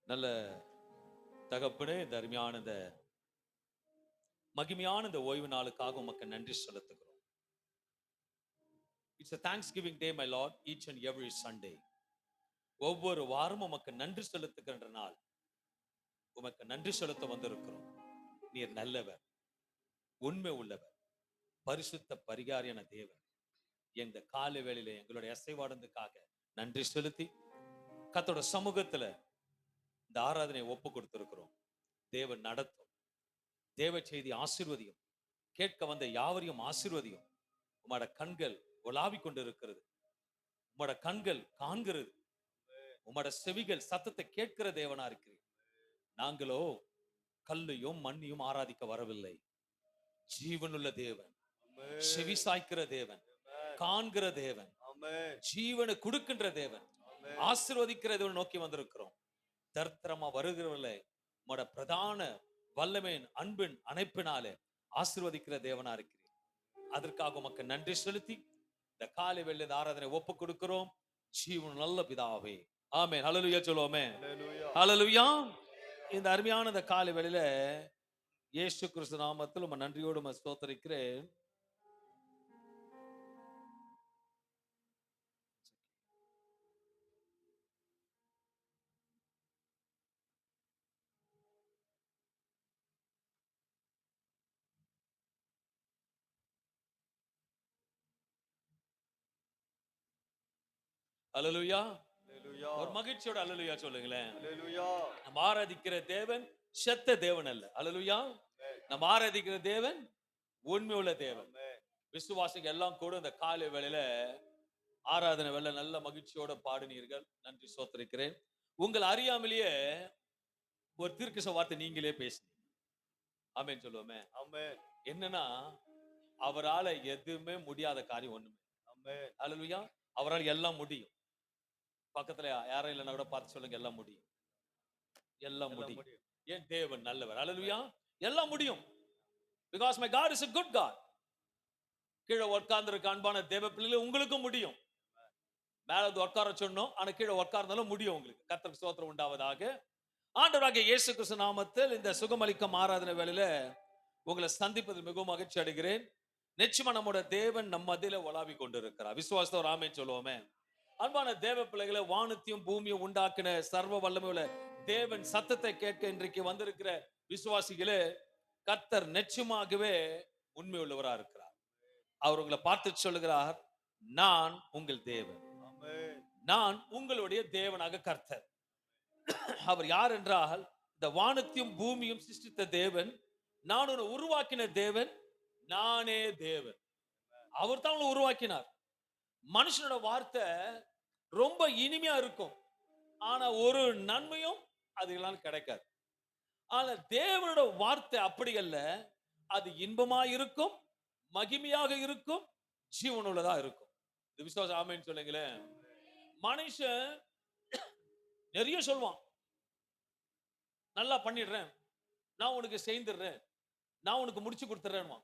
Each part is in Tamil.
நல்ல தகப்பனே, இந்த அருமையான இந்த மகிமையான இந்த ஓய்வு நாளுக்காக உமக்கு நன்றி செலுத்துகிறோம். It's a Thanksgiving day, my Lord, each and every Sunday. ஒவ்வொரு வாரமும் உமக்கு நன்றி செலுத்துகின்ற நாள். உமக்கு நன்றி செலுத்த வந்திருக்கிறோம். நீர் நல்லவர், உண்மை உள்ளவர், பரிசுத்த பரிகாரியான தேவன். இந்த காலை வேளையில எங்களுடைய அசைவாடுறதுக்காக நன்றி செலுத்தி கர்த்தரோட சமூகத்துல இந்த ஆராதனை ஒப்பு கொடுத்திருக்கிறோம். தேவன் நடத்தும், தேவ செய்தி ஆசீர்வதியும், கேட்க வந்த யாவரையும் ஆசீர்வதியும். உம்மோட கண்கள் உலாவிக் கொண்டிருக்கிறது, உம்மோட கண்கள் காண்கிறது, உம்மோட செவிகள் சத்தத்தை கேட்கிற தேவனா இருக்கிறீர். நாங்களோ கல்லையும் மண்ணையும் ஆராதிக்க வரவில்லை. ஜீவனுள்ள தேவன், செவி சாய்க்கிற தேவன், காண்கிற தேவன், ஜீவனை கொடுக்கின்ற தேவன், ஆசீர்வதிக்கிற தேவன் நோக்கி வந்திருக்கிறோம். தர்த்தரமா வருகிறவர்களை உம்மோட பிரதான வல்லமையின் அன்பின் அணைப்பினாலே ஆசீர்வதிக்கிற தேவனா இருக்கிறீர். அதற்காக உமக்கு நன்றி செலுத்தி இந்த காலை வேளையில ஆராதனை ஒப்பு கொடுக்கிறோம். ஜீவன் நல்ல பிதாவே, ஆமென். ஹல்லேலூயா சொல்லுவோமே, ஹல்லேலூயா. இந்த அருமையான இந்த காலை வேளையில இயேசு கிறிஸ்து நாமத்தில் உம நன்றியோடு உம்மை ஸ்தோத்திரிக்கிறேன். ஹல்லேலூயா. ஒரு மகிழ்ச்சியோட ஹல்லேலூயா சொல்லுங்களேன். நம்ம ஆராதிக்கிற தேவன் செத்த தேவன் அல்ல. ஹல்லேலூயா. நம்ம ஆராதிக்கிற தேவன் உண்மை உள்ள தேவன். விசுவாசிகள் எல்லாம் கூட இந்த காலை வேளையில ஆராதனை வேளை நல்ல மகிழ்ச்சியோட பாடினீர்கள். நன்றி சோத்திரிக்கிறேன். உங்கள் அறியாமலேயே ஒரு தீர்க்கச வார்த்தை நீங்களே பேசுனீங்க. ஆமென் சொல்லுவோமே. என்னன்னா, அவரால எதுவுமே முடியாத காரியம் ஒண்ணுமே. ஹல்லேலூயா. அவரால் எல்லாம் முடியும். பக்கத்துல யாரும் இல்லைன்னா கூட பார்த்து சொல்லுங்க, எல்லாம் முடியும், எல்லாம் முடியும். ஏன் தேவன் நல்லவர். ஹல்லேலூயா. எல்லாம் முடியும். Because my God is a good God. கீழே உட்கார்ந்திருக்க அன்பான தேவ பிள்ளைகளே, உங்களுக்கும் முடியும். மேல வந்து உட்கார சொன்னோம், ஆனா கீழே உட்கார்ந்தாலும் முடியும் உங்களுக்கு. கர்த்தருக்கு ஸ்தோத்திரம் உண்டாவதாக. ஆண்டவராகிய இயேசு கிறிஸ்து நாமத்தில் இந்த சுகமளிக்கும் ஆராதனை வேளையில உங்களை சந்திப்பதில் மிகவும் மகிழ்ச்சி அடைகிறேன். நிச்சயமா நம்முடைய தேவன் நம்ம மத்தியில உலாவி கொண்டிருக்கிறார். விசுவாசத்தை ஒரு ஆமென் சொல்லுவோமே. அன்பான தேவ பிள்ளைகளை, வானத்தையும் பூமியும் உண்டாக்கின சர்வ வல்லமையுள்ள தேவன் சத்தத்தை கேட்க இன்றைக்கு வந்திருக்கிற விசுவாசிகளே, கர்த்தர் நிச்சயமாகவே உண்மை உள்ளவரா இருக்கிறார். அவர் உங்களை பார்த்து சொல்லுகிறார், நான் உங்கள் தேவன், நான் உங்களுடைய தேவனாக கர்த்தர். அவர் யார் என்றால், இந்த வானத்தையும் பூமியும் சிருஷ்டித்த தேவன், நான் உன்னை உருவாக்கின தேவன், நானே தேவன். அவர் தான் உங்களை உருவாக்கினார். மனுஷனோட வார்த்தை ரொம்ப இனிமையா இருக்கும், ஆனா ஒரு நன்மையும் அதுகளால் கிடைக்காது. ஆனா தேவனோட வார்த்தை அப்படி அல்ல. அது இன்பமா இருக்கும், மகிமையாக இருக்கும், ஜீவனுள்ளதா இருக்கும். இந்த விசுவாசம் ஆமென் சொல்லுங்களேன். மனுஷன் நிறைய சொல்வான், நல்லா பண்ணிடுறேன், நான் உனக்கு செய்துடுறேன், நான் உனக்கு முடிச்சு கொடுத்துறேன்.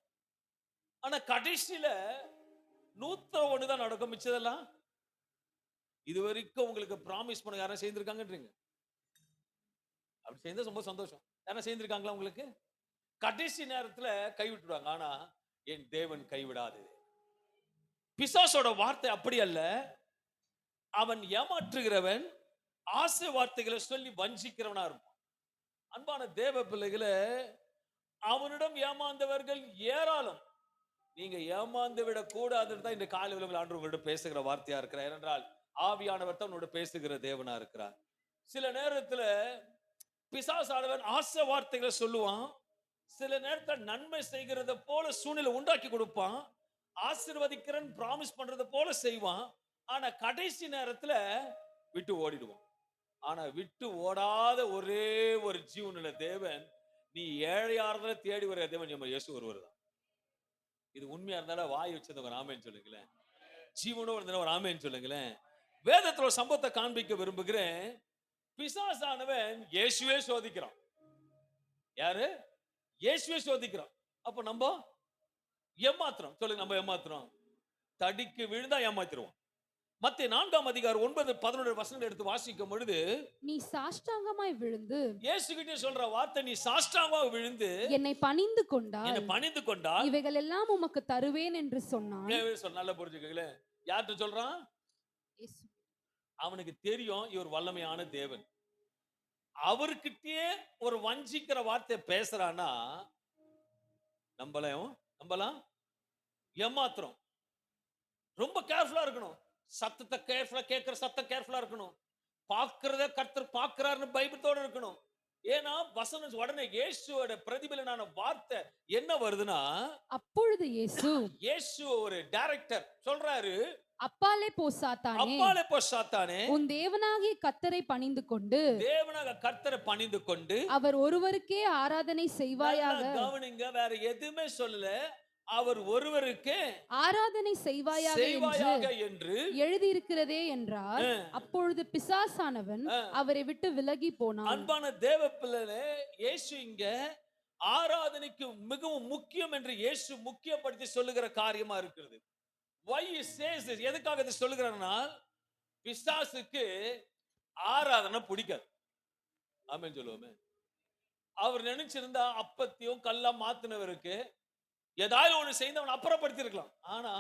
ஆனா கடைசியில 101 தான் நடக்கும். மிச்சதெல்லாம் இது வரைக்கும் உங்களுக்கு ப்ராமிஸ் பண்ண யாரும் செய்திருக்காங்கன்றீங்க. அப்படி செய்தா ரொம்ப சந்தோஷம். யாரும் செய்திருக்காங்களா உங்களுக்கு? கடைசி நேரத்துல கைவிட்டுடுவாங்க. ஆனா என் தேவன் கைவிடாது. பிசாசோட வார்த்தை அப்படி அல்ல. அவன் ஏமாற்றுகிறவன், ஆசை வார்த்தைகளை சொல்லி வஞ்சிக்கிறவனா இருப்பான். அன்பான தேவ பிள்ளைகளை, அவனிடம் ஏமாந்தவர்கள் ஏராளம். நீங்க ஏமாந்து விட கூடாதுன்னு தான் இந்த காலை உலகில் ஆண்டவர் உங்களோட பேசுகிற வார்த்தையா இருக்கிறார். ஏனென்றால் ஆவியானவர் தான் உங்களோட பேசுகிற தேவனா இருக்கிறார். சில நேரத்துல பிசாசானவன் ஆசை வார்த்தைகளை சொல்லுவான். சில நேரத்துல நன்மை செய்கிறத போல சூழ்நிலை உண்டாக்கி கொடுப்பான். ஆசீர்வதிக்கிறேன் பிராமிஸ் பண்றத போல செய்வான். ஆனா கடைசி நேரத்துல விட்டு ஓடிடுவான். ஆனா விட்டு ஓடாத ஒரே ஒரு ஜீவனுள்ள தேவன், நீ ஏழையாரத தேடி வர தேவன் நம்ம இயேசு ஒருவர் தான். இது உண்மையா இருந்தாலும் வாய் வச்சது ஒரு ஆமேன்னு சொல்லுங்களேன். ஜீவனோடு இருந்தாலும் ஒரு ஆமேன்னு சொல்லுங்களேன். வேதத்துல ஒரு சம்பவத்தை காண்பிக்க விரும்புகிறேன். பிசாசானவன் இயேசுவே சோதிக்கிறான். யாரு? இயேசுவே சோதிக்கிறான். அப்ப நம்ம ஏமாத்துறோம். சொல்லுங்க, நம்ம ஏமாத்துறோம். தடிக்கு விழுந்தா ஏமாத்திடுவோம். மத்தேயு 4ஆம் அதிகாரம் 9-11 வசனங்களை எடுத்து வாசிக்கும் பொழுது நீ சாஷ்டாங்கமாய் விழுந்து இயேசு கிட்ட சொல்ற வார்த்தை, நீ சாஷ்டாங்கமாக விழுந்து என்னை பணிந்து கொண்டால் என்னை பணிந்து கொண்டால் இவைகள் எல்லாம் உமக்கு தருவேன் என்று சொன்னான். நல்லா புரிஞ்சுக்கங்களே, யார்கிட்ட சொல்றான்? அவனுக்கு தெரியும் இவர் வல்லமையான தேவன். அவர்கிட்டயே ஒரு வஞ்சிக்கிற வார்த்தை பேசுறானா நம்பலாம் ஏமாத்திரம். ரொம்ப கேர்ஃபுல்லா இருக்கணும். சத்தத்தை கேர்ஃபுல்லா கேட்கிற சத்தம் கேர்ஃபுல்லா இருக்கணும். பார்க்கிறத கர்த்தர் பார்க்கிறார்னு பயத்தோட இருக்கணும். ஏன்னா வசனம் உடனே இயேசுவோட பிரதிபலனான வார்த்தை என்ன வருதுன்னா, அப்பொழுது இயேசு ஒரு டைரக்டர் சொல்றாரு, அப்பாலே போ சாத்தானே, அப்பாலே போ சாத்தானே, உன் தேவனாகிய கர்த்தரை பணிந்து கொண்டு, தேவனாக கர்த்தரை பணிந்து கொண்டு அவர் ஒருவருக்கே ஆராதனை செய்வாயாக. கவனிங்க, வேற எதுவுமே சொல்லல. அவர் ஒருவருக்கே ஆராதனை செய்வாயாக என்று எழுதியிருக்கிறதே என்றார். அப்பொழுது பிசாசானவன் அவரை விட்டு விலகி போனான். அன்பான தேவ பிள்ளைகளே, இயேசு இங்க ஆராதனைக்கு மிகவும் முக்கியம் என்று இயேசு முக்கியப்படுத்தி சொல்லுகிற காரியமா இருக்கிறது. Why he says this? எதுக்காக இதை சொல்லுகிறார்னா, பிசாசுக்கு ஆராதனை பிடிக்காது. ஆமென் சொல்லுவோமே. அவர் நினைச்சிருந்தா அப்பத்தையும் கல்லா மாத்தினவருக்கு ஏதாவது ஒண்ணு செய்து அவனை அப்புறப்படுத்தி இருக்கலாம். ஆனா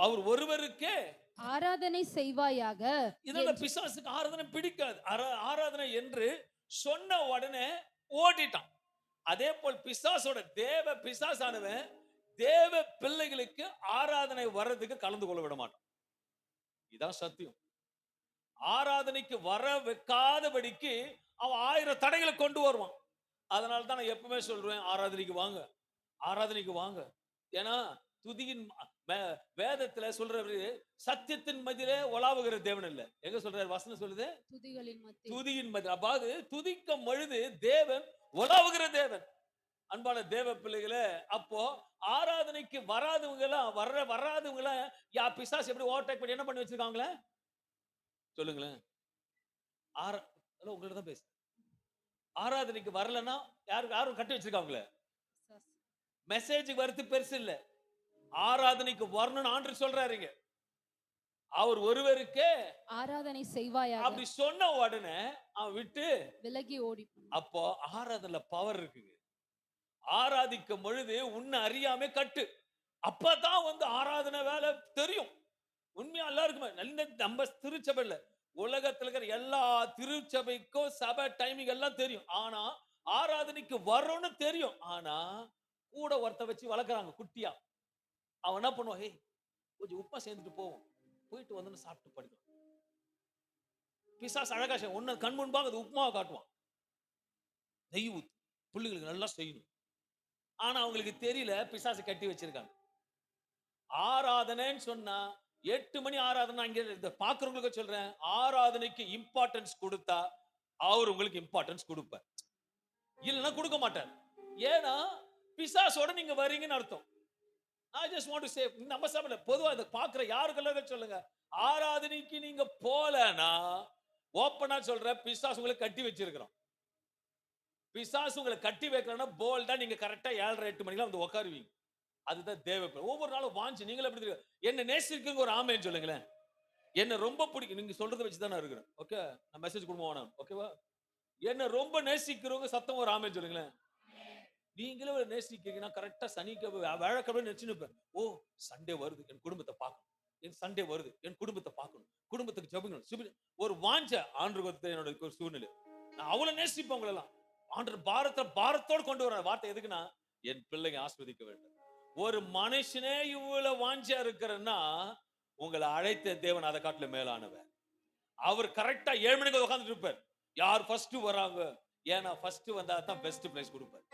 அவர் ஒருவருக்கே ஆராதனை செய்வாயாக. இதனால பிசாசுக்கு ஆராதனை பிடிக்காது. ஆராதனை என்று சொன்ன உடனே ஓடிட்டான். அதே போல் பிசாசானவன் தேவ பிள்ளைகளுக்கு ஆராதனை வர்றதுக்கு கலந்து கொள்ள விட மாட்டான். இதான் சத்தியம். ஆராதனைக்கு வர வைக்காதபடிக்கு அவன் 1000 தடைகளை கொண்டு வருவான். அதனால தான் நான் எப்பவுமே சொல்றேன், ஆராதனைக்கு வாங்க. ஏன்னா துதியின் வேதத்துல சொல்றது சத்தியத்தின் மத்தியிலே உலாவுகிற தேவன் இல்ல. எங்க சொல்றாரு வசனம் சொல்லுது? துதியின் மத்தியில். அதாவது துதிக்கும் பொழுது தேவன் உலாவுகிற தேவன். அன்பான தேவ பிள்ளைகளே, அப்போ ஆராதனைக்கு வராதவங்க எல்லாம் பிசாசு எப்படி ஓவர்டேக் பண்ணி என்ன பண்ணி வச்சிருக்காங்களே சொல்லுங்களேன். உங்கள்ட்ட தான் பேச. ஆராதனைக்கு வரலன்னா யாரும் கட்டி வச்சிருக்காங்களே. மெசேஜுக்கு வரது பெருசு இல்ல, ஆராதனைக்கு வரணும்னு ஆண்டவர் சொல்றாருங்க. அவர் ஒருவருக்கே ஆராதனை செய்வாயாக அப்படி சொன்ன உடனே அவன் விட்டு விலகி ஓடி. அப்போ ஆராதனைல பவர் இருக்குங்க. ஆராதிக்கும் பொழுது உன்னை அறியாம கட்டு. அப்பதான் ஆராதனை வேலை தெரியும். உண்மையா எல்லாருக்குமே நம்ம திருச்சபையில உலகத்துல இருக்கிற எல்லா திருச்சபைக்கும் சபை டைமிங் எல்லாம் தெரியும். ஆனா ஆராதனைக்கு வரணும்னு தெரியும். ஆனா கூட ஒருத்த வச்சு வளர்க்குறாங்க குட்டியா. அவன் என்ன பண்ணுவான், ஹே கொஞ்சம் உப்பா சேர்ந்துட்டு போவோம், போயிட்டு வந்து சாப்பிட்டு படிக்கும். பிசாசு அழகா ஒன்னு கண் முன்பாக அது உப்புமாவை காட்டுவான். நெய் ஊத்து பிள்ளைகளுக்கு நல்லா செய்யணும். ஆனா அவங்களுக்கு தெரியல பிசாசு கட்டி வச்சிருக்காங்க. ஆராதனைன்னு சொன்னா 8 மணி ஆராதனை. இங்க பாக்குறவங்களுக்கு சொல்றேன், ஆராதனைக்கு இம்பார்ட்டன்ஸ் கொடுத்தா அவர் உங்களுக்கு இம்பார்ட்டன்ஸ் கொடுப்பார், இல்லைன்னா கொடுக்க மாட்டார். ஏன்னா பிசாசோட நீங்க வரீங்கன்னு அர்த்தம். I just want to say, நம்ம சபையில பொதுவா இதை பாக்குற யாருக்கெல்லாம் சொல்லுங்க, ஆராதனைக்கு நீங்க போலனா ஓப்பனா சொல்ற பிசாசு உங்களை கட்டி வச்சிருக்கிறோம். பிசாசு உங்களை கட்டி வைக்கிறனா போல்டா நீங்க கரெக்டா 7:30-8 மணிக்கெல்லாம் வந்து உட்காருவீங்க. அதுதான் தேவை. ஒவ்வொரு நாளும் வாஞ்சி நீங்களே எப்படி என்ன நேசிக்கிறீங்க ஒரு ஆமேன்னு சொல்லுங்களேன். என்ன ரொம்ப பிடிக்கும் நீங்க சொல்றதை வச்சுதான் நான் இருக்கிறேன். ஓகே, நான் மெசேஜ் கொடுக்க வேணாம். ஓகேவா? என்ன ரொம்ப நேசிக்கிறவங்க சத்தம் ஒரு ஆமேன்னு சொல்லுங்களேன். நீங்களே ஒரு நேசிக்கிறீங்கன்னா கரெக்டா சனிக்கிழமை வேலைக்கிழமை நினைச்சு நிற்பேன். ஓ சண்டே வருது, என் குடும்பத்தை பார்க்கணும். என் சண்டே வருது, என் குடும்பத்தை பார்க்கணும், குடும்பத்துக்கு ஜெபிக்கணும். ஒரு வாஞ்ச ஆண்டவர் என்னோட ஒரு சூழ்நிலை. நான் அவ்வளவு நேசிப்பேன் உங்களெல்லாம். ஆண்டவர் பாரத்தோடு கொண்டு வர வார்த்தை எதுக்குன்னா, என் பிள்ளைங்க ஆஸ்வதிக்க வேண்டும். ஒரு மனுஷனே இவ்வளவு வாஞ்சா இருக்கிறன்னா உங்களை அழைத்த தேவன் அதை காட்டில மேலானவர். அவர் கரெக்டா 7 மணிக்கு உட்கார்ந்துட்டு இருப்பார். யார் ஃபர்ஸ்ட் வராங்க, ஏன்னா ஃபர்ஸ்ட் வந்தா தான் பெஸ்ட் பிரைஸ் கொடுப்பார்.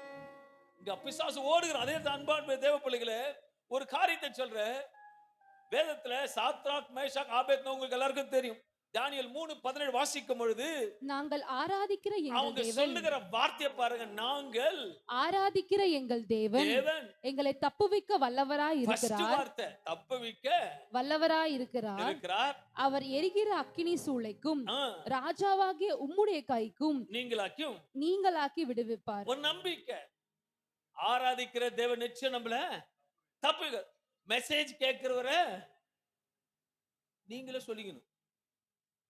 இங்க பிசாசு ஓடுகிறான். அதே அன்பான தேவ பிள்ளைகளே, ஒரு காரியத்தை சொல்ற, வேதத்துல சாத்ராக் மேஷாக் ஆபேத்நேகோ உங்களுக்கு எல்லாருக்கும் தெரியும். தானியேல் 3:17 வாசிக்கும் பொழுது நாங்கள் ஆராதிக்கிற எங்கள் தேவன் சொல்லுகிற வார்த்தையை பாருங்க. நாங்கள் ஆராதிக்கிற எங்கள் தேவன் எங்களை தப்புவிக்க வல்லவராய் இருக்கிறார். வார்த்தை தப்புவிக்க வல்லவராய் இருக்கிறார். அவர் எரிகிற அக்கினி சூளைக்கும் ராஜாவாகிய உம்முடைய கைக்கும் நீங்களாக்கி விடுவிப்பார். ஒரு நம்பிக்கை. ஆராதிக்கிற தேவன் நிச்சயம் நம்மள தப்புவிக்க. மெசேஜ் கேட்கிறவரை நீங்களே சொல்லிக்கணும்.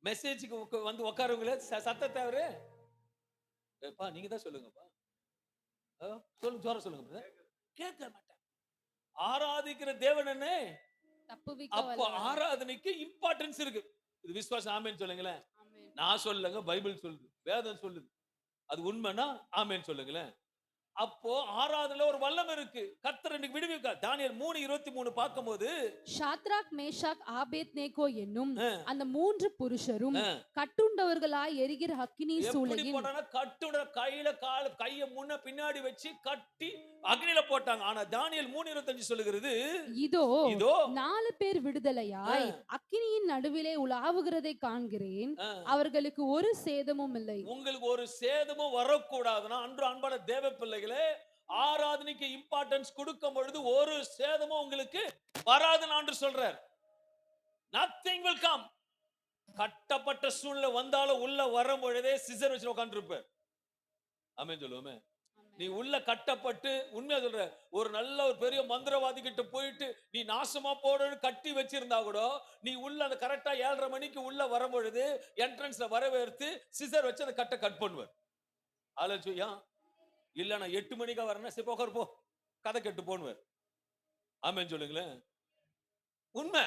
மெசேஜுக்கு வந்து உட்காருங்களே சத்தத்தை அவரு நீங்க தான் சொல்லுங்கப்பா, சொல்லுங்க, ஜோர சொல்லுங்க. கேட்க மாட்டேன். ஆராதிக்கிற தேவன் என்ன, அப்ப ஆராதனைக்கு இம்பார்ட்டன்ஸ் இருக்கு. இது விசுவாசம். ஆமென் சொல்லுங்களேன். நான் சொல்லுங்க, பைபிள் சொல்லுது, வேதம் சொல்லுது. அது உண்மைன்னா ஆமென் சொல்லுங்களேன். அப்போ ஆராதனையில ஒரு வல்லம் இருக்கு. கர்த்தர் இன்னைக்கு விடுவிக்க. தானியேல் 3:23 பார்க்கும்போது, ஷாத்ராக், மேஷாக், ஆபேத்நேகோ என்னும் அந்த 3 புருஷரும் கட்டுண்டவர்களாய் எரிகிற அக்கினி சூளையின் கட்டுண்ட கைய முன்ன பின்னாடி வச்சு கட்டி அக்னியில போட்டாங்க. ஆனா தானியேல் 3:25 சொல்லுகிறது, இதோ 4 பேர் விடுதலையாய் அக்கினியின் நடுவிலே உலாவுகிறதை காண்கிறேன், அவர்களுக்கு ஒரு சேதமும் இல்லை. உங்களுக்கு ஒரு சேதமும் வரக்கூடாதுன்னா, அன்று அன்பான தேவ பிள்ளைகளே, ஆராதனைக்கு இம்பார்ட்டன்ஸ் கொடுக்கும் பொழுது ஒரு சேதமும் உங்களுக்கு வராதுன்னு ஆண்டவர் சொல்றார். nothing will come. கட்டப்பட்ட சூழ்நிலை வந்தாலும் உள்ள வரும் பொழுதே சிசர் வச்சு உட்கார்ந்திருப்பார். ஆமென் சொல்லுவோமே. நீ உள்ள கட்டப்பட்டு, உண்மையா சொல்ற, ஒரு நல்ல ஒரு பெரிய மந்திரவாதி கிட்ட போயிட்டு நீ நாசமா போடன்னு கட்டி வச்சிருந்தா கூட, நீ உள்ள அந்த கரெக்டா 7:30 மணிக்கு உள்ள வரும் பொழுது என்ட்ரன்ஸ்ல வரவேற்று சிசர் வச்சு அந்த கட்டை கட் பண்ணுவார். அல்லேலூயா. இல்ல நான் 8 மணிக்கு வரேன்னா சரி உட்கார் போ, கதை கெட்டு போனுவார். ஆமென் சொல்லுங்களேன். உண்மை.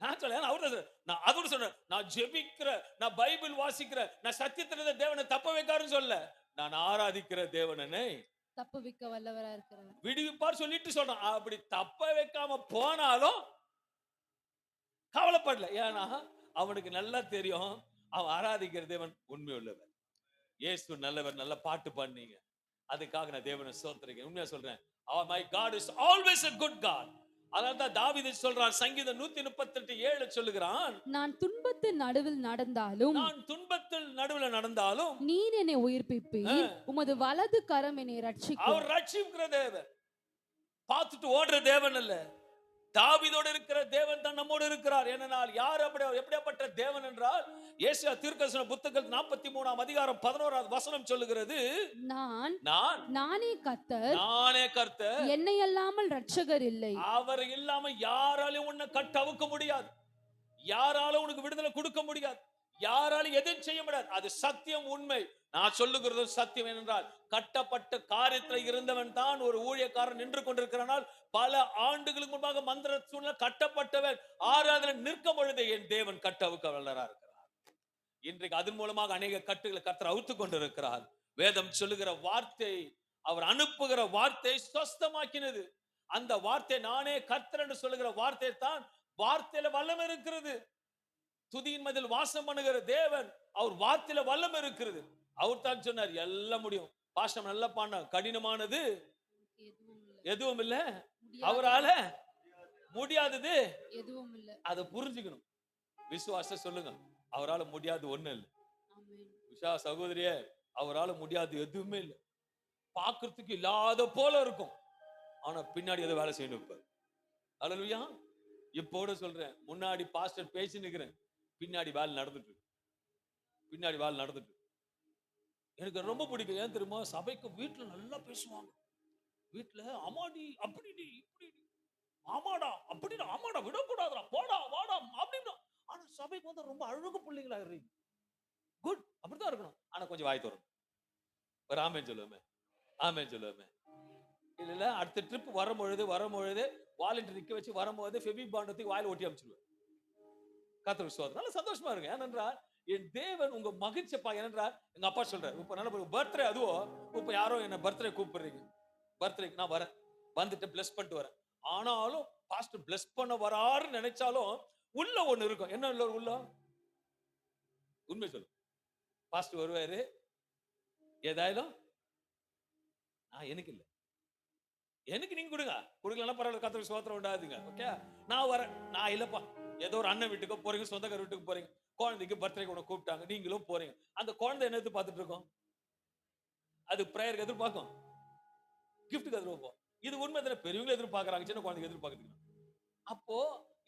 நான் சொல்ல அவரு, நான் அதோட சொல்றேன், நான் ஜெபிக்கிற, நான் பைபிள் வாசிக்கிற, நான் சத்தியத்திலே தேவனை தப்ப வைக்காருன்னு சொல்ல, நான் ஆராதிக்கிற தேவனனை தப்ப வைக்க வல்லவரா இருக்கிறார், விடுவிப்பார் சொல்லிட்டு சொல்றான். அப்படி தப்ப வைக்காம போனாலும் கவலைப்படல. ஏன்னா அவனுக்கு நல்லா தெரியும், அவன் ஆராதிக்கிற தேவன் உண்மை உள்ளவர், இயேசு நல்லவர். நல்ல பாட்டு பாடுனீங்க, அதுக்காக நான் தேவனை ஸ்தோத்திரிக்கிறேன். உண்மையா சொல்றேன், my God is always a good God. அதான் தாவீது சொல்றான், சங்கீதம் 138:7 சொல்லுகிறான், நான் துன்பத்தின் நடுவில் நடந்தாலும் நீர் என்னை உயிர்ப்பிப்பீர், உமது வலது கரம் என்னை ரட்சிக்கும். அவர் ரட்சிக்கிற தேவன், பார்த்துட்டு ஓடுற தேவன் அல்ல. தாவீதோடு இருக்கிற தேவன் தான் நம்மோடு இருக்கிறார். ஏனென்றால் யார் எப்படிப்பட்ட தேவன் என்றால், ஏசாயா தீர்க்கதரிசன புத்தகம் 43ஆம் அதிகாரம் 11ஆவது வசனம் சொல்லுகிறது, நானே கர்த்தர், என்னை அல்லாமல் இரட்சகர் இல்லை. அவர் இல்லாம யாராலும் உன்னை கட்டவுக்க முடியாது, யாராலும் உனக்கு விடுதலை கொடுக்க முடியாது, யாராலும் எதையும் செய்ய முடியாது. அது சத்தியம், உண்மை. நான் சொல்லுகிறது சத்தியம். என்றால் கட்டப்பட்ட காரியத்தில் இருந்தவன் தான் ஒரு ஊழியக்காரன் நின்று கொண்டிருக்கிறானால், பல ஆண்டுகளுக்கு முன்பாக மந்திர சூழ்நிலை கட்டப்பட்டவன் ஆராதனை நிற்கும் பொழுது என் தேவன் கட்டவுக்க வல்லரா இருக்கிறார். இன்றைக்கு அதன் மூலமாக அநேக கட்டுகளை கர்த்தர் அவுத்து கொண்டிருக்கிறார். வேதம் சொல்லுகிற வார்த்தை, அவர் அனுப்புகிற வார்த்தை சொஸ்தமாக்கினது. அந்த வார்த்தை நானே கர்த்தர் என்று சொல்லுகிற வார்த்தை தான், வார்த்தையில வல்லமை இருக்கிறது. துதியின் மதில் வாசம் பண்ணுகிற தேவன், அவர் வார்த்தையில வல்லமை இருக்கிறது. அவர் தான் சொன்னார், எல்லாம் முடியும். பாஸ்டம் நல்லா பாடின, கடினமானது எதுவும் இல்ல, அவரால முடியாதது எதுவும் இல்ல. அதை புரிஞ்சுக்கணும். விசுவாச சொல்லுங்க, அவரால முடியாது ஒண்ணு இல்ல. உஷா சகோதரியே, அவரால முடியாது எதுவுமே இல்லை. பார்க்கறதுக்கு இல்லாத போல இருக்கும், ஆனா பின்னாடி அதை வேலை செய்யணும். இப்ப அல்லேலூயா. இப்போட சொல்றேன், முன்னாடி பாஸ்டர் பேசி நிக்கிறேன், பின்னாடி வேலை நடந்துட்டு இருக்கு, பின்னாடி வேலை நடந்துட்டு. எனக்கு ரொம்ப பிடிக்கும். ஏன் தெரியுமா? சபைக்கு வீட்டுல நல்லா பேசுவாங்க. வீட்டுல அம்மாடி அப்படி இப்படி, ஆமாடா அப்படி, ஆமாடா விடக்கூடாதுடா, போடா வாடா அப்படின்னா. ஆனா சபைக்கு வந்து ரொம்ப அழகு பிள்ளைங்களா இருக்கீங்க. குட், அப்படித்தான் இருக்கணும். ஆனா கொஞ்சம் வாய் தரணும். ஒரு ஆமேன் சொல்லுவோமே, ஆமேன் சொல்லுவோமே. இல்ல அடுத்த ட்ரிப் வரும்பொழுது வாலண்டியர் நிக்க வச்சு வரும்போது ஃபெவி பாண்டத்துக்கு வாயில ஒட்டி அமைச்சிருவேன். கர்த்தர் விசுவாசம் நல்ல சந்தோஷமா இருக்கு. ஏனென்றால் என் தேவன் உங்க மகிழ்ச்சிப்பா. ஏனென்றால் எங்க அப்பா சொல்றாரு, இப்ப நல்ல பர்த்டே, அதுவோ இப்ப யாரோ என்ன பர்த்டே கூப்பிடுறீங்க, பர்த்டேக்கு நான் வரேன், வந்துட்டு பிளஸ் பண்ணிட்டு வரேன். ஆனாலும் பாஸ்டர் பிளஸ் பண்ண வராருன்னு நினைச்சாலும் உள்ள ஒண்ணு இருக்கும். என்ன உள்ள உண்மை சொல்லு. பாஸ்டர் வருவாரு, ஏதாயிலும் எனக்கு இல்ல, எனக்கு நீங்க கொடுக்கலாம் பரவாயில்ல, கர்த்தருக்கு ஸ்தோத்திரம் உண்டாதுங்க. ஓகே, நான் வரேன். நான் இல்லப்பா, ஏதோ ஒரு அண்ணன் வீட்டுக்கு போறீங்க, சொந்தக்கார வீட்டுக்கு போறீங்க, குழந்தைக்கு பர்த்டே கூட கூப்பிட்டாங்க, நீங்களும் போறீங்க. அந்த குழந்தை என்ன எதிர்பார்த்துட்டு இருக்கோம்? அது பிரேயருக்கு எதிர்பார்க்கும், கிஃப்ட்டுக்கு எதிர்பார்ப்போம். இது உண்மை தானே? பெரியவங்களும் எதிர்பார்க்கறாங்க, சின்ன குழந்தைக்கு எதிர்பார்க்குறீங்க. அப்போ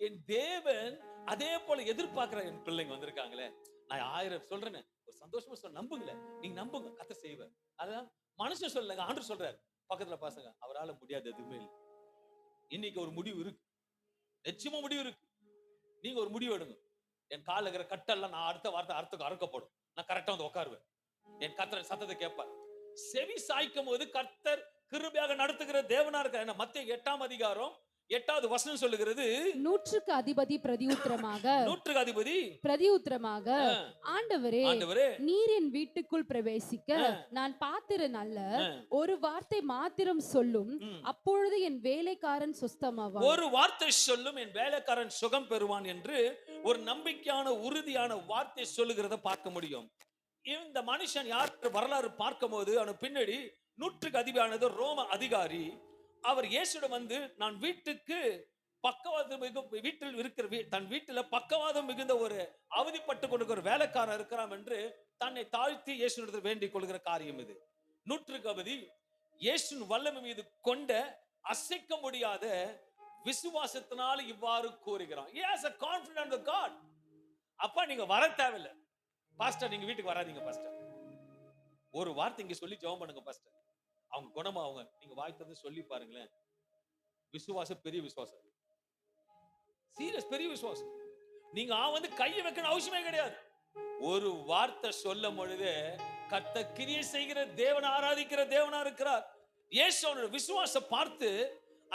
என் தேவன் அதே போல எதிர்பார்க்கிற என் பிள்ளைங்க வந்திருக்காங்களே, நான் 1000 சொல்றேன்னு ஒரு சந்தோஷமா சொல்ல, நம்புங்களேன். நீங்க நம்புங்க, கர்த்தர் செய்வார். அதான் மனுஷன் சொல்லல, ஆண்டவர் சொல்றாரு. பக்கத்துல பசங்க, அவரால முடியாது எதுவுமே இல்லை. இன்னைக்கு ஒரு முடிவு இருக்கு, நிச்சயமா முடிவு இருக்கு. நீங்க ஒரு முடிவு எடுங்க. என் காலில் இருக்கிற கட்டெல்லாம் நான் அடுத்த வார்த்தை அறுக்கப்படும். நான் கரெக்டா வந்து உட்காருவேன். என் கர்த்தர் சத்தத்தை கேட்பார். செவி சாய்க்கும் போது கர்த்தர் கிருபையாக நடத்துகிற தேவனா இருக்க. மத்தேயு 8ஆம் அதிகாரம் 8வது வசனம் சொல்லுகிறது, 100க்கு அதிபதி பிரதியுத்தரமாக 100க்கு அதிபதி ஆண்டவரே, நீர் என் வீட்டுக்குள் பிரவேசிக்க நான் பாத்திரன் அல்ல. ஒரு வார்த்தை மாத்திரம் சொல்லும், அப்பொழுது என் வேலைக்காரன் சுஸ்தமாவான். ஒரு வார்த்தை சொல்லும், என் வேலைக்காரன் சுகம் பெறுவான் என்று ஒரு நம்பிக்கையான உறுதியான வார்த்தை சொல்லுகிறத பார்க்க முடியும். இந்த மனுஷன் யார் வரலாறு பார்க்கும் போது அவன் பின்னாடி 100க்கு அதிபதியானது ரோம அதிகாரி. அவர் இயேசுவிடம் வந்து, நான் வீட்டுக்கு பக்கவாதம் வீட்டில் இருக்கிற தன் வீட்டில் பக்கவாதம் மிகுந்த ஒரு அவதிப்பட்டு கொண்டு ஒரு வேலைக்காரன் இருக்கிறான் என்று தன்னை தாழ்த்தி இயேசுவிடத்தில் வேண்டிக் கொள்கிற காரியம் இது. 100க்கு அதிபதி இயேசுவின் வல்லமை மீது கொண்ட அசைக்க முடியாத விசுவாசத்தினால இவ்வாறு கூறுகிறான். He has a confidence of God. அப்பா நீங்க வர தேவையில்லை பாஸ்டர், நீங்க வீட்டுக்கு வராதீங்க பாஸ்டர். ஒரு வார்த்தை இங்க சொல்லி ஜெபம் பண்ணுங்க பாஸ்டர், அவங்க குணமாவுங்க. நீங்க வாய் திறந்து சொல்லி பாருங்களேன். விசுவாசம் பெரிய விசுவாசம், சீரியஸ் பெரிய விசுவாசம். நீங்க வந்து கையை வைக்கணும் அவசியமே கிடையாது. ஒரு வார்த்தை சொல்லும் பொழுது கர்த்தர் கிரியை செய்கிற தேவனை ஆராதிக்கிற தேவனா இருக்கிறார். இயேசுவோட விசுவாசம் பார்த்து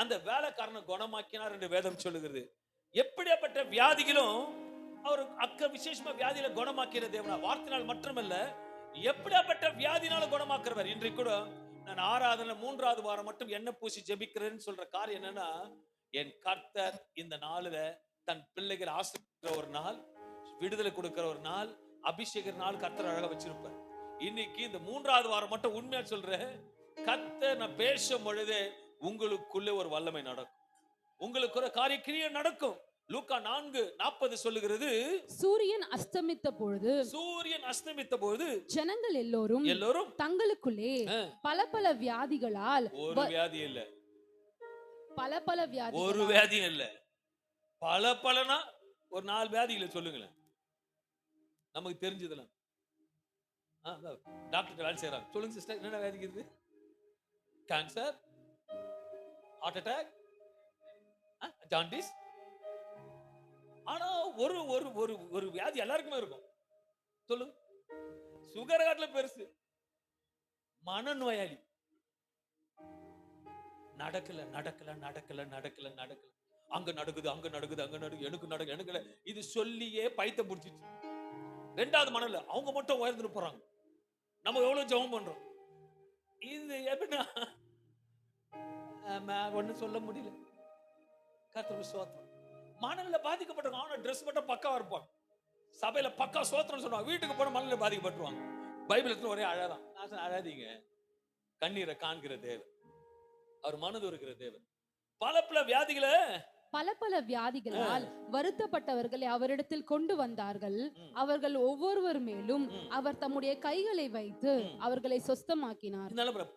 அந்த வேலைக்காரனை குணமாக்கினார் என்று வேதம் சொல்லுகிறது. எப்படியாப்பட்ட வியாதிகளும் அவர் விசேஷமா வியாதியில குணமாக்கிற தேவனா, வார்த்தையினால் மட்டுமல்ல, எப்படியாப்பட்ட வியாதினால குணமாக்குறவர். இன்றைக்கு கூட நான் ஆராதனை 3வது வாரம் மட்டும் எண்ணெய் பூசி ஜெபிக்கிறேன்னு சொல்ற காரியம் என்னன்னா, என் கர்த்தர் இந்த நாளில தன் பிள்ளைகள் ஆசீர்வதிக்கிற ஒரு நாள், விடுதலை கொடுக்கிற ஒரு நாள், அபிஷேக நாள் கர்த்தர் அழகா வச்சிருப்பார். இன்னைக்கு இந்த 3வது வாரம் மட்டும் உண்மையா சொல்றேன், கர்த்தர் நான் பேசும் பொழுது உங்களுக்குள்ளே ஒரு வல்லமை நடக்கும், உங்களுக்கு ஒரு காரிய கிரியை நடக்கும். லூக்கா 4:40 சொல்லுகிறது, சூரியன் அஸ்தமித்த பொழுது ஜனங்கள் எல்லோரும் தங்களுக்குள்ளே பல வியாதிகளால், ஒரு வியாதி இல்ல, பல வியாதி, ஒரு வியாதி இல்ல, பலனா ஒரு 4 வியாதிகளை சொல்லுங்களேன். நமக்கு தெரிஞ்சதுல டாக்டர் வேலை செய்யறாங்க. சொல்லுங்க சிஸ்டர், என்ன வியாதி இருக்குது? Cancer, heart attack, jaundice. ஆனா ஒரு ஒரு ஒரு ஒரு வியாதி எல்லாருக்குமே இருக்கும். சொல்லுங்க, சுகர் காட்டுல பெருசு, மனநோயாளி. நடக்கல நடக்கல நடக்கல நடக்கல நடக்கல, அங்க நடக்குது அங்க நடக்குது அங்க நடக்குது, எனக்கு நடக்கல. இது சொல்லியே பைத்த பிடிச்சிச்சு. 2வது மனல அவங்க மட்டும் உயர்ந்து போறாங்க. நம்ம எவ்வளவு ஜெபம் பண்றோம். இது எப்படின்னா ஒண்ணு சொல்ல முடியல. கர்த்தருக்கு ஸ்தோத்திரம். மனநிலை பாதிக்கப்பட்டவங்க அவன ட்ரெஸ் மட்டும் பக்காவா இருப்பாங்க, சபையில பக்கா சோத்திரம் சொல்லுவாங்க, வீட்டுக்கு போன மனநிலை பாதிக்கப்பட்டுருவாங்க. பைபிள் ஒரே அழகாதான். நான் அழாதீங்க, கண்ணீரை காண்கிற தேவன், அவர் மனது இருக்கிற தேவன். பல வியாதிகளால் வருத்தப்பட்டவர்களை அவரிடத்தில் கொண்டு வந்தார்கள். அவர்கள் ஒவ்வொருவர் மேலும் அவர் தம்முடைய கைகளை வைத்து அவர்களை சொஸ்தமாக்கினார்.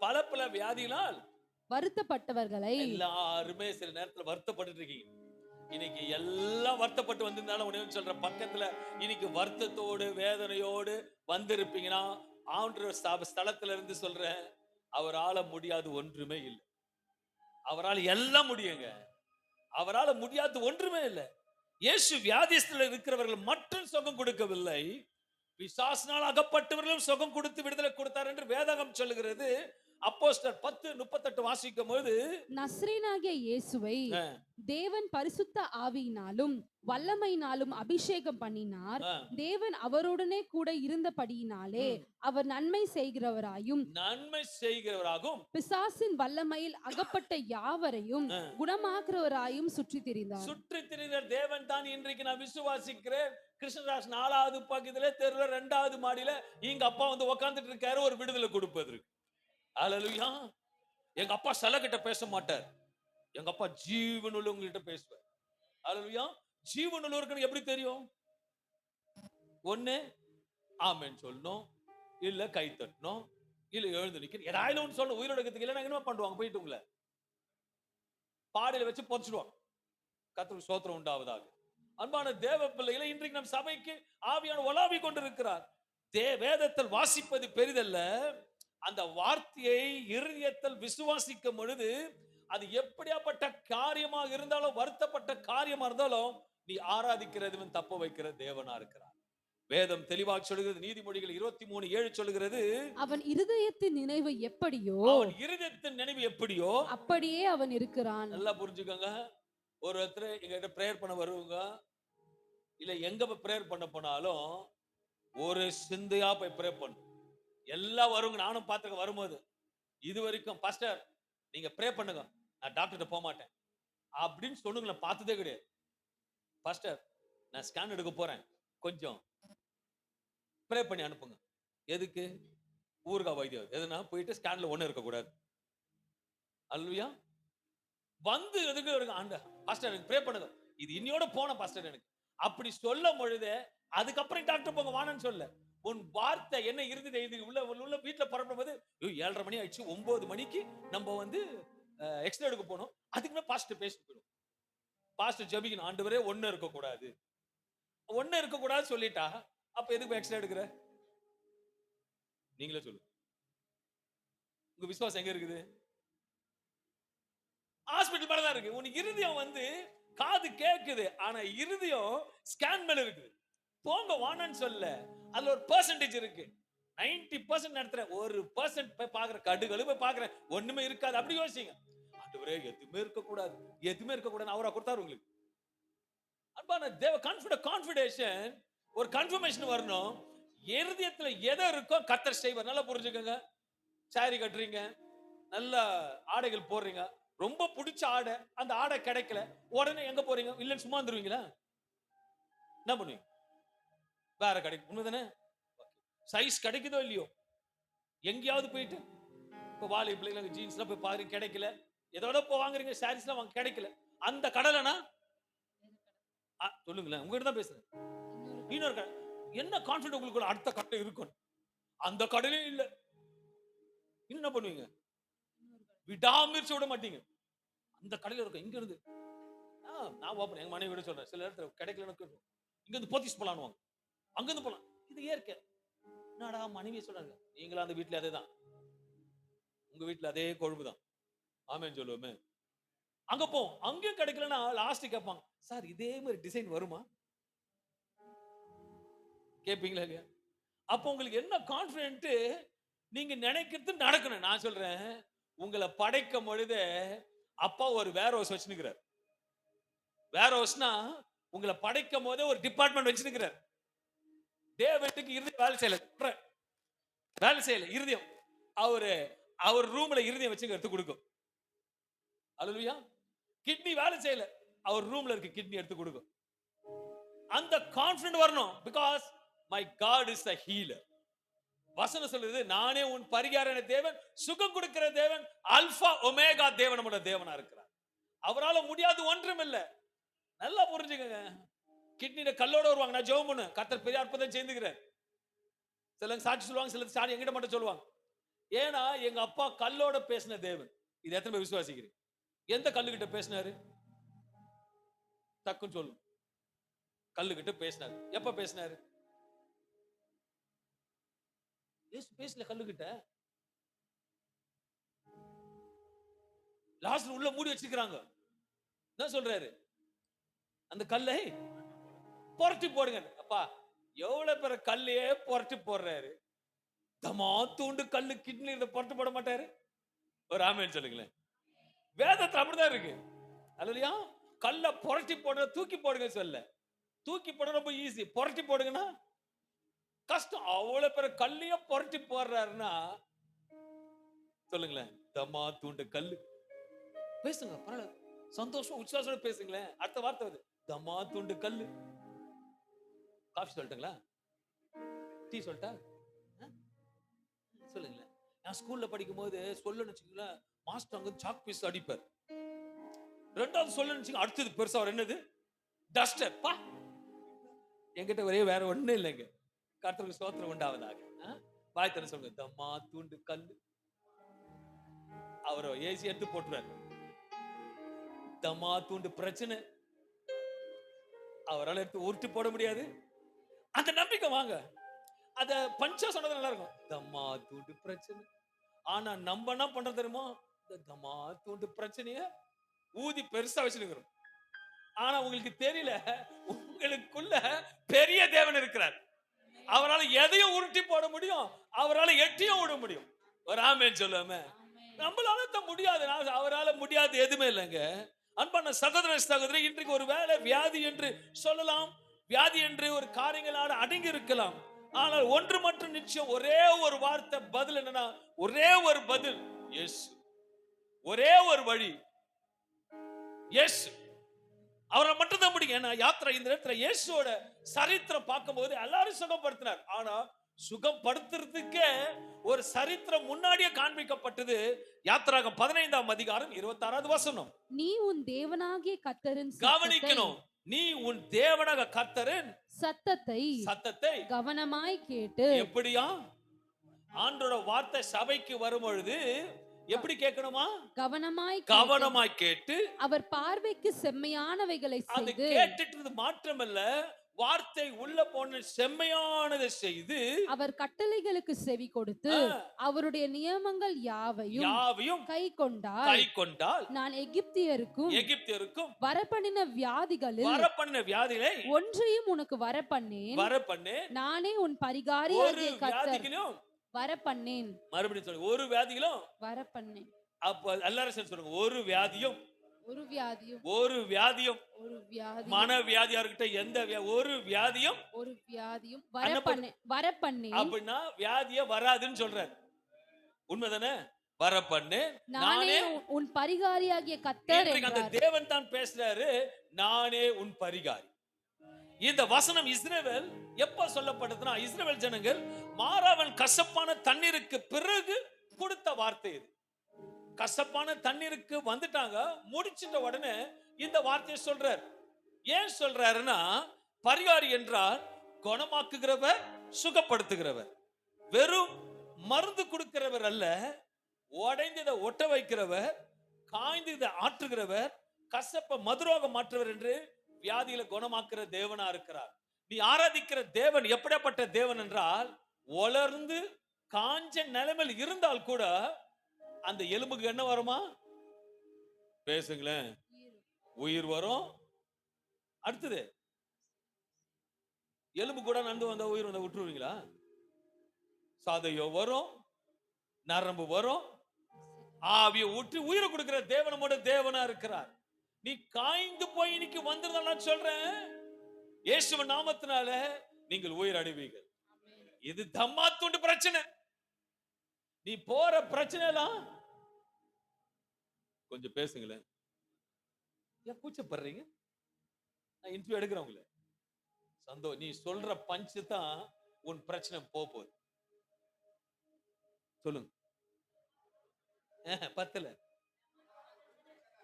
பல வியாதிகளால் வருத்தப்பட்டவர்களை, எல்லாருமே சில நேரத்துல வருத்தப்பட்டு இருக்கீங்க. இன்னைக்கு எல்லாம் வருத்தப்பட்டு வந்திருந்தாலும் உடனே சொல்ற பக்கத்துல இன்னைக்கு வருத்தத்தோடு வேதனையோடு வந்திருப்பீங்கன்னா, ஆண்டவர் ஸ்தலத்துல இருந்து சொல்றேன், அவரால முடியாது ஒன்றுமே இல்லை. அவரால் எல்லாம் முடியுங்க, அவரால் முடியாது ஒன்றுமே இல்லை. இயேசு வியாதிஸ்தல இருக்கிறவர்கள் மட்டும் சுகம் கொடுக்கவில்லை, பிசாசினால் அகப்பட்டவர்களும் சுகம் கொடுத்து விடுதலை கொடுத்தார் என்று வேதகம் சொல்லுகிறது. அப்போஸ்தலர் 10:38 வாசிக்கும் போது, நசரேயனாகிய இயேசுவை தேவன் பரிசுத்த ஆவியினாலும் வல்லமையினாலும் அபிஷேகம் பண்ணினார். தேவன் அவருடனே கூட இருந்தபடியினாலே அவர் நன்மை செய்கிறவராயும் பிசாசின் வல்லமையில் அகப்பட்ட யாவரையும் குணமாக்குறவராயும் சுற்றி திரிந்தார். தேவன் தான் இன்றைக்கு நான் விசுவாசிக்கிறேன். கிருஷ்ணராஜ் 4வது பக்கத்துல தெருல 2வது மாடியில எங்க அப்பா வந்து உட்கார்ந்துட்டு இருக்காரு, ஒரு விடுதலை கொடுப்பதற்கு. அல்லேலூயா. எங்க அப்பா சில கிட்ட பேச மாட்டார், எங்க அப்பா ஜீவனுள்ளவங்ககிட்ட பேசுவார். அல்லேலூயா. ஜீவனுள்ளவருக்கு எப்படி தெரியும்? ஒண்ணு ஆமென் சொல்லணும், இல்ல கை தட்டணும், இல்ல எழுந்து நிக்கணும், ஏதாவது ஒன்று சொல்லணும். உயிரோட இருக்கிறதுக்கு இல்லைன்னா என்ன பண்ணுவாங்க? போயிட்டு உங்களை பாடியில வச்சு பொறிச்சிடுவாங்க. கர்த்தருக்கு ஸ்தோத்திரம் உண்டாவதாக. அன்பான தேவ பிள்ளைகளை, இன்றைக்கு நம் சபைக்கு ஆவியான உலாவி கொண்டிருக்கிறார். வேதத்தில் வாசிப்பது பெரிதல்ல, அந்த வார்த்தையை இருதயத்தில் விசுவாசிக்கும் பொழுது அது எப்படியாப்பட்ட காரியமாக இருந்தாலும், வருத்தப்பட்ட காரியமா இருந்தாலும் நீ ஆராதிக்கிறதுவன் தப்ப வைக்கிற தேவனா இருக்கிறார். வேதம் தெளிவாக சொல்லுகிறது. நீதிமொழிகள் 23:7 சொல்லுகிறது, அவன் இருதயத்தின் நினைவு எப்படியோ அவன் இருதயத்தின் நினைவு எப்படியோ அப்படியே அவன் இருக்கிறான். நல்லா புரிஞ்சுக்கோங்க. ஒருத்தர் எங்கிட்ட பிரேயர் பண்ண வருவாங்க, இல்ல எங்க பிரேயர் பண்ண போனாலும் ஒரு சிந்தையா போய் பிரே பண்ணு. எல்லாம் வருங்க, நானும் பார்த்துக்க. வரும்போது இது வரைக்கும் பாஸ்டர் நீங்க ப்ரே பண்ணுங்க, நான் டாக்டர்கிட்ட போக மாட்டேன் அப்படின்னு சொன்னுங்கள பார்த்ததே கிடையாது. பாஸ்டர் நான் ஸ்கேன் எடுக்க போறேன், கொஞ்சம் ப்ரே பண்ணி அனுப்புங்க. எதுக்கு? ஊர்கா வைத்தியம் எதுனா போயிட்டு ஸ்கேன்ல ஒண்ணு இருக்க கூடாது. அல்லேலூயா. வந்து எதுக்கு ஆண்ட பாஸ்டர் எனக்கு ப்ரே பண்ணுங்க, இது இன்னையோட போன பாஸ்டர் எனக்கு அப்படி சொல்லும் பொழுது அதுக்கப்புறம் டாக்டர் போங்க வானன்னு சொல்ல. உன் வார்த்தை என்ன இருந்தது? இது உள்ள வீட்டுல புறப்படும் போது 7:30 மணி ஆயிடுச்சு, 9 மணிக்கு நம்ம வந்து எக்ஸ்ரே எடுக்க போனோம். அதுக்குமே பாஸ்டர் பேசிட்டு போயிடும். பாஸ்டர் ஜெபிக்கணும், ஆண்டவரே ஒண்ணு இருக்க கூடாது, ஒண்ணு இருக்க கூடாது சொல்லிட்டா அப்ப எதுக்கு எக்ஸ்ரே எடுக்கிற? நீங்களே சொல்லுங்க, உங்க விசுவாசம் எங்க இருக்குது? ஹாஸ்பிடல் மேல தான் இருக்கு. உன் இருதயம் வந்து காது கேக்குது, ஆனா இருதயம் ஸ்கேன் மேல இருக்குது. போங்க வானன்னு சொல்ல. அதுல ஒரு பெர்சன்டேஜ் இருக்கு. 90% நடத்துற 1% போய் பாக்குற, கடுகளு போய் பாக்குற, ஒண்ணுமே இருக்காது. அப்படி யோசிங்க. ஆண்டவரே எதுவுமே இருக்க கூடாது, எதுவுமே இருக்க கூடாது அவரா கொடுத்தாரு உங்களுக்கு. அன்பான தேவ கான்ஃபிடேஷன், ஒரு கன்ஃபர்மேஷன் வரணும். இருதயத்துல எதை இருக்கோ கர்த்தர் செய்வார். நல்லா புரிஞ்சுக்கங்க. சாரி கட்டுறீங்க, நல்ல ஆடைகள் போடுறீங்க, ரொம்ப பிடிச்ச ஆடை, அந்த ஆடை கிடைக்கல, உடனே எங்க போறீங்க? இல்லன்னு சும்மா வந்துருவீங்களா? என்ன பண்ணுவீங்க? வேற கிடைக்கும். உண்மைதானே? சைஸ் கிடைக்குதோ இல்லையோ, எங்கேயாவது போயிட்டு இப்போ வாலி பிள்ளைங்க ஜீன்ஸ்லாம் போய் பாருங்க கிடைக்கல, எதோட போ வாங்குறீங்க, சாரீஸ்லாம் வாங்க கிடைக்கல, அந்த கடலைனா சொல்லுங்களேன், உங்ககிட்ட தான் பேசுறேன். இன்னொரு கடை, என்ன கான்ஃபிடன்ட் உங்களுக்கு அடுத்த கடை இருக்கும், அந்த கடையிலே இல்ல, என்ன பண்ணுவீங்க? விடாமுயற்சி விட மாட்டீங்க. அந்த கடையில இருக்கும். இங்க இருந்து நான் ஓப்பன் எங்க மனைவி விட சொல்றேன், சில இடத்துல கிடைக்கல, இங்க இருந்து போத்தீஸ் போலான்னு, அங்க இருந்து போலாம். இது இயற்கை. என்னடா மனைவி சொல்றாங்க, நீங்களும் அந்த வீட்டுல அதேதான், உங்க வீட்டுல அதே கொழும்புதான். ஆமேன்னு சொல்லுவோமே. அங்க போ, அங்கேயும் கிடைக்கலன்னா லாஸ்ட் கேட்பாங்க, சார் இதே மாதிரி டிசைன் வருமா? கேட்பீங்களா இல்லையா? அப்போ உங்களுக்கு என்ன கான்ஃபிடென்ட்? நீங்க நினைக்கிறது நடக்கணும். நான் சொல்றேன், உங்களை படைக்கும் பொழுது அப்பா ஒரு வேர் ஹவுஸ் வச்சுக்கிறார். வேர் ஹவுஸ்னா உங்களை படைக்கும் போதே ஒரு டிபார்ட்மெண்ட் வச்சுக்கிறார். தேவனுக்கு இருதயம் வேலை செய்யல, வேலை செய்யல இருதயம். அவர் ரூம்ல இருதயம் வச்சு எடுத்து கொடுக்கும். அல்லேலூயா. கிட்னி வேலை செய்யல, அவர் ரூம்ல இருக்கு கிட்னி எடுத்து கொடுக்கும். அந்த கான்ஃபிடன்ட் வரணும். Because my God is a healer. வசனம் சொல்லுது, நானே உன் பரிகாரன தேவன், சுகம் கொடுக்கிற தேவன், அல்பா ஒமேகா தேவன், நம்முடைய தேவனா இருக்கிறார். அவரால முடியாது ஒன்றும் இல்லை. நல்லா புரிஞ்சுக்கங்க. கிட்னில கல்லோட வருவாங்க, நான் ஜெபம் பண்ணு, கர்த்தர் பெரிய அற்புதம் செய்துகிறார். சிலங்க சாட்சி சொல்லுவாங்க, சில சாட்சி எங்கிட்ட மட்டும் சொல்லுவாங்க. ஏன்னா எங்க அப்பா கல்லோட பேசின தேவன். இது எத்தனை பேர் விசுவாசிக்கிறீங்க? எந்த கல்லுகிட்ட பேசினாரு? டக்குன்னு சொல்லு. கல்லுகிட்ட பேசினாரு. எப்ப பேசினாரு? இயேசு பேசல கல்லுகிட்ட. லாஸ்ட் உள்ள மூடி வச்சிருக்காங்க. என்ன சொல்றாரு? அந்த கல்லை புரட்டி போடுங்க. அப்பா எவ்வளவு பேர கல்லையே புரட்டி போடுறாரு, தமா தூண்டு கல்லு கிட்னில புரட்டி போட மாட்டாரு? ஒரு ஆமென் சொல்லுங்களேன். வேதத்துல அப்படிதான் இருக்கு. அல்லேலூயா. கல்ல புரட்டி போடுற, தூக்கி போடுங்க சொல்ல. தூக்கி போட ரொம்ப ஈஸி, புரட்டி போடுங்கன்னா கஷ்டம். அவ்வளவு பேர கல்லையே புரட்டி போடுறாருன்னா சொல்லுங்களேன், தமா தூண்டு கல்லு. பேசுங்க, பரவாயில்ல, சந்தோஷம் உற்சாகத்தோட பேசுங்களேன். அடுத்த வார்த்தை வருது, தமா தூண்டு கல்லு. காஃபி சொல்லட்டுங்களா? டீ சொல்லட்டா? சொல்லுங்களேன். நான் ஸ்கூல்ல படிக்கும் போது சொல்லணும்னு வச்சுக்கோங்களேன், மாஸ்டர் அங்க சாக் பீஸ் அடிப்பார். ரெண்டாவது சொல்லணும்னு வச்சுக்கோங்க, அடுத்தது பெருசா ஒரு என்னது, டஸ்டர். பா என்கிட்ட ஒரே வேற ஒண்ணு இல்லைங்க. கர்த்தருக்கு ஸ்தோத்திரம் உண்டாவதாக. வாய் தர சொல்லுங்க, தம்மா தூண்டு கல்லு. அவரை ஏசி எடுத்து போட்டுறாரு. தம்மா தூண்டு பிரச்சனை அவரால் எடுத்து உருட்டி போட முடியாது. அந்த நம்பிக்கை வாங்க. அத பஞ்சா சொன்னது நல்லா இருக்கும், தம்மா தூண்டு பிரச்சனை. ஆனா நம்ம என்ன பண்றது தெரியுமா? இந்த தம்மா தூண்டு பிரச்சனைய ஊதி பெருசா வச்சிருக்கிறோம். ஆனா உங்களுக்கு தெரியல, உங்களுக்குள்ள பெரிய தேவன் இருக்கிறார். அவரால் எதையும் உருட்டி போட முடியும், அவரால் எட்டியும் விட முடியும். ஒரு ஆமென் சொல்லுமே. நம்மளால தான் முடியாது, அவரால முடியாது எதுவுமே இல்லைங்க. அன்பான சகோதர சகோதரி, இன்றைக்கு ஒரு வேலை வியாதி என்று சொல்லலாம், வியாதி என்று ஒரு காரியங்களால் அடங்கி இருக்கலாம். ஆனால் ஒன்று மட்டும் நிச்சயம், ஒரே ஒரு வார்த்தை பதில் என்னன்னா, ஒரே ஒரு பதில் இயேசு. ஒரே ஒரு வழி இயேசு. அவரை மட்டும் தான் முடியும். ஏன்னா யாத்திரை இந்த இடத்துல இயேசுவோட சரித்திரம் பார்க்கும்போது எல்லாரும் சுகப்படுத்தினார். ஆனா சுகப்படுத்துறதுக்கே ஒரு சரித்திரம் முன்னாடியே காண்பிக்கப்பட்டது. யாத்திராகம் 15ஆம் அதிகாரம் 26வது வசனம். நீ உன் தேவனாகிய கர்த்தரின் கவனிக்கணும். நீ உன் தேவனாக கர்த்தரின் சத்தத்தை கவனமாய் கேட்டு. எப்படியா? ஆண்டோட வார்த்தை சபைக்கு வரும் பொழுது எப்படி கேட்கணுமா? கவனமாய் கேட்டு அவர் பார்வைக்கு செம்மையானவைகளை செய்து. அது கேட்டுட்டு மாற்றமல்ல, வார்த்தை உள்ள போன செம்மையானதை செய்து அவர் கட்டளைகளுக்கு செவி கொடுத்து அவருடைய நியமங்கள் யாவையும் கை கொண்டால் நான் எகிப்தியருக்கும் வரப்பண்ணின வியாதிகளை ஒன்றையும் உனக்கு வரப்பண்ணேன். நானே உன் பரிகாரியாகிய கர்த்தர் வரப்பண்ணேன். மறுபடியும் சொல்லுங்க, ஒரு வியாதிகளும் வரப்பண்ணேன். அப்ப எல்லாரும் சொல்லுங்க, ஒரு வியாதியும் மன வியாதியா இருக்கட்டும், எந்த ஒரு வியாதியும் வரப்பண்ணேன் அப்படின்னா வியாதியே வராதுன்னு சொல்றாரு. உண்மைதானே? வரப்பண்ணு, நானே உன் பரிகாரியாகிய கர்த்தர். அந்த தேவன் தான் பேசுறாரு, நானே உன் பரிகாரி. இந்த வசனம் இஸ்ரவேல் எப்ப சொல்லப்படுதுன்னா, இஸ்ரவேல் ஜனங்கள் மாறாவன் கசப்பான தண்ணீருக்கு பிறகு கொடுத்த வார்த்தை இது. கசப்பான தண்ணீருக்கு வந்துட்டாங்க, முடிச்சிட்ட உடனே இந்த வார்த்தையை சொல்றார். ஏன் சொல்றாருன்னா, பரிகாரி என்றால் குணமாக்குகிறவர், சுகப்படுத்துகிறவர். வெறும் மருந்து கொடுக்கிறவர் அல்ல, உடைந்ததை ஒட்ட வைக்கிறவர், காய்ந்ததை ஆற்றுகிறவர், கசப்பை மதுராக மாற்றுவர் என்று வியாதிகளை குணமாக்குற தேவனா இருக்கிறார். நீ ஆராதிக்கிற தேவன் எப்படிப்பட்ட தேவன் என்றால், வளர்ந்து காஞ்ச நிலைமையில் இருந்தால் கூட அந்த எலும்புக்கு என்ன வருமா? பேசுங்களேன். உயிர் வரும். அடுத்தது எலும்பு கூட நந்து வந்தா உயிர் வந்தா விட்டுருவீங்களா? சாதையோ வரும், நரம்பு வரும், ஆவியை ஊற்றி உயிரை கொடுக்கிற தேவனோட தேவனா இருக்கிறார். நீ காய்ந்து போய் இன்னைக்கு வந்துருந்தா சொல்றேன், இயேசுவின் நாமத்தினால நீங்கள் உயிர் அடைவீர்கள். இது தம்மா துண்டு பிரச்சனை. நீ போற பிரச்சனை எல்லாம் கொஞ்சம் பேசுங்களேன். ஏன் கூச்சப்படுறீங்க? நான் இன்டர்வியூ எடுக்கிறவங்கள நீ சொல்ற பஞ்சு தான் உன் பிரச்சனை போகுது. சொல்லுங்க. பத்தல,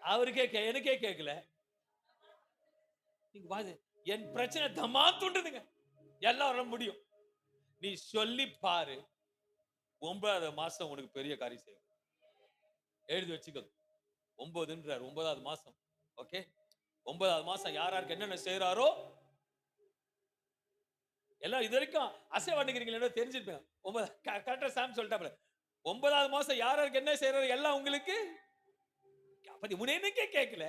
அவருக்கே எனக்கே கேட்கல. என் பிரச்சனை தம்மா துண்டுதுங்க, எல்லாம் முடியும். நீ சொல்லி பாரு, 9வது மாசம் உனக்கு பெரிய காரியம் செய்யும். எழுதி வச்சுக்கோ. 9ன்றார், 9வது மாசம். ஓகே, 9வது மாசம் யாராருக்கு என்னென்ன செய்யறாரோ எல்லாம் இது வரைக்கும் அசைவாண்டிக்கிறீங்களோ தெரிஞ்சிருப்பேன். 9 கரெக்டா சாம் சொல்லிட்டாப்ல. 9வது மாசம் யாராருக்கு என்ன செய்யறாரு எல்லாம் உங்களுக்கு. அப்படி முன்னே கேட்கல,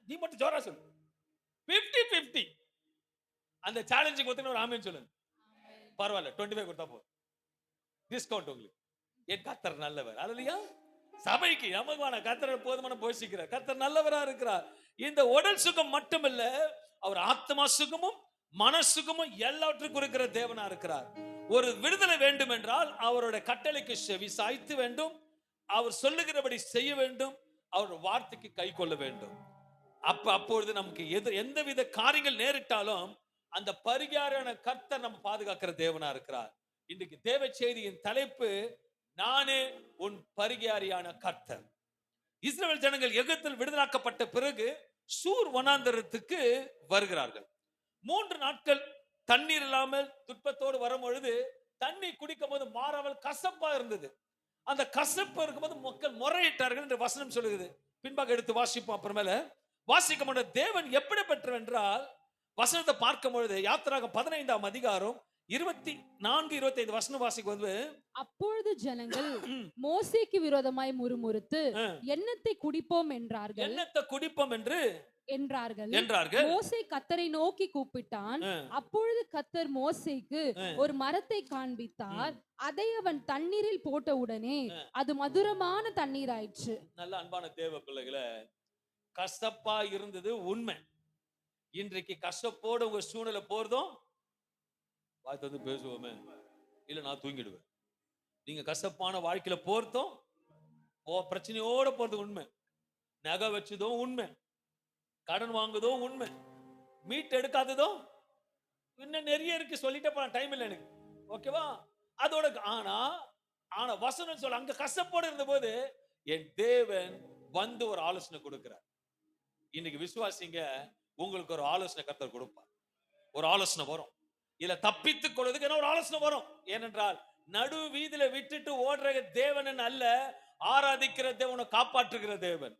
நீ மட்டும் ஜோரா சொல்லு. 50-50 அந்த சேலஞ்சுக்கு ஒத்துன ஒரு ஆமென் சொல்லுங்க. பரவாயில்ல, 25 கொடுத்தா போதும், டிஸ்கவுண்ட் உங்களுக்கு. என் கர்த்தர் நல்லவர். அல்லேலூயா. சபைக்கு நமக்கான கர்த்தர் போதுமான போஷிக்கிறார். கர்த்தர் நல்லவரா இருக்கிறார். இந்த உடல் சுகம் மட்டுமல்ல, அவர் ஆத்மா சுகமும் மன சுகமும் எல்லாவற்றுக்கும் இருக்கிற தேவனா இருக்கிறார். ஒரு விடுதலை வேண்டும் என்றால் அவருடைய கட்டளைக்கு செவி சாய்த்து வேண்டும், அவர் சொல்லுகிறபடி செய்ய வேண்டும், அவர் வார்த்தைக்கு கை கொள்ள வேண்டும். அப்பொழுது நமக்கு எந்தவித காரியங்கள் நேரிட்டாலும் அந்த பரிகாரியான கர்த்தர் நம்ம பாதுகாக்கிற தேவனா இருக்கிறார். இன்றைக்கு தேவ செய்தியின் தலைப்பு, நானே உன் பரிகாரியான கர்த்தர். இஸ்ரவேல் ஜனங்கள் எகிப்தில் விடுதலாக்கப்பட்ட பிறகு சூர் வனாந்தரத்துக்கு வருகிறார்கள். 3 நாட்கள் தண்ணீர் இல்லாமல் துன்பத்தோடு வரும் பொழுது தண்ணி குடிக்கும் போது மாறாமல் கசப்பா இருந்தது. அந்த கசப்பு இருக்கும்போது மக்கள் முறையிட்டார்கள் என்று வசனம் சொல்லுகிறது. பின்பாக எடுத்து வாசிப்போம். அப்புறமேல வாசிக்க தேவன் எப்படி பெற்றவர் என்றால், வசனத்தை பார்க்கும் பொழுது யாத்திராகம் 15ஆம் அதிகாரம் 24-25 வசனம் வாசிக்கும். அப்பொழுது ஜனங்கள் மோசேக்கு விரோதமாய் முறுமுறுத்து எண்ணத்தை குடிப்போம் என்றார்கள். எண்ணத்தை குடிப்போம் என்று என்றார்கள். மோசே கர்த்தரை நோக்கி கூப்பிட்டான். அப்பொழுது கர்த்தர் மோசேக்கு ஒரு மரத்தை காண்பித்தார். அதை அவன் தண்ணீரில் போட்ட உடனே அது மதுரமான தண்ணீர் ஆயிற்று. நல்ல அன்பான தேவ பிள்ளைகளே, கசப்பா இருந்தது உண்மை. இன்றைக்கு கசப்போட உங்க சூழ்நிலை போறதும் வாய் தந்து பேசுவோமே, இல்ல நான் தூங்கிடுவேன். நீங்க கசப்பான வாழ்க்கையில போறதும் பிரச்சனையோட போறது உண்மை. நகை வச்சதும் உண்மை, கடன் வாங்குதோ உண்மை, மீட் எடுக்காததோ இன்னும் நிறைய இருக்கு. சொல்லிட்டே போன டைம் இல்லை எனக்கு, ஓகேவா? அதோட ஆனா வசனம் சொல்ல, அங்க கசப்போடு இருந்த போது என் தேவன் வந்து ஒரு ஆலோசனை கொடுக்கிறார். இன்னைக்கு விசுவாசிங்க, உங்களுக்கு ஒரு ஆலோசனை கர்த்தர் கொடுப்பார். ஒரு ஆலோசனை வரும், இல்ல தப்பித்துக் கொள்வதற்கு என்ன ஒரு ஆலோசனை வரும். ஏனென்றால் நடு வீதியில விட்டுட்டு ஓடுற தேவன் அல்ல, ஆராதிக்கிற தேவனை காப்பாற்றுகிற தேவன்.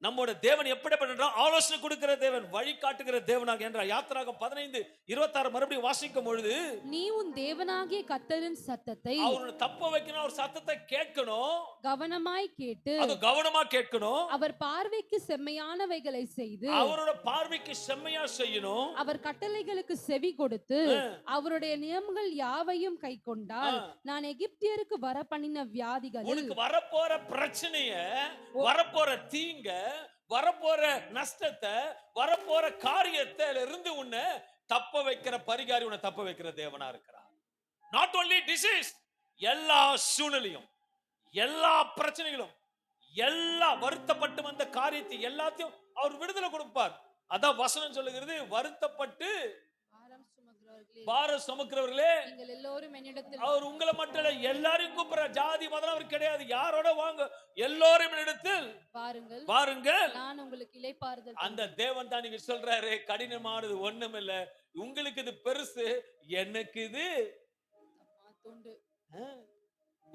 நம்மோட தேவன் எப்படிப்பட்ட ஆலோசனை கொடுக்கிற தேவன், வழி காட்டுகிற தேவனாக என்றார். யாத்திராகமம் 15:26 மறுபடியும் வாசிக்கும் பொழுது, நீ உன் தேவனாகிய கர்த்தரின் சத்தத்தை, அவரை தப்ப வைக்கணும், அவர் சத்தத்தை கேட்கணும், கவனமாய் கேட்டு, அது கவனமா கேட்கணும். அவர் பார்வைக்கு செம்மையானவைகளை செய்து, அவரோட பார்வைக்கு செம்மையா செய்யணும். அவர் கட்டளைகளுக்கு செவி கொடுத்து, அவருடைய நியமங்கள் யாவையும் கை கொண்டால், நான் எகிப்தியருக்கு வர பண்ணின வியாதிகள், உனக்கு வரப்போற பிரச்சனைய, வரப்போற தீங்க, வரப்போற நஷ்டத்தை, வரப்போற காரியத்தை இருந்து உன்னை தப்ப வைக்கிற பரிகாரி, உன்னை தப்ப வைக்கிற தேவனா இருக்கிறார். நாட் only disease, எல்லா சூழ்நிலையும், எல்லா பிரச்சனைகளும், எல்லா வருத்தப்பட்டு வந்த காரியத்தை எல்லாத்தையும் அவர் விடுதலை கொடுப்பார். அதான் வசனம் சொல்லுகிறது, வருத்தப்பட்டு பாரம் சுமக்கிறவர்களே நீங்கள் எல்லோரும் என்னிடத்தில், அவர் உங்களை மட்டும் இல்ல எல்லாரையும் கூப்பிடுற, ஜாதி மதம் அவர் கிடையாது. யாரோட வாங்க, எல்லோரும் என்னிடத்தில் வாருங்கள், வாருங்கள், நான் உங்களுக்கு இளைப்பாறுதல். அந்த தேவன் தான் நீங்க சொல்றாரு, கடினமானது ஒண்ணும் இல்ல, உங்களுக்கு இது பெருசு, எனக்கு இது துண்டு,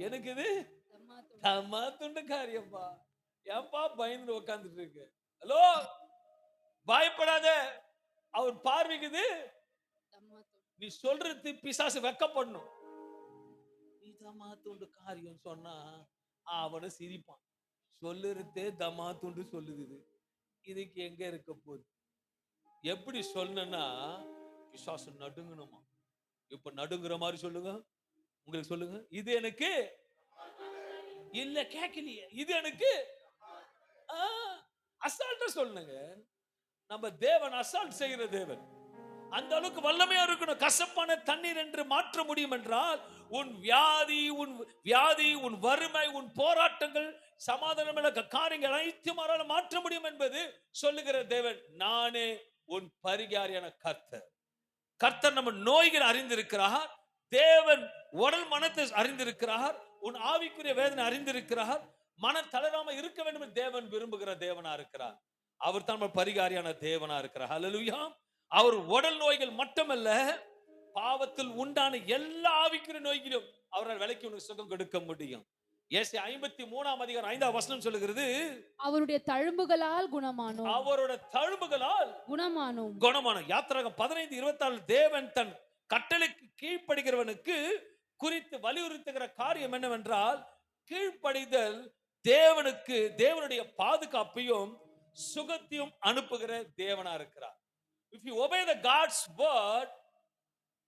எனக்கு இது தம்மா துண்டு காரியப்பா. ஏன்பா பயந்து உட்கார்ந்துட்டு இருக்கு? ஹலோ, பயப்படாத, அவர் பார்வைக்குது. நீ சொல்றது பிசாசு வெக்கப்படணும். நீ தம்மா துண்டு காரியம் சொன்னா அவனை சிரிப்பான். சொல்லுறதே தம்மா துண்டு சொல்லுது, இதுக்கு எங்க இருக்க போகுது? எப்படி சொல்லணும்னா பிசாசு நடுங்கணுமா? இப்ப நடுங்குற மாதிரி சொல்லுங்க, உங்களுக்கு சொல்லுங்க, இது எனக்கு இல்ல, கேட்கலையே, இது எனக்கு அசால்ட்டா சொல்லுங்க. நம்ம தேவன் அசால்ட் செய்கிற தேவன், அந்த அளவுக்கு வல்லமையா இருக்கணும். கசப்பான தண்ணீர் என்று மாற்ற முடியும் என்றால், உன் வியாதி, உன் வறுமை, உன் போராட்டங்கள், சமாதானம் காரியங்கள் அனைத்தும் மாற்ற முடியும் என்பது சொல்லுகிற தேவன். நானே உன் பரிகாரியான கர்த்தர். கர்த்தர் நம்ம நோய்கள் அறிந்திருக்கிறார். தேவன் உடல் மனத்தை அறிந்திருக்கிறார். உன் ஆவிக்குரிய வேதனை அறிந்திருக்கிறார். மனம் தளராம இருக்க வேண்டும் என்று தேவன் விரும்புகிற தேவனா இருக்கிறார். அவர் தான் நம்ம பரிகாரியான தேவனா இருக்கிறார். ஹல்லேலூயா. அவர் உடல் நோய்கள் மட்டுமல்ல, பாவத்தில் உண்டான எல்லா ஆவிக்குரிய நோய்களும் அவரால் விலக்கி உனக்கு சுகம் கொடுக்க முடியும். ஏசாயா 53:5 சொல்லுகிறது, அவருடைய தழும்புகளால் குணமானோம், அவரோட தழும்புகளால் குணமானோம். யாத்திராகமம் 15:24 தேவன் தன் கட்டளைக்கு கீழ்ப்படுகிறவனுக்கு குறித்து வலியுறுத்துகிற காரியம் என்னவென்றால், கீழ்ப்படிதல் தேவனுக்கு தேவனுடைய பாதுகாப்பையும் சுகத்தையும் அனுப்புகிற தேவனா இருக்கிறார். If you obey the God's word,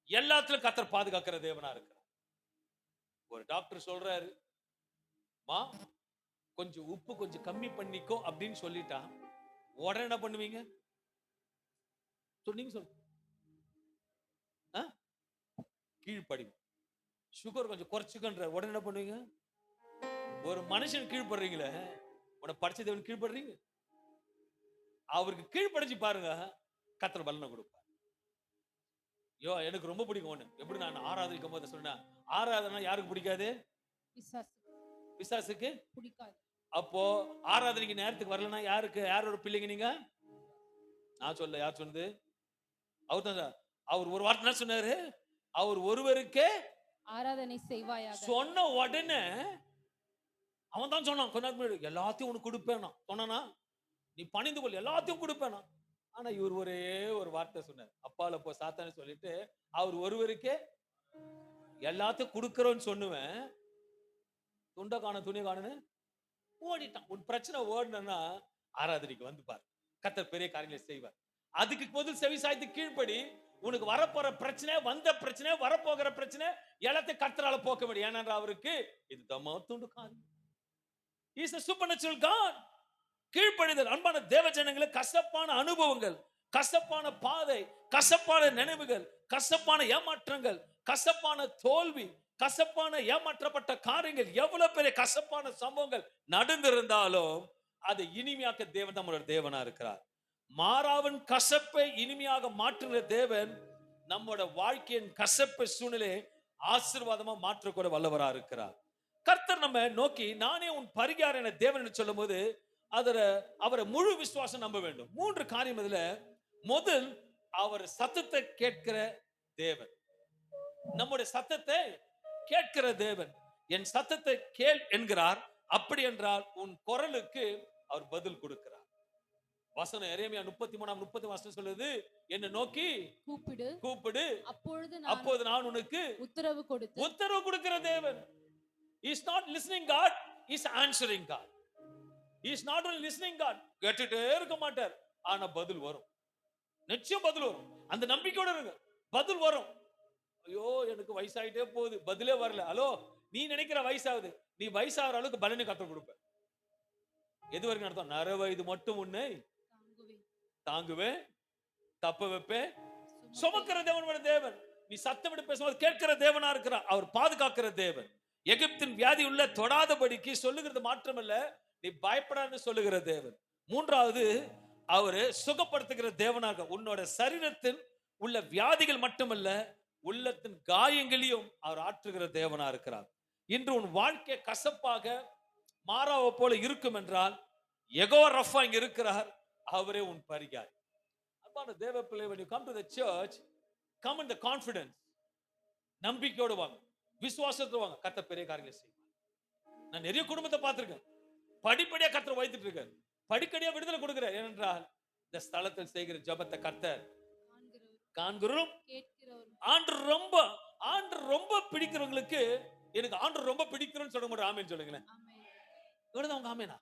எல்லாத்திலும் கர்த்தர் பாதுகாக்கிற தேவனா இருக்கிறார். ஒரு டாக்டர் சொல்றாரு, மா கொஞ்சம் உப்பு கொஞ்சம் கம்மி பண்ணிக்கோ அப்படின்னு சொல்லிட்டா உடனே என்ன பண்ணுவீங்க? சொன்னீங்க சொல்லு, கீழ்ப்படி. சுகர் கொஞ்சம் குறைச்சுக்கன்ற உடனே என்ன பண்ணுவீங்க? ஒரு மனுஷன் கீழ்படுறீங்களே, உன படிச்ச தேவன் கீழ்படுறீங்க, அவருக்கு கீழ்படிச்சு பாருங்க, கர்த்தர் பலனை கொடுப்பார். எனக்கு ரொம்ப பிடிக்கும் ஒண்ணு. எப்படி நான் ஆராதிக்கும் போது சொன்னேன், ஆராதனை யாருக்கு பிடிக்காது? பிசாசுக்கு பிடிக்காது. அப்போ ஆராதனைக்கு நேரத்துக்கு வரலன்னா யாருக்கு? யாரோட பிள்ளைங்க நீங்க? நான் சொல்ல, யார் சொன்னது? அவர் தான். அவர் ஒரு வார்த்தை சொன்னாரு, அவர் ஒருவருக்கே ஆராதனை செய்வாயாக சொன்ன உடனே அவன் தான் சொன்னான், கொஞ்ச நேரம் எல்லாத்தையும் உனக்கு கொடுப்பேன் சொன்னா, நீ பணிந்து கொள், எல்லாத்தையும் கொடுப்பேனா. ஆனா இவர் ஒரே ஒரு வார்த்தை சொன்னார், அப்பால போ சாத்தானே சொல்லிட்டு, அவர் ஒருவருக்கே எல்லாத்தையும் கொடுக்கறோன்னு சொன்னுவேன், துண்டை காண துணி காணுன்னு ஓடிட்டான். உன் பிரச்சனை ஓடணும்னா ஆராதனைக்கு வந்து பாரு, கர்த்தர் பெரிய காரியங்களை செய்வார். அதுக்கு பதில் செவி சாய்த்து கீழ்ப்படி. உனக்கு வரப்போற பிரச்சனை, வந்த பிரச்சனை, வரப்போகிற பிரச்சனை எல்லாத்தையும் கர்த்தரால போக்க முடியும். ஏனென்றால் அவருக்கு இது தம்மாத்துண்டு காரியம். He is a supernatural God. கீழ்ப்படிதல். அன்பான தேவ ஜனங்களே, கசப்பான அனுபவங்கள், கசப்பான பாதை, கசப்பான நினைவுகள், கசப்பான ஏமாற்றங்கள், கசப்பான தோல்வி, கசப்பான ஏமாற்றப்பட்ட காரியங்கள், எவ்வளவு பெரிய கசப்பான சம்பவங்கள் நடந்திருந்தாலும் அதை இனிமையாக்க தேவன் நம்மளோட தேவனா இருக்கிறார். மாறாவின் கசப்பை இனிமையாக மாற்றுகிற தேவன் நம்மோட வாழ்க்கையின் கசப்பை சூழ்நிலை ஆசீர்வாதமா மாற்றக்கூட வல்லவரா இருக்கிறார். கர்த்தர் நம்ம நோக்கி நானே உன் பரிகாரம் என தேவன் சொல்லும் போது அவரை முழு விசுவாசம் நம்ப வேண்டும். 3 காரியம். இதுல முதல், அவர் சத்தத்தை கேட்கிற தேவன். நம்முடைய சத்தத்தை கேட்கிற தேவன். என் சத்தத்தை கேள் என்கிறார். அப்படி என்றால் உன் குரலுக்கு அவர் பதில் கொடுக்கிறார். வசனம் எரேமியா 33:30 சொல்லுது, என்னை நோக்கி கூப்பிடு, அப்போது நான் உனக்கு உத்தரவு கொடுக்கிற தேவன். He is not listening God, he is answering God. He is not only listening God, கேட்டுட்டே இருக்க மாட்டார், ஆனா பதில் வரும். நிச்சயம் பதில் வரும். அந்த நம்பிக்கையோட இருங்க, பதில் வரும். ஐயோ எனக்கு வயசாயிட்டே போகுது, பதிலே வரல. ஹலோ, நீ நினைக்கிற வயசாகுது, நீ வயசாகிற அளவுக்கு பலனை கற்றுக் கொடுப்ப. எது வரைக்கும் நடத்தும்? நர வயது மட்டும் உன்னை தாங்குவேன், தப்ப வைப்பேன். சுமக்கிற தேவன். நீ சத்தம் விட்டு பேசும்போது கேட்கிற தேவனா இருக்கிறார். அவர் பாதுகாக்கிற தேவன். எகிப்தின் வியாதி உள்ள தொடாதபடிக்கு சொல்லுகிறது மாற்றமல்ல, நீ பயப்படான்னு சொல்லுகிற தேவன். 3வது, அவரு சுகப்படுத்துகிற தேவனாக உன்னோட சரீரத்தில் உள்ள வியாதிகள் மட்டுமல்ல, உள்ளத்தின் காயங்களையும் அவர் ஆற்றுகிற தேவனா இருக்கிறார். இன்று உன் வாழ்க்கை கசப்பாக மாறாவ போல இருக்கும் என்றால் யெகோவா ரஃபா இங்க இருக்கிறார். அவரே உன் பரிகாரி. அன்பான தேவ பிள்ளை, when you come to the church, come in the confidence. நம்பிக்கையோடு வாங்க, விசுவாசத்தோடு வாங்க. கர்த்தர் பெரிய காரியங்களை செய்வார். நான் நிறைய குடும்பத்தை பார்த்திருக்கேன். படிப்படியா கர்த்தர் வைத்துட்டு இருக்கார், படிக்கடியா விடுதலை கொடுக்கிறார். ஏனென்றால் இந்த ஸ்தலத்தில் செய்கிற ஜெபத்தை கர்த்தர் காண்கிறோம். ஆண்டு ரொம்ப பிடிக்கிறவங்களுக்கு, எனக்கு ஆண்டு ரொம்ப பிடிக்கிறோம்னு சொல்ல முடியும். ஆமேன்னு சொல்லுங்களேன். இவ்வளவுதான் உங்க ஆமேனா?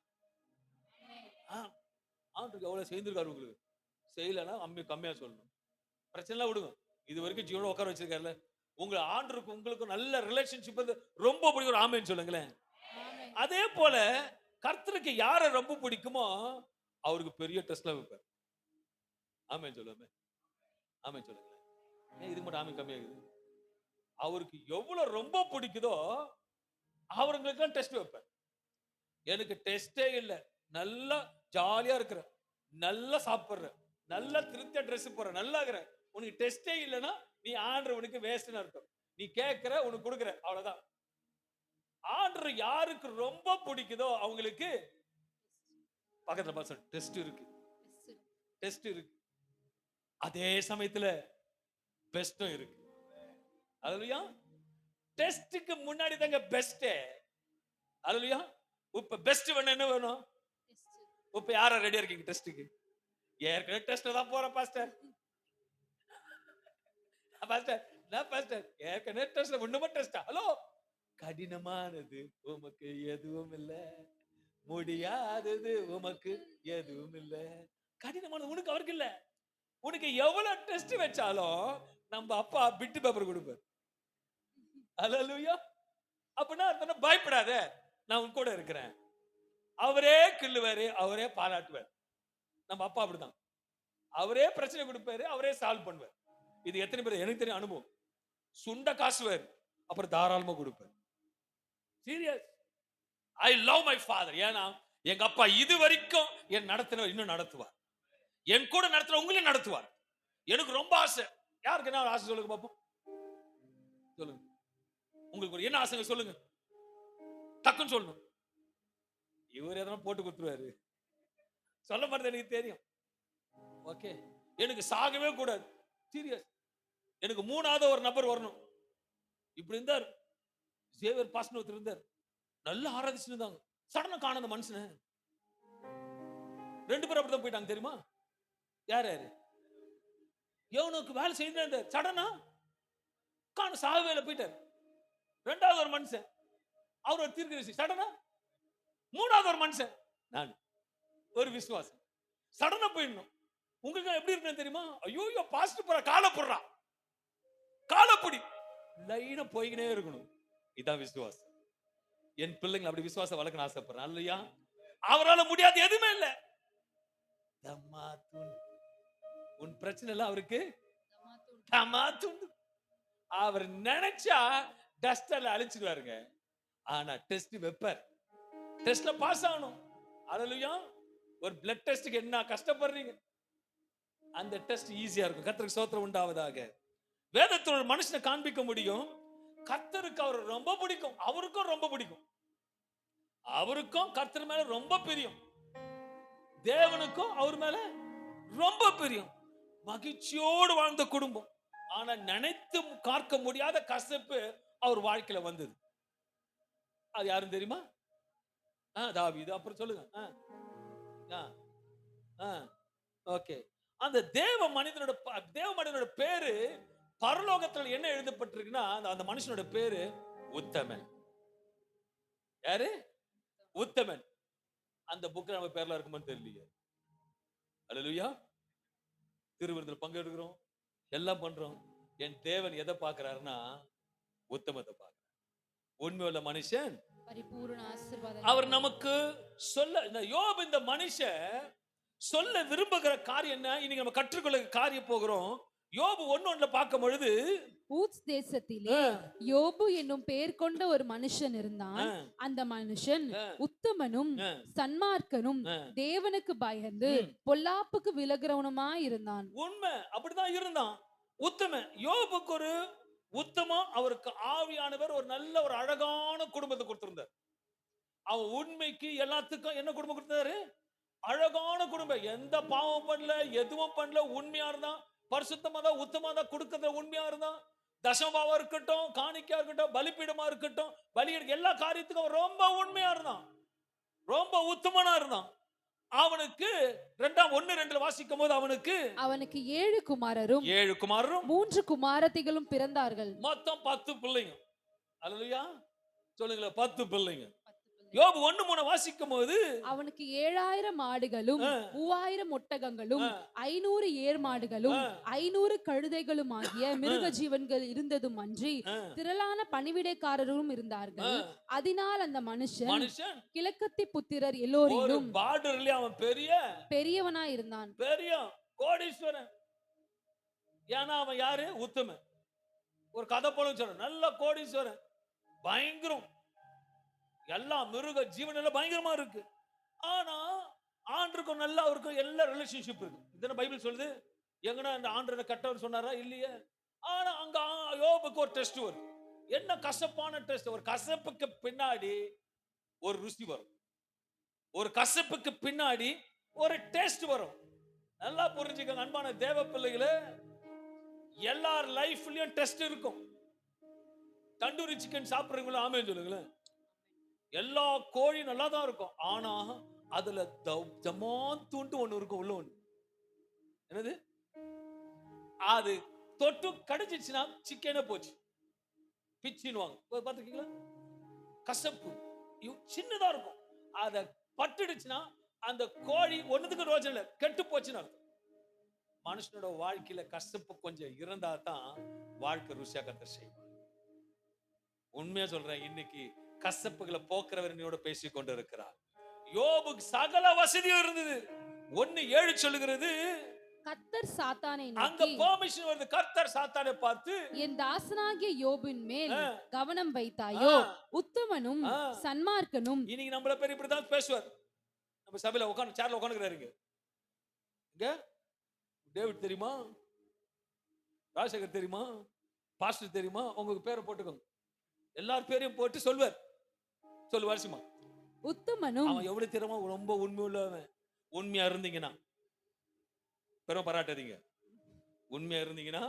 ஆண்டுக்கு எவ்வளவு செய்திருக்காரு உங்களுக்கு. செய்யலன்னா கம்மியா சொல்லணும். பிரச்சனை விடுங்க. இது வரைக்கும் ஜீவனோட உட்கார வச்சிருக்காருல்ல, உங்க ஆண்டுக்கு உங்களுக்கு நல்ல ரிலேஷன்ஷிப் ரொம்ப பிடிக்கும். ஆமேன்னு சொல்லுங்களேன். அதே போல கர்த்தருக்கு யாரை ரொம்ப பிடிக்குமோ அவருக்கு பெரிய டெஸ்ட்ல வைப்பார். ஆமேன்னு சொல்லுமே. ஆமேன்னு சொல்லுங்களேன். இது மட்டும் ஆமே கம்மியாகுது. அவருக்கு எவ்வளவு ரொம்ப பிடிக்குதோ அவங்களுக்கு டெஸ்ட் வைப்பார். எனக்கு டெஸ்டே இல்லை, நல்லா ஜாலியா இருக்கிற, நல்லா சாப்பிடுற, நல்லா திருப்தியா ட்ரெஸ் போடுற, நல்லா இருக்கிற, உனக்கு டெஸ்டே இல்லைன்னா நீ ஆண்டவனுக்கு வேஸ்ட்னு அர்த்தம். நீ கேட்கிற, உனக்கு கொடுக்குற, அவ்வளவுதான். ஆண்டவர் யாருக்கு ரொம்ப பிடிக்குதோ அவங்களுக்கு பக்கத்துல பார்த்து டெஸ்ட் இருக்கு. அதே சமயத்துல பெஸ்டும் இருக்கு. அல்லேலூயா. டெஸ்டுக்கு முன்னாடி தாங்க பெஸ்ட். அல்லேலூயா. இப்ப பெஸ்ட் வேணும், என்ன வேணும்? இப்ப யார ரெடியா இருக்கீங்க டெஸ்டுக்கு? ஏற்கனவே டெஸ்ட் தான் போற பாஸ்டர். ஏற்கனவே டெஸ்ட், ஒண்ணுமே டெஸ்டா? ஹலோ, கடினமானது உமக்கு எதுவும் இல்ல, முடியாதது உமக்கு எதுவும் இல்ல. கடினமானது உனக்கு, அவருக்கு இல்ல. உனக்கு எவ்வளவு டெஸ்ட் வச்சாலும் நம்ம அப்பா பிட்டு பேப்பர் கொடுப்பார். அல்லேலூயா. அப்படின்னா பயப்படாத, நான் உன் கூட இருக்கிறேன். அவரே கிள்ளுவாரு, அவரே பாராட்டுவார். நம்ம அப்பா அப்படிதான். அவரே பிரச்சனை கொடுப்பாரு, அவரே சால்வ் பண்ணுவார். இது எத்தனை பேர் எனக்கு தெரியும் அனுபவம். சுண்ட காசுவார், அப்புறம் தாராளமா கொடுப்பார். Serious. I love my father. ஏன்னா எங்க அப்பா இது வரைக்கும் என் நடத்தினவர், இன்னும் நடத்துவார். என் கூட நடத்துற உங்களையும் நடத்துவார். எனக்கு ரொம்ப ஆசை. யாருக்கு என்ன ஆசை சொல்லுங்க பாப்போம். சொல்லுங்க, உங்களுக்கு என்ன ஆசைங்க சொல்லுங்க, டக்குன்னு சொல்லணும். இவர் எதனா போட்டு கொடுத்துருவாரு, சொல்ல மாட்டேது, எனக்கு தெரியும். ஓகே, எனக்கு சாகவே கூடாது. சீரியஸ். எனக்கு 3வது ஒரு நபர் வரணும். இப்படி இருந்தார் சேவியர் பாஸ்டர் ஒருத்தர் இருந்தார், நல்லா ஆராதிச்சுட்டு இருந்தாங்க. சடனா காண அந்த மனுஷனை. 2 பேரும் அப்படிதான் போயிட்டாங்க தெரியுமா? யாரு யோனுக்கு வேலை செய்து சடனா காண, சாகவேல போயிட்டார். 2வது ஒரு மனுஷன், அவர் ஒரு தீர்க்கதரிசி. சடனா 3வது ஒரு மனுஷன். நான் ஒரு விசுவாசம். சடனா போயிடணும். உங்களுக்கு எப்படி இருக்குன்னு தெரியுமா? ஐயோ பாஸ்ட் போற காலப்படுறான், காலப்படி லைனா போய்கினே இருக்கணும். இதான் விசுவாசம். என் பிள்ளைங்க அப்படி விசுவாசம் வளர்க்கணும் ஆசைப்படுறேன். இல்லையா? அவரால் முடியாது எதுவுமே இல்ல. உன் பிரச்சனை எல்லாம் அவருக்கு அவர் நினைச்சா டஸ்டர்ல அழிச்சிடுவாருங்க. ஆனா டெஸ்ட் வைப்பார். டெஸ்ட்ல பாஸ் ஆகணும். அல்லேலூயா. ஒரு பிளட் டெஸ்ட்க்கு என்ன கஷ்டப்படுறீங்க, அந்த டெஸ்ட் ஈஸியா இருக்கும். கர்த்தருக்கு ஸ்தோத்திரம் உண்டாவதாக. வேதத்தில் ஒரு மனுஷனை காண்பிக்க முடியும். கர்த்தருக்கு அவர் ரொம்ப பிடிக்கும், அவருக்கும் ரொம்ப பிடிக்கும். அவருக்கும் கர்த்தர் மேல ரொம்ப பிரியம், தேவனுக்கும் அவர் மேல ரொம்ப பிரியம். மகிழ்ச்சியோடு வாழ்ந்த குடும்பம். ஆனா நினைத்து பார்க்க முடியாத கசப்பு அவர் வாழ்க்கையில வந்தது. அது யாரும் தெரியுமா? தாவீது. அப்புறம் சொல்லுங்க. ஓகே. அந்த தேவ மனிதனோட பேரு பரலோகத்தில் என்ன எழுதப்பட்டிருக்குன்னா, அந்த மனுஷனோட பேரு உத்தமன். யாரு? உத்தமன். அந்த புக் நம்ம பேர்ல இருக்குமான்னு தெரியலையே. அல்லேலூயா. திருவிருந்தில் பங்கெடுக்கிறோம், எல்லாம் பண்றோம். என் தேவன் எதை பார்க்கிறாருன்னா உத்தமத்தை பார்க்கிறார். உண்மையுள்ள மனுஷன் பரிபூரண ஆசீர்வாதம். அவர் நமக்கு சொல்ல, யோபு இந்த மனுஷன் சொல்ல விரும்புகிற காரியம் என்ன? இன்னைக்கு நம்ம கற்றுக்கொள்ள காரியம் போகிறோம். யோபு 1:1 பார்க்கும் பொழுது, ஊத்ஸ் தேசத்திலே யோபு என்னும் பெயர் கொண்ட ஒரு மனுஷன் இருந்தான். அந்த மனுஷன் உத்தமனும் சன்மார்க்கனும் தேவனுக்கு பயந்து பொல்லாப்புக்கு விலகிறவனுமாய் இருந்தான். உண்மை, அப்படிதான் இருந்தான். உத்தமன். யோபுக்கு ஒரு உத்தமம், அவருக்கு ஆவியானவர் ஒரு நல்ல ஒரு அழகான குடும்பத்தை கொடுத்திருந்தார். அவன் உண்மைக்கு எல்லாத்துக்கும் என்ன குடும்பம் கொடுத்தாரு? அழகான குடும்பம். எந்த பாவம் பண்ணல, எதுவும் பண்ணல, உண்மையா இருந்தான். பரிசுத்தமா தான், உத்தமா தான், கொடுக்கறத உண்மையா இருந்தான். தசமாவா இருக்கட்டும், காணிக்கையா இருக்கட்டும், பலிபீடமா இருக்கட்டும், பலி எல்லா காரியத்துக்கும் அவன் ரொம்ப உண்மையா இருந்தான், ரொம்ப உத்தமனா இருந்தான். அவனுக்கு 1:2 வாசிக்கும் போது அவனுக்கு 7 குமாரரும் 3 குமாரத்திகளும் பிறந்தார்கள். மொத்தம் 10 பிள்ளைங்க. அல்லேலூயா. சொல்லுங்களேன், 10 பிள்ளைங்க. யோபு 1:3 வாசிக்கும் போது அவனுக்கு 7000 மாடுகளும் 3000 ஒட்டகங்களும் 500 ஏர் மாடுகளும் 500 கழுதைகளும் ஆகிய மிருக ஜீவன்கள் இருந்ததும் அன்றி திரளான பணிவிடைக்காரரும் இருந்தார்கள். அதனால் அந்த மனுஷன் கிழக்கத்தி புத்திரர் எல்லோரிலும் அவன் பெரியவனா இருந்தான். பெரிய கோடீஸ்வரன். ஏன்னா அவன் யாரு? உத்தமன். ஒரு கதை போல சொல்ற, நல்ல கோடீஸ்வரன், பயங்கரம். எல்லா மிருக ஜீவன் எல்லாம் பயங்கரமா இருக்கு. ஆனா ஆண்டருக்கும் நல்ல அவருக்கும் எல்லா ரிலேஷன்ஷிப் இருக்கு. இதுன்னு பைபிள் சொல்லுது. எங்கன்னா அந்த ஆண்டரை கட்டவர் சொன்னாரா? இல்லையே. ஆனா அங்க யோபுக்கு ஒரு டெஸ்ட் வரும். என்ன கசப்பான டெஸ்ட். ஒரு கசப்புக்கு பின்னாடி ஒரு ருசி வரும். ஒரு கசப்புக்கு பின்னாடி ஒரு டெஸ்ட் வரும். நல்லா புரிஞ்சுக்கங்க அன்பான தேவ பிள்ளைகளே. எல்லார் லைஃப்லயும் டெஸ்ட் இருக்கும். தண்டூரி சிக்கன் சாப்பிடுறீங்களா? ஆமே சொல்லுங்களேன். எல்லா கோழி நல்லா தான் இருக்கும். ஆனா அதுல ஜமாத்துண்டு ஒண்ணு இருக்கும், உள்ள ஒண்ணு. என்னது? அது தொட்டு கடிச்சிச்சுன்னா சிக்கனே போச்சு, பிச்சின்னுவாங்க. பாத்துக்கீங்களா? கசப்பு சின்னதா இருக்கும். அத பட்டுடுச்சுன்னா அந்த கோழி ஒண்ணுத்துக்கு ரோஜனை இல்ல, கெட்டு போச்சுன்னு அர்த்தம். மனுஷனோட வாழ்க்கையில கசப்பு கொஞ்சம் இருந்தா தான் வாழ்க்கை ருசியா கர்த்தர் செய்வார். உண்மையா சொல்றேன், இன்னைக்கு கசப்புகளை போக்குறவர் என்னோட பேசிக் கொண்டு இருக்கிறார். யோபுக்கு சகல வசதியும் இருந்தது. 1:7 சொல்லுகிறது, கர்த்தர் சாத்தானை அங்க பெர்மிஷன் வருது. கர்த்தர் சாத்தானை பார்த்து, என் தாசனாகிய யோபின் மேல் கவனம் வைத்தாயோ? உத்தமனும் சன்மார்க்கனும். இன்னைக்கு நம்மள பேர் இப்படிதான் பேசுவார். நம்ம சபையில உட்கார்ந்து சேர்ல உட்கார்ந்துக்கிறாருங்க. இங்க டேவிட் தெரியுமா? ராஜசேகர் தெரியுமா? பாஸ்டர் தெரியுமா? உங்களுக்கு பேரை போட்டுக்கோங்க. எல்லார் பேரையும் போட்டு சொல்வார். வருஷமா உத்தமனும். அவன் எவ்வளவு திறமா ரொம்ப உண்மை உள்ளவன். உண்மையா இருந்தீங்கன்னா பெரும் பாராட்டாதீங்க. உண்மையா இருந்தீங்கன்னா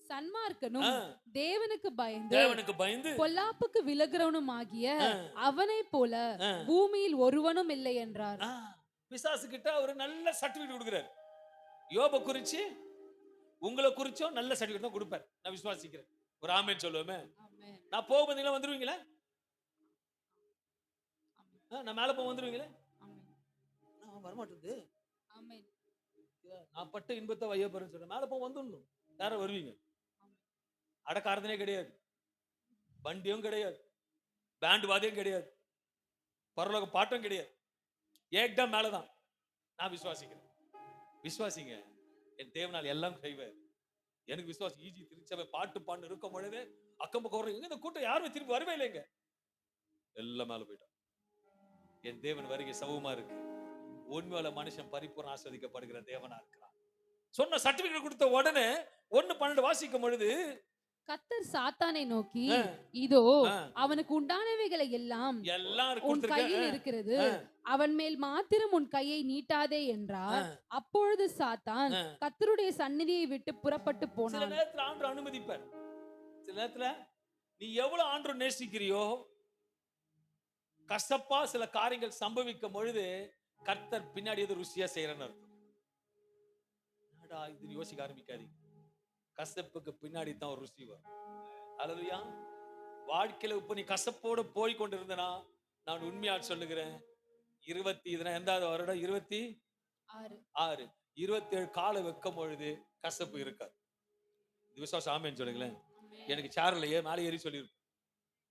சன்மார்க்கனும் தேவனுக்கு பயந்து பொல்லாப்புக்கு விலகிறவனும் ஆகிய அவனை போல பூமியில் ஒருவனும் இல்லை என்றார். பிசாசு கிட்ட ஒரு நல்ல சர்டிபிகேட் கொடுக்கிறார். யோப குறிச்சு உங்களை குறிச்சும் நல்ல சர்டிபிகேட் தான் கொடுப்பார். நான் விசுவாசிக்கிறேன். ஒரு ஆமென் சொல்லுவோமே. நான் போகும்போது வந்துருவீங்களா? நான் மேல போக வந்துருவீங்களே? வரமாட்டேங்குது. நான் பட்ட இன்பத்தை வையப்பறேன்னு சொல்றேன். மேல போய் வந்துடணும். யாரும் வருவீங்க? அடக்காரதனே கிடையாது, வண்டியும் கிடையாது, பேண்ட் வாதியம் கிடையாது, பரலோக பாட்டம் கிடையாது. ஏக்டம் மேலதான். நான் விசுவாசிக்கிறேன். விசுவாசிங்க, என் தேவனால் எல்லாம் செய்வார். எனக்கு விசுவாசி. ஈஜி திருச்சபை பாட்டு பாண்டு இருக்கும் பொழுது அக்கம் பக்கம் இந்த கூட்டம் யாருமே திரும்பி வரவே இல்லைங்க. எல்லாம் மேல போயிட்டான். என் தேவன் வருகை சவுமா இருக்கு. உண்மையில மனுஷன் பரிபூர்ண ஆஸ்வதிக்கப்படுகிற தேவனா இருக்கிறான். சொன்ன சர்டிபிகேட் கொடுத்த உடனே 1:12 வாசிக்கும் பொழுது கர்த்தர் சாத்தானை நோக்கி, இதோ அவனுக்கு உண்டானவைகளை எல்லாம் உன் கையில் இருக்கிறது, அவன் மேல் மாத்திரம் உன் கையை நீட்டாதே என்றார். அப்பொழுது சாத்தான் கர்த்தருடைய சந்நிதியை விட்டு புறப்பட்டு போனான். சில நேரத்துல ஆண்டவர் அனுமதிப்பார். சில நேரத்துல நீ எவ்வளவு ஆண்டவர் நேசிக்கிறியோ, கசப்பா சில காரியங்கள் சம்பவிக்கும் பொழுது கர்த்தர் பின்னாடி எது ருசியா செய்யறன்னு அர்த்தம். இது யோசிக்க ஆரம்பிக்காதீங்க. கசப்புக்கு பின்னாடி தான் ஒரு ருசி வரும். அல்லேலூயா. வாழ்க்கையில இப்ப நீ கசப்போட போய் கொண்டிருந்தனா, நான் உண்மையா சொல்லுகிறேன், 26 வருடம் 26 27 கால வைக்கும் பொழுது கசப்பு இருக்காது. இது விசுவாசம். ஆமேன்னு சொல்லுங்களேன். எனக்கு சேர்லையே மேலே ஏறி சொல்லிருக்கும்.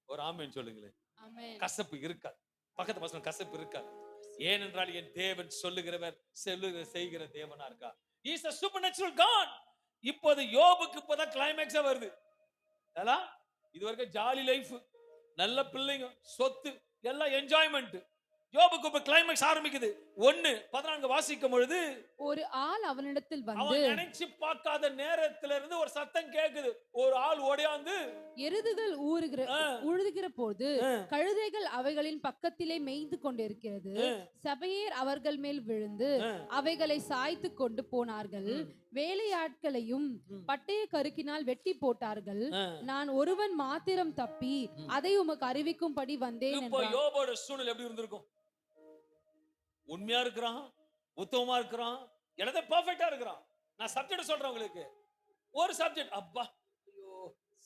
ஒரு ஆமேன்னு சொல்லுங்களேன். கசப்பு இருக்காது. பக்கத்து பசங்க கசப்பு இருக்காது. ஏனென்றால் என் தேவன் சொல்லுகிறவர் செய்கிற தேவனா இருக்கா. He is a supernatural God. இப்போது யோபுக்கு இப்பதான் கிளைமேக்ஸா வருது. இது வரைக்கும் ஜாலி லைஃப், நல்ல பிள்ளைங்க, சொத்து, எல்லாம் என்ஜாய்மெண்ட். யோபுக்கு இப்ப கிளைமேக்ஸ் ஆரம்பிக்குது. 1:14 வாசிக்கும் பொழுது ஒரு ஆள் அவனிடத்தில் வந்து, அவன் நினைச்சு பார்க்காத நேரத்துல இருந்து ஒரு சத்தம் கேக்குது. ஒரு ஆள் ஓடியாந்து எருதுகள் உழுதுகிற போது கழுதைகள் அவைகளின் பக்கத்திலே மேய்ந்து கொண்டிருக்கிறது. சபையர் அவர்கள் மேல் விழுந்து அவைகளை சாய்த்து கொண்டு போனார்கள். வேலையாட்களையும் பட்டய கருக்கினால் வெட்டி போட்டார்கள். நான் ஒருவன் மாத்திரம் தப்பி அதை உமக்கு அறிவிக்கும்படி வந்தேன். இப்போ யோபோட சூழ்நிலை எப்படி இருந்திருக்கும்? உண்மையா இருக்கிறான், உத்தமமா இருக்கிறான், எல்லாத்தையும் பெர்ஃபெக்ட்டா இருக்கிறான். நான் சப்ஜெக்ட் சொல்றேன் உங்களுக்கு. ஒரு சப்ஜெக்ட் அப்பா ஐயோ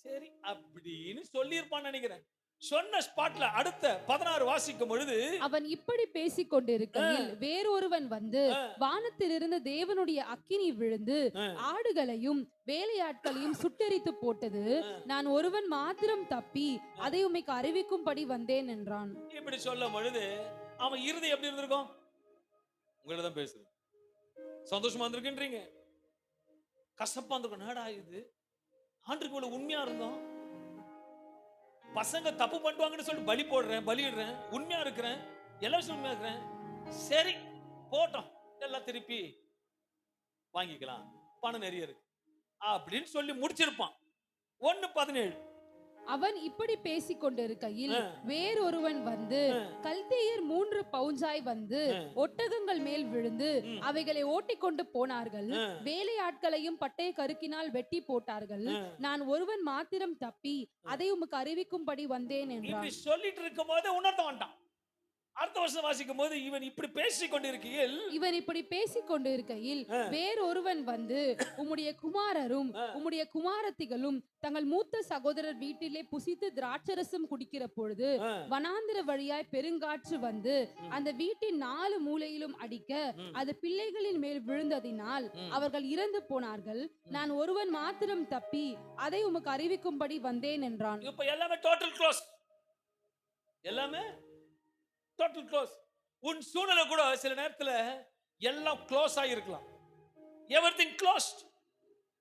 சரி அப்படின்னு சொல்லி இருப்பான்னு நினைக்கிறேன். சொன்ன ஸ்பாட்ல அடுத்த 16 வாசிக்கும் பொழுது, அவன் இப்படி பேசிக் கொண்டிருக்கையில் வேறொருவன் வந்து வானத்திலிருந்து தேவனுடைய அக்கினி விழுந்து ஆடுகளையும் வேலையாட்களையும் சுட்டெரித்து போட்டது. நான் ஒருவன் மாத்திரம் தப்பி அதை உமக்கு அறிவிக்கும்படி வந்தேன் என்றான். இப்படி சொல்லும் பொழுது அவன் இருதயம் எப்படி இருந்திருக்கும்? உங்கள்ட்ட தான் பேசுறேன். சந்தோஷமா இருந்திருக்குன்றீங்க, கசப்பா இருந்திருக்கும். நாடா இது ஆண்டுக்குள்ள உண்மையா இருந்தோம், பசங்க தப்பு பண்ணுவாங்கன்னு சொல்லி பலியிடுறேன், உண்மையா இருக்கிறேன், எல்லா விஷயம் உண்மையா இருக்கிறேன், சரி போட்டோம், எல்லாம் திருப்பி வாங்கிக்கலாம், பணம் நிறைய இருக்கு அப்படின்னு சொல்லி முடிச்சிருப்பான். 1:17 அவன் இப்படி பேசிக் கொண்டிருக்கையில் வேறொருவன் வந்து கல்தேயர் 3 பவுஞ்சாய் வந்து ஒட்டகங்கள் மேல் விழுந்து அவைகளை ஓட்டிக்கொண்டு போனார்கள். வேலையாட்களையும் பட்டய கருக்கினால் வெட்டி போட்டார்கள். நான் ஒருவன் மாத்திரம் தப்பி அதை உமக்கு அறிவிக்கும்படி வந்தேன் என்றான். சொல்லிட்டு இருக்கும் போது உணர்த்த வேண்டாம். அடுத்த வருஷம் வாசிக்கும் போது இவன் இப்படி பேசிக் கொண்டிருக்கையில் வேறொருவன் வந்து உம்முடைய குமாரரும் உம்முடைய குமாரத்திகளும் தங்கள் மூத்த சகோதரர் வீட்டிலே புசித்து திராட்சரசம் குடிக்கிற பொழுது வனாந்திர வழியாய் பெருங்காற்று வந்து அந்த வீட்டின் 4 மூலையிலும் அடிக்க அது பிள்ளைகளின் மேல் விழுந்ததினால் அவர்கள் இறந்து போனார்கள். நான் ஒருவன் மாத்திரம் தப்பி அதை உமக்கு அறிவிக்கும்படி வந்தேன் என்றான். இப்ப எல்லாமே டோட்டல் க்ளோஸ். எல்லாமே டோட்டல் க்ளோஸ். உன் சூழ்நிலை கூட சில நேரத்துல எல்லாம் க்ளோஸ் ஆகிருக்கலாம். Everything closed.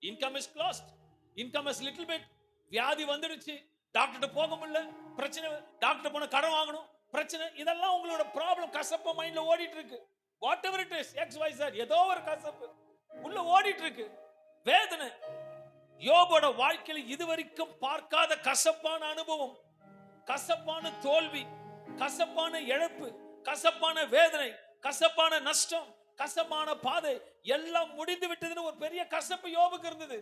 Income is closed. Income is little bit. வியாதி வந்துடுச்சு, டாக்டர்கிட்ட போக முடியல, பிரச்சனை, டாக்டர் போன கடன் வாங்கணும், பிரச்சனை, இதெல்லாம் உங்களோட ப்ராப்ளம். கசப்பு மைண்ட்ல ஓடிட்டு இருக்கு. What ever it is, XYZ, ஏதோ ஒரு கசப்பு உள்ள ஓடிட்டு இருக்கு, வேதனை. யோபோட வாழ்க்கையில் இதுவரைக்கும் பார்க்காத கசப்பான அனுபவம், கசப்பான தோல்வி, கசப்பான இழப்பு, கசப்பான வேதனை, கசப்பான நஷ்டம், கசப்பான பாதை எல்லாம் முடிந்து விட்டதுன்னு ஒரு பெரிய கசப்பு யோபுக்கு இருந்தது.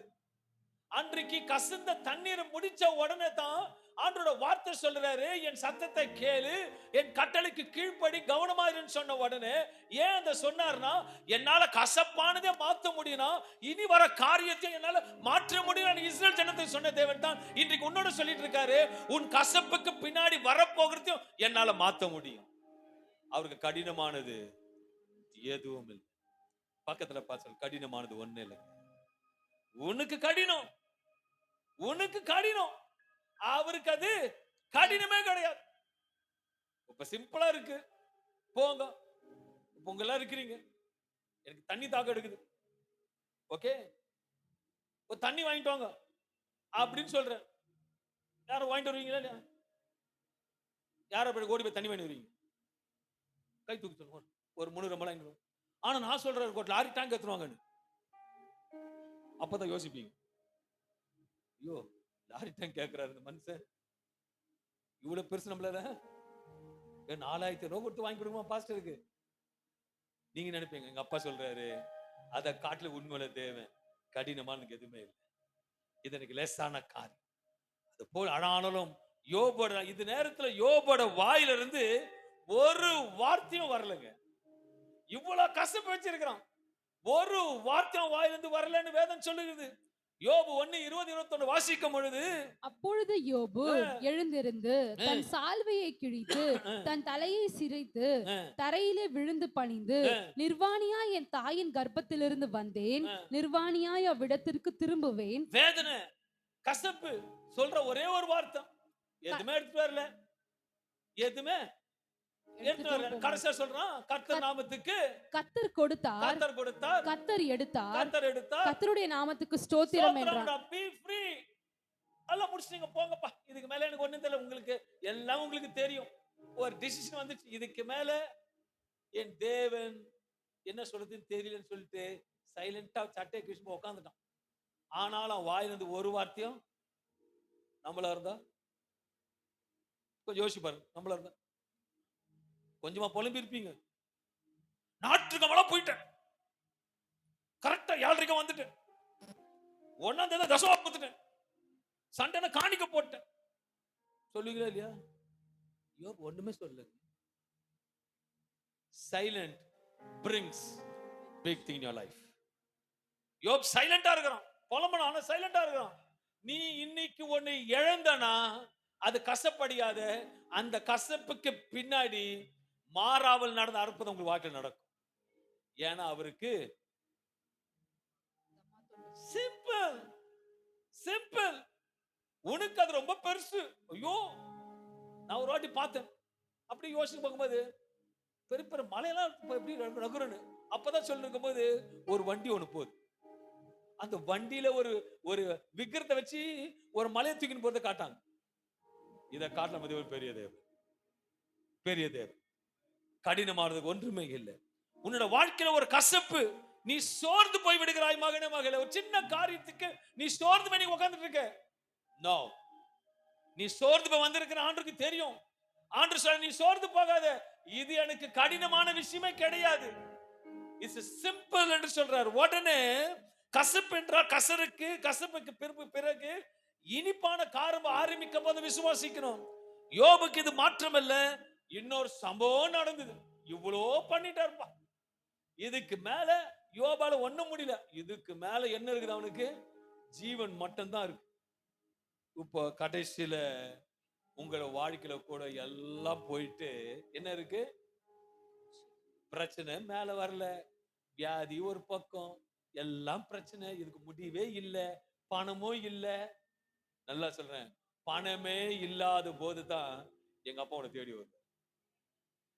அன்றைக்கு கசந்த தண்ணீரை முடிச்ச உடனே தான் ஆண்டவரோட வார்த்தை சொல்றாரு, என் சத்தத்தை கேளு, என் கட்டளைக்கு கீழ்ப்படி கவனமா இருன்னு சொன்ன உடனே ஏன் அந்த சொன்னார்னா, என்னால கசப்பானதை மாற்ற முடியும், இனி வர காரியத்தை என்னால மாற்ற முடியும். இஸ்ரேல் ஜனத்தை சொன்ன தேவன் தான் இன்றைக்கு உன்னோட சொல்லிட்டு இருக்காரு, உன் கசப்புக்கு பின்னாடி வரப்போகிறதையும் என்னால மாற்ற முடியும். அவருக்கு கடினமானது எதுவும் இல்லை. பக்கத்துல பார்த்து கடினமானது ஒண்ணு இல்லை. உனக்கு கடினம், உனக்கு கடினம், அவருக்கு அது கடினமே கிடையாது. இப்ப சிம்பிளா இருக்கு. போங்க, உங்க எல்லாம் இருக்கிறீங்க, எனக்கு தண்ணி தாக்கம் எடுக்குது, ஓகே ஒரு தண்ணி வாங்கிட்டு வாங்க அப்படின்னு சொல்றேன். யாரும் வாங்கிட்டு வருவீங்களா இல்லையா? யாரும் அப்படி ஓடி போய் தண்ணி வாங்கி வருவீங்க? கை தூக்கி சொல்லுங்க. ஒரு 300 மலம். ஆனா நான் சொல்றேன் ஒரு லாரி டேங்க் எடுத்துருவாங்கன்னு. அப்பதான் யோசிப்பீங்க, ஐயோ லாரி டேங்க் கேட்கிறாரு இந்த மனுஷன், இவ்வளவு பெருசு நம்மளால 4000 ரூபாய் கொடுத்து வாங்கி கொடுக்குமா பாஸ்டருக்கு? நீங்க நினைப்பீங்க எங்க அப்பா சொல்றாரு அத காட்டுல உண்மையில தேவன் கடினமானது எதுவுமே இல்லை, இது எனக்கு லேசான காரியம். அது போல் ஆனாலும் யோபோட இது நேரத்துல யோபோட வாயில இருந்து ஒரு வார்த்தையும் வரலங்க. இவ்வளவு கசப்பு வச்சிருக்கிறான், ஒரு வார்த்தையும் வாயிலிருந்து வரலன்னு வேதம் சொல்லுகிறது. யோபு 1:20-21 வாசிக்கும் பொழுது, அப்பொழுது யோபு எழுந்திருந்து தன் சால்வையை கிழித்து தன் தலையை சிரைத்து தரையிலே விழுந்து பணிந்து, நிர்வாணியாய் என் தாயின் கர்ப்பத்திலிருந்து வந்தேன், நிர்வாணியாய் அவ்விடத்திற்கு திரும்புவேன். வேதனை கசப்பு சொல்ற ஒரே ஒரு வார்த்தை, எதுவுமே எடுத்து வரல, எதுவுமே கடைசியா சொல்றான், கர்த்தர் நாமத்துக்கு கர்த்தர் கொடுத்தார், கர்த்தர் கொடுத்தார், கர்த்தர் எடுத்தார், கர்த்தர் எடுத்தார், கர்த்தருடைய நாமத்துக்கு ஸ்தோத்திரம் என்றார். பீ ஃப்ரீ. எல்லாம் முடிச்சிட்டீங்க, போங்கப்பா, இதுக்கு மேல எனக்கு ஒண்ணும் தெரியல, உங்களுக்கு எல்லாம் உங்களுக்கு தெரியும். ஒரு டிசிஷன் வந்துச்சு, இதுக்கு மேல என் தேவன் என்ன சொல்றதுன்னு தெரியலன்னு சொல்லிட்டு சைலண்டா சட்டையை கிழிச்சு உட்காந்துட்டான். ஆனாலும் வாயிலிருந்து ஒரு வார்த்தையும் நம்மளா இருந்தா கொஞ்சம் யோசிச்சு பாருங்க. நம்மளா இருந்தா கொஞ்சமா புலம்பி இருப்பீங்க. நாட்டுக்கு போயிட்டேன், கரெக்டா 7:30 வந்துட்டேன், 1ஆம் தேதி தசமா கொடுத்துட்டேன், சண்டை காணிக்க போட்டேன் சொல்லுவீங்களா இல்லையா? யோபு ஒண்ணுமே சொல்லல. Silent brings big thing in your life. யோபு சைலண்டா இருக்கிறான், புலம்பணும், ஆனா சைலண்டா இருக்கிறான். நீ இன்னைக்கு ஒண்ணு இழந்தனா அது கசப்படியாத, அந்த கசப்புக்கு பின்னாடி மாறாவல் நடந்த அற்புதம் உங்களுக்கு வாழ்க்கையில் நடக்கும். ஏன்னா அவருக்கு சிம்பிள் சிம்பிள். உனக்கு அது ரொம்ப பெருசு. ஐயோ நான் ஒரு வாட்டி பார்த்தேன், அப்படி யோசிச்சு பார்க்கும்போது பெரிய பெரிய மலையெல்லாம் எப்படி நகருன்னு அப்பதான் சொல்லிருக்கும் போது ஒரு வண்டி ஒண்ணு போகுது. அந்த வண்டியில ஒரு விக்கிரத்தை வச்சு ஒரு மலையை தூக்கின்னு போறதை காட்டாங்க. இதை காட்டல மதிய ஒரு பெரிய தேவன், பெரிய தேவன். கடினமானதுக்கு ஒன்றுமே இல்லை. உன்னோட வாழ்க்கையில ஒரு கசப்பு, நீ சோர்ந்து போய் விடுகிறாய் மகனே மகளே, ஒரு சின்ன காரியத்துக்கு நீ சோர்ந்து போய் நீ உட்கார்ந்துட்டு இருக்க. நோ, நீ சோர்ந்து போய் வந்திருக்கிற ஆண்டுக்கு தெரியும். ஆண்டு சொல்ல, நீ சோர்ந்து போகாத, இது எனக்கு கடினமான விஷயமே கிடையாது, இட்ஸ் சிம்பிள் என்று சொல்றார். உடனே கசப்பு என்றால் கசப்புக்கு பிறகு இனிப்பான காரம் ஆரம்பிக்கும் போது விசுவாசிக்கணும். யோபுக்கு இது மாற்றம் இல்ல, இன்னொரு சம்பவம் நடந்தது. இவ்வளோ பண்ணிட்டாருப்பா, இதுக்கு மேல யோபால ஒண்ணும் முடியல. இதுக்கு மேல என்ன இருக்குது? அவனுக்கு ஜீவன் மட்டும்தான் இருக்கு. இப்போ கடைசியில உங்களோட வாழ்க்கையில கூட எல்லாம் போயிட்டு என்ன இருக்கு? பிரச்சனை மேல வரல, வியாதி ஒரு பக்கம், எல்லாம் பிரச்சனை, இதுக்கு முடிவே இல்லை, பணமும் இல்லை. நல்லா சொல்றேன், பணமே இல்லாத போதுதான் எங்க அப்பா உன்னை தேடி வருவார்.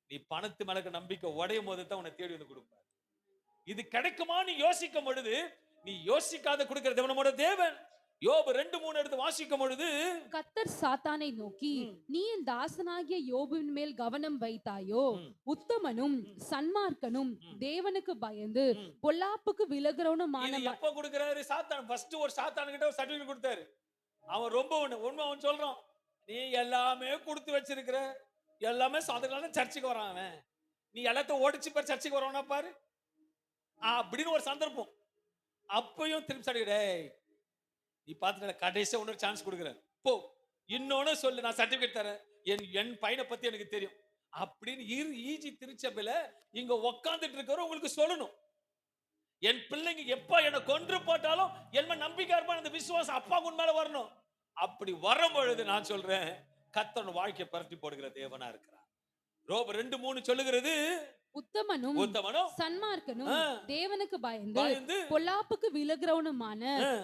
நீ பணத்து மேல நம்பிக்கை உடையும் போது தான் உன்னை தேடி வந்து கொடுப்பார். இது கிடைக்குமா நீ யோசிக்கும் பொழுது, நீ யோசிக்காத கொடுக்கிற தேவனோட தேவன். யோபு 2:3 எடுத்து வாசிக்கும் பொழுது, கர்த்தர் சாத்தானை நோக்கி, நீ என் தாசனாகிய யோபுவின் மேல் கவனம் வைத்தாயோ? உத்தமனும் சன்மார்க்கனும் தேவனுக்கு பயந்து பொல்லாப்புக்கு விலகுறவனுமான. எப்ப கொடுக்கிறாரு? சாத்தான் ஃபர்ஸ்ட் ஒரு சாத்தானுகிட்ட ஒரு சர்டிபிகேட் கொடுத்தாரு. அவன் ரொம்ப உண்மை அவன் சொல்றான், நீ எல்லாமே கொடுத்து வச்சிருக்கிற, எல்லாமே சாதகமான சர்ச்சுக்கு வரான் அவன், நீ எல்லாத்தையும் ஓடிச்சு பாரு, சர்ச்சுக்கு வரவனா பாரு அப்படின்னு ஒரு சந்தர்ப்பம். அப்பயும் திருப்பி சர்டிபிகேட், நீ பாத்துட்ட, கடைசியா இன்னொரு சான்ஸ் கொடுக்குறேன், போ இன்னொன்னு சொல்லு, நான் சர்டிபிகேட் தரேன், என் பையனை பத்தி எனக்கு தெரியும் அப்படின்னு ஈஜி திருச்சபையில இங்க உக்காந்துட்டு இருக்கிற உங்களுக்கு சொல்லணும். என் பிள்ளைங்க எப்ப என்ன கொன்று போட்டாலும் என்ன நம்பிக்கை இருப்பான், அந்த விசுவாசம் அப்பா உன் மேல வரணும். அப்படி வரும் பொழுது நான் சொல்றேன், கர்த்தர் வாழ்க்கையை பரட்டி போடுகிற தேவனா இருக்கிறார். ரோமர் 2:3 சொல்லுகிறது, உத்தமனும் உத்தமனும் சன்மார்க்கனும் தேவனுக்கு பயந்து பயந்து பொல்லாப்புக்கு விலகுறவனுமான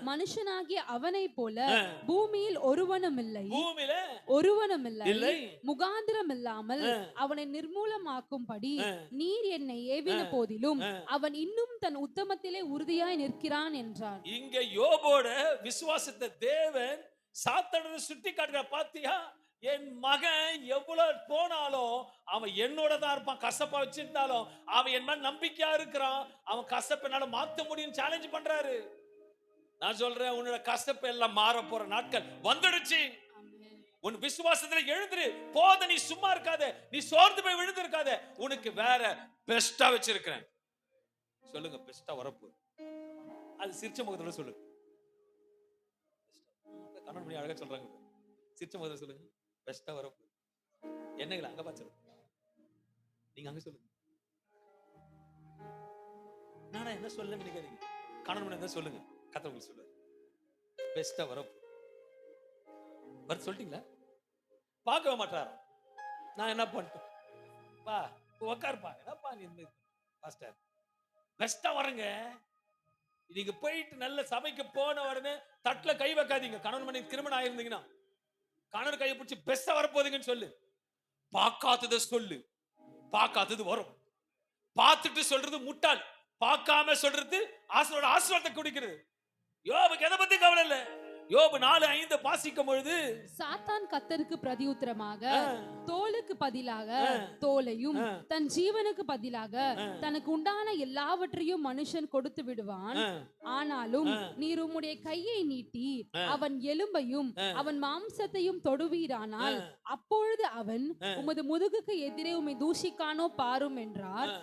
மனுஷனாகிய அவனை போல பூமியில் ஒருவனும் இல்லை, பூமியில ஒருவனும் இல்லை. இல்லை. முகாந்திரம் இல்லாமல் அவனை நிர்மூலமாக்கும்படி நீர் என்னை ஏவின போதிலும் அவன் இன்னும் தன் உத்தமத்திலே உறுதியாய் நிற்கிறான் என்றார். இங்க யோபோட விசுவாசத்தை தேவன் சாத்தானை சுட்டி காட்டுற. பாத்தியா, என் மகன் எவ்வளவு போனாலும் அவன் என்னோட தான் இருப்பான். கசப்பா வச்சிருந்தாலும் அவன் என் மேல நம்பிக்கையா இருக்கிறான். அவன் கசப்பனால மாத்த முடியும் சேலஞ்ச் பண்றாரு. நான் சொல்றேன், உன்னோட கசப்பு எல்லாம் மாற போற நாட்கள் வந்துடுச்சு. உன் விசுவாசத்துல எழுந்துரு. போத, நீ சும்மா இருக்காத, நீ சோர்ந்து போய் விழுந்து இருக்காத. உனக்கு வேற பெஸ்டா வச்சிருக்கிறேன். சொல்லுங்க, பெஸ்டா வரப்போ. அது சிரிச்ச முகத்துல சொல்லுங்க. கண்ணன் மணி அழகா சொல்றாங்க. சிரிச்ச முகத்துல சொல்லுங்க, பெஸ்டா வரப்போ. என்னங்களா அங்க பாத்து நீங்க அங்க சொல்லுங்க. நானா என்ன சொல்ல நினைக்காதீங்க. கண்ணன் மணி என்ன சொல்லுங்க, கத்தவங்க சொல்லுங்க, பெஸ்டா வரப்போ. வர சொல்லிட்டீங்களா? பார்க்கவே மாட்டாரா? நான் என்ன பண்ணிட்டேன்? பா உக்காருப்பா, என்னப்பா நீ பாஸ்டர் பெஸ்டா வரங்க. நீங்க போயிட்டு நல்ல சபைக்கு போன உடனே தட்டுல கை வைக்காதீங்க. கணவன் மணி திருமணம் ஆயிருந்தீங்கன்னா கணவர் கையை பிடிச்சி பெஸ்டா வரப்போகுதுங்கன்னு சொல்லு. பார்க்காதத சொல்லு, பார்க்காதது வரும். பார்த்துட்டு சொல்றது முட்டாள், பார்க்காம சொல்றது ஆசீர்வாதத்தை குடிக்கிறது. யோபுக்கு எதை பத்தி கவலை இல்லை. யோபு 4:5 வாசிக்கும் பொழுது, சாத்தான் கர்த்தருக்கு பிரதியுத்தரமாக தோலுக்கு பதிலாக தோலையும் தன் ஜீவனுக்கு பதிலாக தனக்கு உண்டான எல்லாவற்றையும் மனுஷன் கொடுத்து விடுவான். ஆனாலும் நீர் உம்முடைய கையை நீட்டி அவன் எலும்பையும் அவன் மாம்சத்தையும் தொடுவீரானால் அப்பொழுது அவன் உமது முதுகுக்கு எதிரே உம்மை தூஷிக்கானோ பாரும் என்றார்.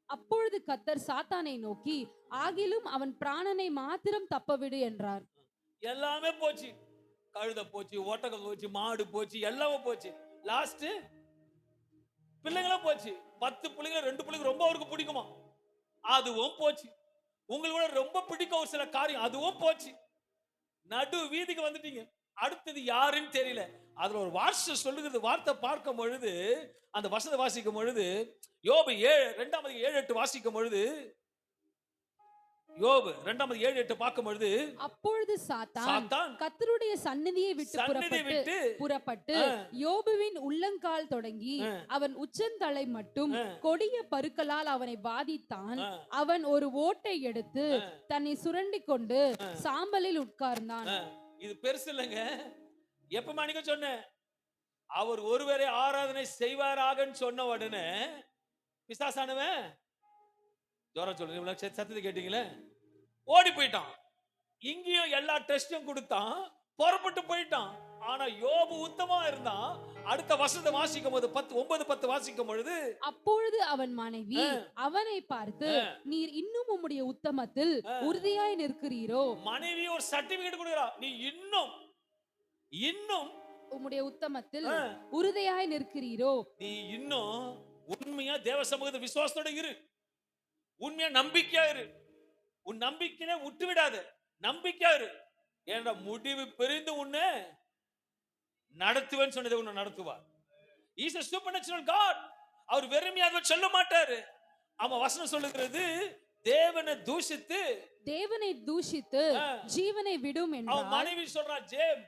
அப்பொழுது கர்த்தர் சாத்தானை நோக்கி, ஆகிலும் அவன் பிராணனை மாத்திரம் தப்பவிடு என்றார். எல்லாமே போச்சு. கழுத போச்சு, ஒட்டகம் போச்சு, மாடு போச்சு, எல்லாமே போச்சு. லாஸ்ட் பிள்ளைங்களும் போச்சு. 10 பிள்ளைங்க 2 பிள்ளைங்க ரொம்ப அவருக்கு பிடிக்குமா, அதுவும் போச்சு. உங்களுக்கு ரொம்ப பிடிக்கும் ஒரு சில காரியம், அதுவும் போச்சு. நடு வீதிக்கு வந்துட்டீங்க. அடுத்தது யாருன்னு தெரியல. அதுல ஒரு வார்த்தை சொல்லுகிறது. வார்த்தை பார்க்கும் பொழுது, அந்த வசனத்தை வாசிக்கும் பொழுது, யோபு 2:7-8 வாசிக்கும் பொழுது, யோபு 2:7-8 பார்க்கும் பொழுது, அப்பொழுது சாத்தான் கர்த்தருடைய சந்நிதியை விட்டு புறப்பட்டு யோபுவின் உள்ளங்கால் தொடங்கி அவன் உச்சந்தலை மட்டும் கொடிய பருக்களால் அவனை பாதித்தான். அவன் ஒரு ஓட்டை எடுத்து தன்னை சுரண்டி கொண்டு சாம்பலில் உட்கார்ந்தான். இது பெருசு இல்லைங்க. எப்ப மணிக்கு சொன்னேன், அவர் ஒருவரை ஆராதனை செய்வாராக சொன்ன உடனே பிசாசானவன் ஜோரம் சொல்லுங்க, சத்தத்தை கேட்டீங்களே, ஓடி போயிட்டான். இங்கேயும் எல்லா டெஸ்டும் கொடுத்தான், புறப்பட்டு போயிட்டான். ஆனா யோபு உத்தமா இருந்தான். அடுத்த வசனத்தை வாசிக்கும் போது 9-10 வாசிக்கும் பொழுது, அப்பொழுது அவன் மனைவி அவனை பார்த்து, நீர் இன்னும் உம்முடைய உத்தமத்தில் உறுதியாய் நிற்கிறீரோ. மனைவி ஒரு சர்டிபிகேட் கொடுக்கிறா, நீ இன்னும் உம்முடைய உத்தமத்தில் உறுதியாய் நிற்கிறீரோ. நீ இன்னும் உண்மையா தேவ சமூகத்தில் விசுவாசத்தோட இரு, உண்மையா நம்பிக்கையா இரு. உன் நம்பிக்கையை விட்டு விடாத, நம்பிக்கையா இரு. என்ற முடிவு பெரிந்து உன்னை நடத்துவேன்னு சொன்னதை உன்னை நடத்துவார். He is a supernatural God. அவர் வெறுமையாக சொல்ல மாட்டாரு. அவன் வசனம் சொல்லுகிறது, தேவனை தூஷித்து ஜீவனை விடும் என்றார். அவன் மனைவி சொல்றா,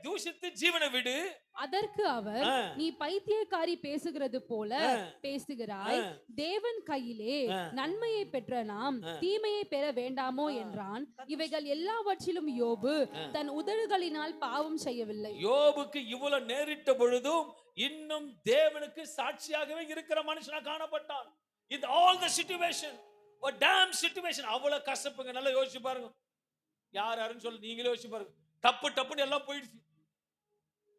தூஷித்து ஜீவனை விடு. அதற்கு அவர், நீ பைத்தியக்காரி பேசுகிறது போல பேசுகிறாய். தேவன் கையிலே நன்மையை பெற்ற நாம் தீமையை பெற வேண்டாமோ என்றான். இவைகள் எல்லாவற்றிலும் யோபு தன் உதடுகளினால் பாவம் செய்யவில்லை. யோபுக்கு இவ்வளவு நேரிட்ட பொழுதும் இன்னும் தேவனுக்கு சாட்சியாகவே இருக்கிற மனுஷனா காணப்பட்டான். In all the situation, ஒரு damn situation, அவ்வளவு கஷ்டப்புங்க. நல்லா யோசிச்சு பாருங்க. யாருன்னு சொல்லி நீங்களே யோசிச்சு பாருங்க. டப்புன்னு எல்லாம் போயிடுச்சு.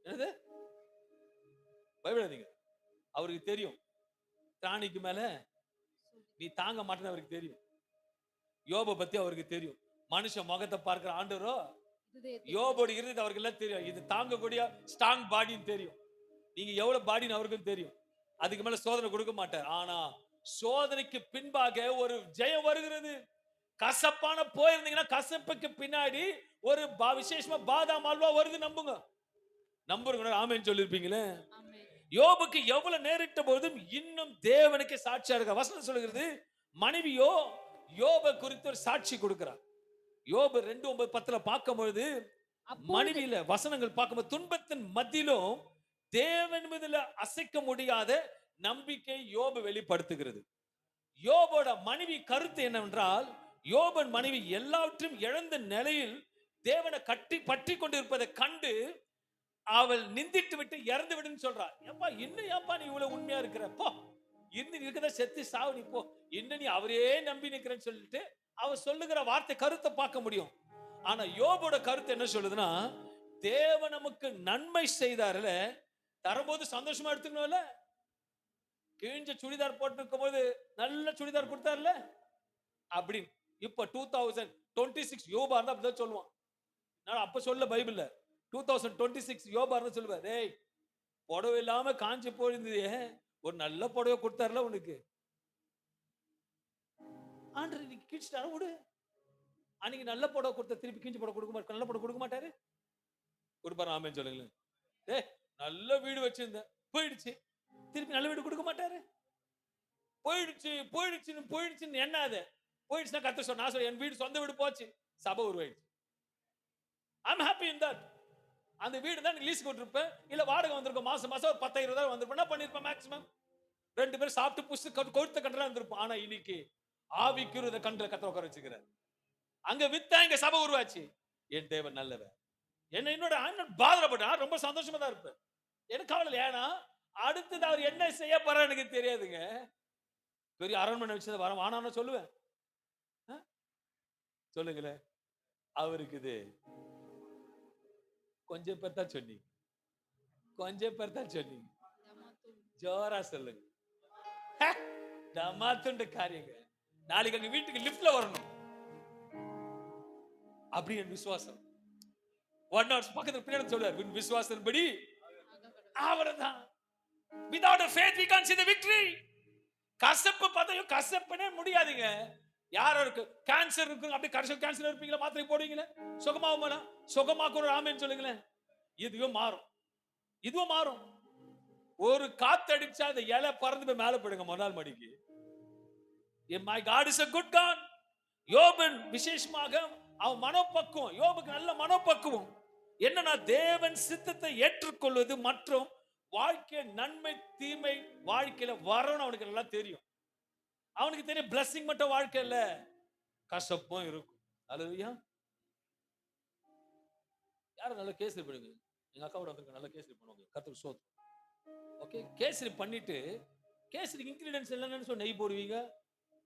என்னது பயப்படாதீங்க, அவருக்கு தெரியும். ராணிக்கு மேல நீ தாங்க மாட்டேன்னு அவருக்கு தெரியும். யோபை பத்தி அவருக்கு தெரியும். மனுஷன் முகத்தை பார்க்கிற ஆண்டவரோ யோபோட இருந்தது அவருக்கு எல்லாம் தெரியும். இது தாங்கக்கூடிய ஸ்ட்ராங் பாடின்னு தெரியும். நீங்க எவ்வளவு பாடின்னு அவருக்கும் தெரியும். அதுக்கு மேல சோதனை கொடுக்க மாட்டார். ஆனா சோதனைக்கு பின்பாக ஒரு ஜெயம் வருகிறது. கசப்பான போயிருந்தீங்கன்னா கசப்புக்கு பின்னாடி ஒரு விசேஷமா பாதாம் அல்வா வருது. நம்புங்க, ஆமென் சொல்லிருப்பீங்களே. யோபுக்கு எவ்வளவு நேரிட்ட போதும் இன்னும் தேவனுக்கு சாட்சியா இருக்க. வசனம் சொல்கிறது, மனைவியோ யோபை குறித்து ஒரு சாட்சி கொடுக்கிறார். யோபு 2:9-10 பார்க்கும்போது மனைவியில வசனங்கள் பார்க்கும்போது துன்பத்தின் மத்தியிலும் தேவன் மீதுல அசைக்க முடியாத நம்பிக்கை யோபு வெளிப்படுத்துகிறது. யோபோட மனைவி கருத்து என்னவென்றால், யோபன் மனைவி எல்லாவற்றையும் இழந்த நிலையில் தேவனை பற்றி கொண்டிருப்பதை கண்டு அவள் நிந்திட்டு விட்டு இறந்து விடுன்னு சொல்றாள். ஏப்பா இன்னும் ஏப்பா நீ இவ்வளவு உண்மையா இருக்கிற, போ இன்னும் இருக்கத செத்து சாவு, நீ போ, இன்னும் நீ அவரே நம்பி நிக்கிறேன்னு சொல்லிட்டு அவ சொல்லுகிற வார்த்தை கருத்தை பார்க்க முடியும். ஆனா யோபோட கருத்து என்ன சொல்லுதுன்னா, தேவன் நமக்கு நன்மை செய்தார்ல, தரும்போது சந்தோஷமா எடுத்துக்கணும்ல. கிழிஞ்ச சுடிதார் போட்டு இருக்கும் போது நல்ல சுடிதார் கொடுத்தார்ல அப்படின்னு. இப்ப 2026 யோபா இருந்தா அப்படிதான் சொல்லுவான். நான் அப்ப சொல்ல பைபிள்ல 2026 யோபா இருந்தா சொல்லுவார், டேய் புடவை இல்லாம காஞ்சி போயிருந்தே, ஒரு நல்ல புடவை கொடுத்தார்ல உனக்கு, ஆண்டவர் நீ கிழிச்சிட்டாரு விடு. அன்னைக்கு நல்ல புடவை கொடுத்த திருப்பி கிழிஞ்சு புடவை கொடுக்க மாட்டாரு, நல்ல புடவை கொடுக்க மாட்டாரு, கொடுப்பாரு. ஆமேன்னு சொல்லுங்களேன். டேய் நல்ல வீடு வச்சிருந்த போயிடுச்சு, திருப்பி நல்ல வீடு கொடுக்க மாட்டாரு. போயிடுச்சுன்னு என்ன அது போயிடுச்சுன்னா கர்த்தர் சொன்ன, நான் சொல்ல என் வீடு சொந்த வீடு போச்சு, சபை உருவாயிடுச்சு. I'm happy in that. அந்த வீடு தான் லீஸ் போட்டிருப்பேன், இல்ல வாடகை வந்திருக்கும், மாசம் ஒரு 10,000-20,000 வந்திருப்பேன், என்ன பண்ணிருப்பேன், மேக்ஸிமம் 2 பேரும் சாப்பிட்டு புஷ் கொழுத்த கண்டா இருந்திருப்போம். ஆனா இன்னைக்கு ஆவிக்குரிய கண்ட கத்த உட்கார வச்சுக்கிறேன். அங்க வித்தா இங்க சபை உருவாச்சு. என் தேவன் நல்லவன். என்னோட பாதரப்பட்டா ரொம்ப சந்தோஷமா தான் இருப்பேன். எனக்கு கவலை. ஏன்னா அடுத்தது அவர் என்ன செய்ய போற எனக்கு தெரியாதுங்க. பெரிய அரண்மனை வச்சது வர வானான்னு சொல்லுவேன். சொல்லுங்களேன். அவருக்கு இது கொஞ்சம் பேர் தான் சொன்னீங்க, கொஞ்சம் பேர் தான் சொன்னீங்க. ஜோரா சொல்லுங்க. டமாத்துண்ட காரியங்க. நாளைக்கு அங்க வீட்டுக்கு லிப்ட்ல வரணும் அப்படி என் விசுவாசம். பக்கத்துல பின்னாடி சொல்றார், விசுவாசத்தின்படி அவர்தான். Without a faith we can't see the victory. கசப்பு பதயம் கசப்புனே முடியாதுங்க. யாரோ இருக்கு கேன்சர் இருக்கு, அப்படி கடைசி கேன்சர் இருப்பீங்களா, மாத்திரை போடுவீங்களா, சுகமாகுமா, சுகமாக்குற ஆமென் சொல்லுங்களேன். இதுவும் மாறும், இதுவும் மாறும். ஒரு காத்து அடிச்சா அந்த இலை பறந்து போய் மேல போடுங்க முதல் மடிக்கு. My God is a good God. யோபன் விசேஷமாக அவன் மனோபக்குவம், யோபுக்கு நல்ல மனோபக்குவம் என்னன்னா, தேவன் சித்தத்தை ஏற்றுக்கொள்வது மற்றும் வாழ்க்கை நன்மை தீமை வாழ்க்கையில வரணும் அவனுக்கு நல்லா தெரியும். அவனுக்கு தெரியும் பிளஸிங் மட்டும் வாழ்க்கை இல்ல, கசப்பும் இருக்கும். அல்லேலூயா. யாரும் நல்ல கேசரி பண்ணுங்க, எங்க அக்காவோட வந்திருக்க நல்ல கேசரி பண்ணுவாங்க, கர்த்தருக்கு ஸ்தோத்திரம். ஓகே, கேசரி பண்ணிட்டு கேசரி இன்கிரிடியன்ட்ஸ் என்னன்னு சொல்லி நெய் போடுவீங்க,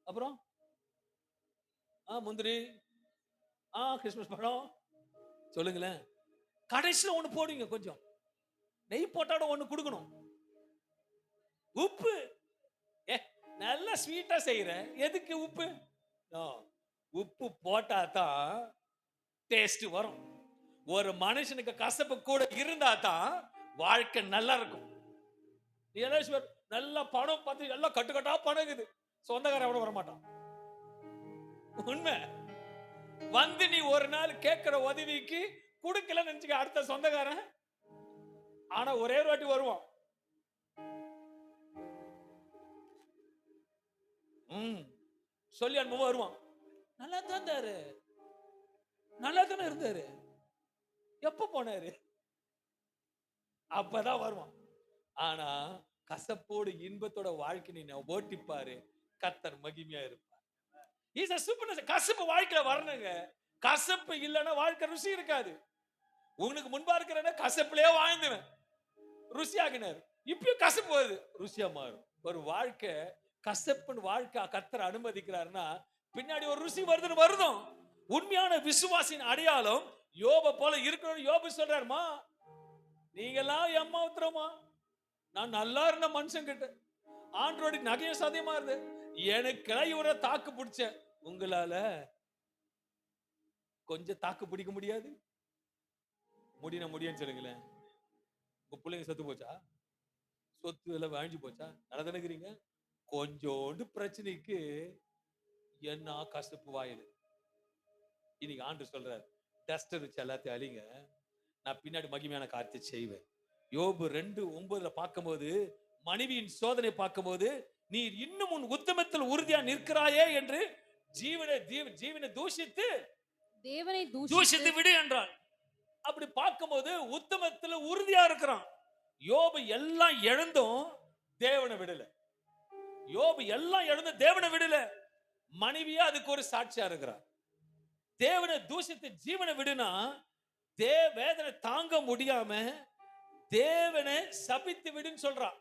அப்புறம் முந்திரி, கிறிஸ்மஸ் பழம் சொல்லுங்களேன், கடைசியில் ஒண்ணு போடுவீங்க, கொஞ்சம் நெய் போட்டாட ஒண்ணு கொடுக்கணும், உப்பு. நல்ல ஸ்வீட்டா செய்யற, எதுக்கு உப்பு? உப்பு போட்டா தான் டேஸ்ட் வரும். ஒரு மனுஷனுக்கு கசப்பு கூட இருந்தா தான் வாழ்க்கை நல்லா இருக்கும். நல்ல பணம் பார்த்து எல்லாம் கட்டுக்கட்டா பணங்குது, சொந்தக்காரன் கூட வரமாட்டான். உண்மை. வந்து நீ ஒரு நாள் கேட்கிற உதவிக்கு கொடுக்கல நினைச்சுக்க, அடுத்த சொந்தக்காரன் ஆனா ஒரே ஒரு வாட்டி வருவான். சொல்லி அனுபவம் வருவான். நல்லா தான் இருந்தாரு, நல்லா தானே இருந்தாரு, எப்ப போனாரு, அப்பதான் வருவான். ஆனா கசப்போடு இன்பத்தோட வாழ்க்கை நீ ஓட்டிப்பாரு, கர்த்தர் மகிமையா இருப்பார். கசப்பு வாழ்க்கையில வரணுங்க. கசப்பு இல்லைன்னா வாழ்க்கை ருசி இருக்காது. உங்களுக்கு முன்பா இருக்கிற கசப்புலயே வாழ்ந்துவேன், ருசியாகினார். இப்பயும் கசப்பு வருது, ருசியா மாறும். ஒரு வாழ்க்கை கசப்புன்னு வாழ்க்கை கர்த்தர் அனுமதிக்கிறாருன்னா பின்னாடி ஒரு ருசி வருதுன்னு வருதும். உண்மையான விசுவாசின் அடையாளம் யோப போல இருக்கணும். யோபு சொல்றாருமா, நீங்கெல்லாம் எம்மா உத்தரமா, நான் நல்லா இருந்த மனுஷன் கிட்ட ஆண்டோட நகைய சாத்தியமா இருந்த எனக்கு இவரை தாக்கு பிடிச்ச, உங்களால கொஞ்சம் தாக்கு பிடிக்க முடியாது, முடியும்னு சொல்லுங்களேன். உங்க பிள்ளைங்க செத்து போச்சா, சொத்து எல்லாம் வாங்கி போச்சா, நல்லா நினைக்கிறீங்க. கொஞ்சோண்டு பிரச்சனைக்கு என்ன கசப்பு வாயில. இன்னைக்கு ஆண்டு சொல்றாரு, டஸ்டர் வச்சு எல்லாத்தையும் அழிங்க, நான் பின்னாடி மகிமையான காரியத்தை செய்வேன். யோபு 2:9 பார்க்கும்போது, மனைவியின் சோதனை பார்க்கும்போது, நீ இன்னும் உன் உத்தமத்தில் உறுதியா நிற்கிறாயே என்று ஜீவனை தூஷித்து தேவனை தூஷித்து விடு என்றான். அப்படி பார்க்கும்போது உத்தமத்துல உறுதியா இருக்கிறான். யோபு எல்லாம் இழந்தும் தேவனை விடல. யோபு எல்லாம் இழந்து தேவனை விடல. மனைவியா அதுக்கு ஒரு சாட்சியா இருக்கிறார். தேவனை தூஷித்து ஜீவனை விடுனா வேதனை தாங்க முடியாம தேவனை சபித்து விடுன்னு சொல்றான்.